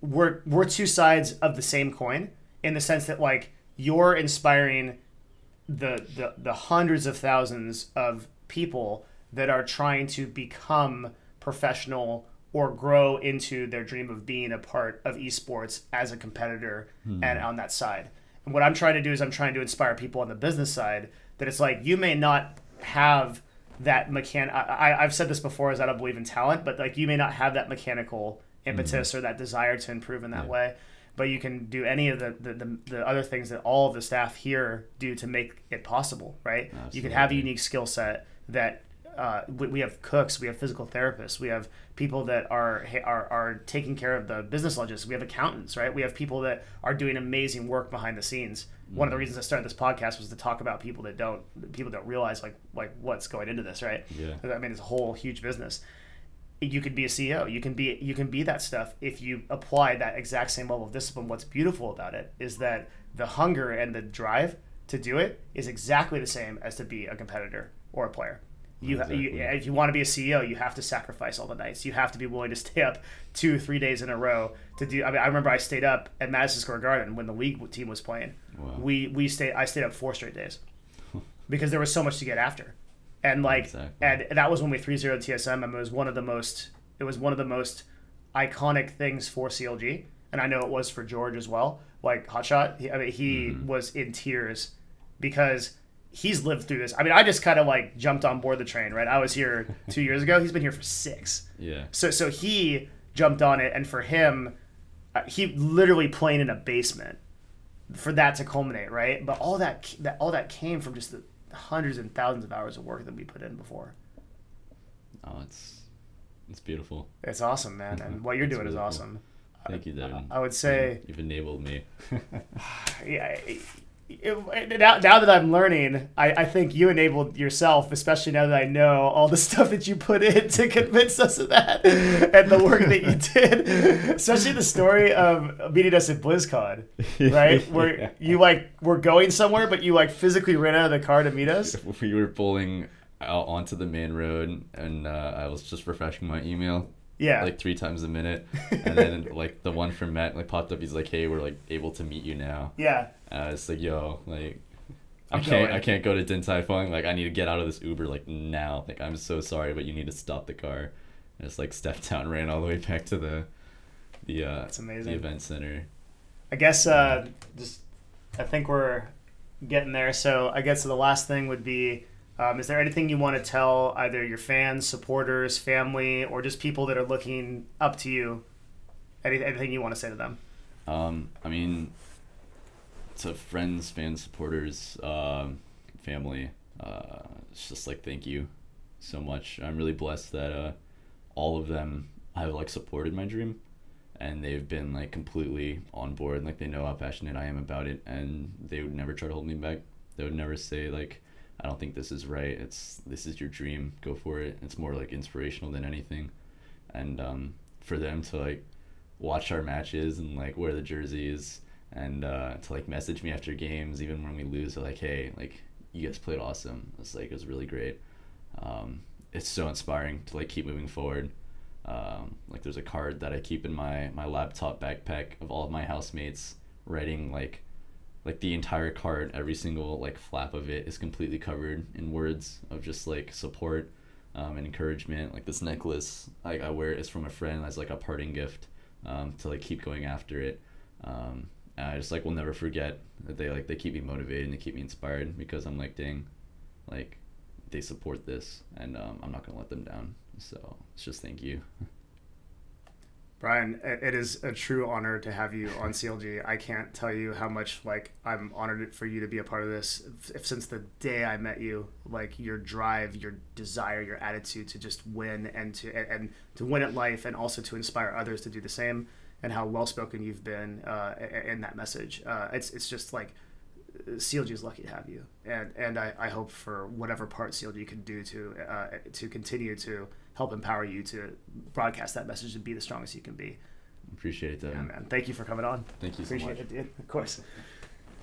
we're two sides of the same coin in the sense that like you're inspiring the hundreds of thousands of people that are trying to become professional or grow into their dream of being a part of esports as a competitor and on that side. And what I'm trying to do is I'm trying to inspire people on the business side that it's like you may not have that I've said this before is I don't believe in talent, but like you may not have that mechanical impetus or that desire to improve in that way, but you can do any of the other things that all of the staff here do to make it possible, right? Absolutely. You can have a unique skill set that we have cooks, we have physical therapists, we have people that are taking care of the business logistics, we have accountants, right? We have people that are doing amazing work behind the scenes. One of the reasons I started this podcast was to talk about people that don't realize like what's going into this, right? Yeah. I mean, it's a whole huge business. You could be a CEO. You can be that stuff if you apply that exact same level of discipline. What's beautiful about it is that the hunger and the drive to do it is exactly the same as to be a competitor or a player. If you want to be a CEO, you have to sacrifice all the nights. You have to be willing to stay up 2-3 days in a row to do. I mean, I remember I stayed up at Madison Square Garden when the league team was playing. Wow. I stayed up 4 straight days because there was so much to get after, and Exactly. and that was when we 3-0 TSM, and it was one of the most iconic things for CLG, and I know it was for George as well. Like Hotshot, he was in tears because he's lived through this. I mean, I just kind of like jumped on board the train, right? I was here 2 years ago. He's been here for 6. Yeah. So he jumped on it, and for him, he literally playing in a basement for that to culminate, right? But all that came from just the hundreds and thousands of hours of work that we put in before. Oh, it's beautiful. It's awesome, man, and what you're doing is really cool. awesome. Thank you, Devin. I would say you've enabled me. Yeah. Now that I'm learning, I think you enabled yourself, especially now that I know all the stuff that you put in to convince us of that and the work that you did. Especially the story of meeting us at BlizzCon, right? Where you were going somewhere, but you physically ran out of the car to meet us. We were pulling out onto the main road, and I was just refreshing my email. Yeah. 3 times a minute, and then the one from Matt popped up. He's like, "Hey, we're able to meet you now." Yeah. It's like, yo, I going. can't go to Din Tai Fung. I need to get out of this Uber now. I'm so sorry, but you need to stop the car. And it's stepped down, ran all the way back to the That's amazing. the event center. I guess I think we're getting there. So I guess the last thing would be, is there anything you want to tell either your fans, supporters, family, or just people that are looking up to you? Anything you want to say to them? I mean, to friends, fans, supporters, family, it's just thank you so much. I'm really blessed that all of them have supported my dream, and they've been completely on board. They know how passionate I am about it, and they would never try to hold me back. They would never say I don't think this is right. This is your dream. Go for it. It's more inspirational than anything. And for them to watch our matches and wear the jerseys and to message me after games, even when we lose, they're hey, you guys played awesome. It's it was really great. It's so inspiring to keep moving forward. There's a card that I keep in my laptop backpack of all of my housemates writing the entire card, every single flap of it is completely covered in words of just support and encouragement. This necklace I wear is from a friend as a parting gift to keep going after it. And I just will never forget that they keep me motivated and they keep me inspired, because I'm dang, they support this, and I'm not gonna let them down. So it's just thank you. Brian, it is a true honor to have you on CLG. I can't tell you how much I'm honored for you to be a part of this. Since the day I met you, your drive, your desire, your attitude to just win and to win at life, and also to inspire others to do the same, and how well spoken you've been in that message. It's just CLG is lucky to have you, and I hope for whatever part CLG can do to continue to help empower you to broadcast that message and be the strongest you can be. Appreciate that. Yeah, man. Thank you for coming on. Thank you so much. Appreciate it, dude. Of course.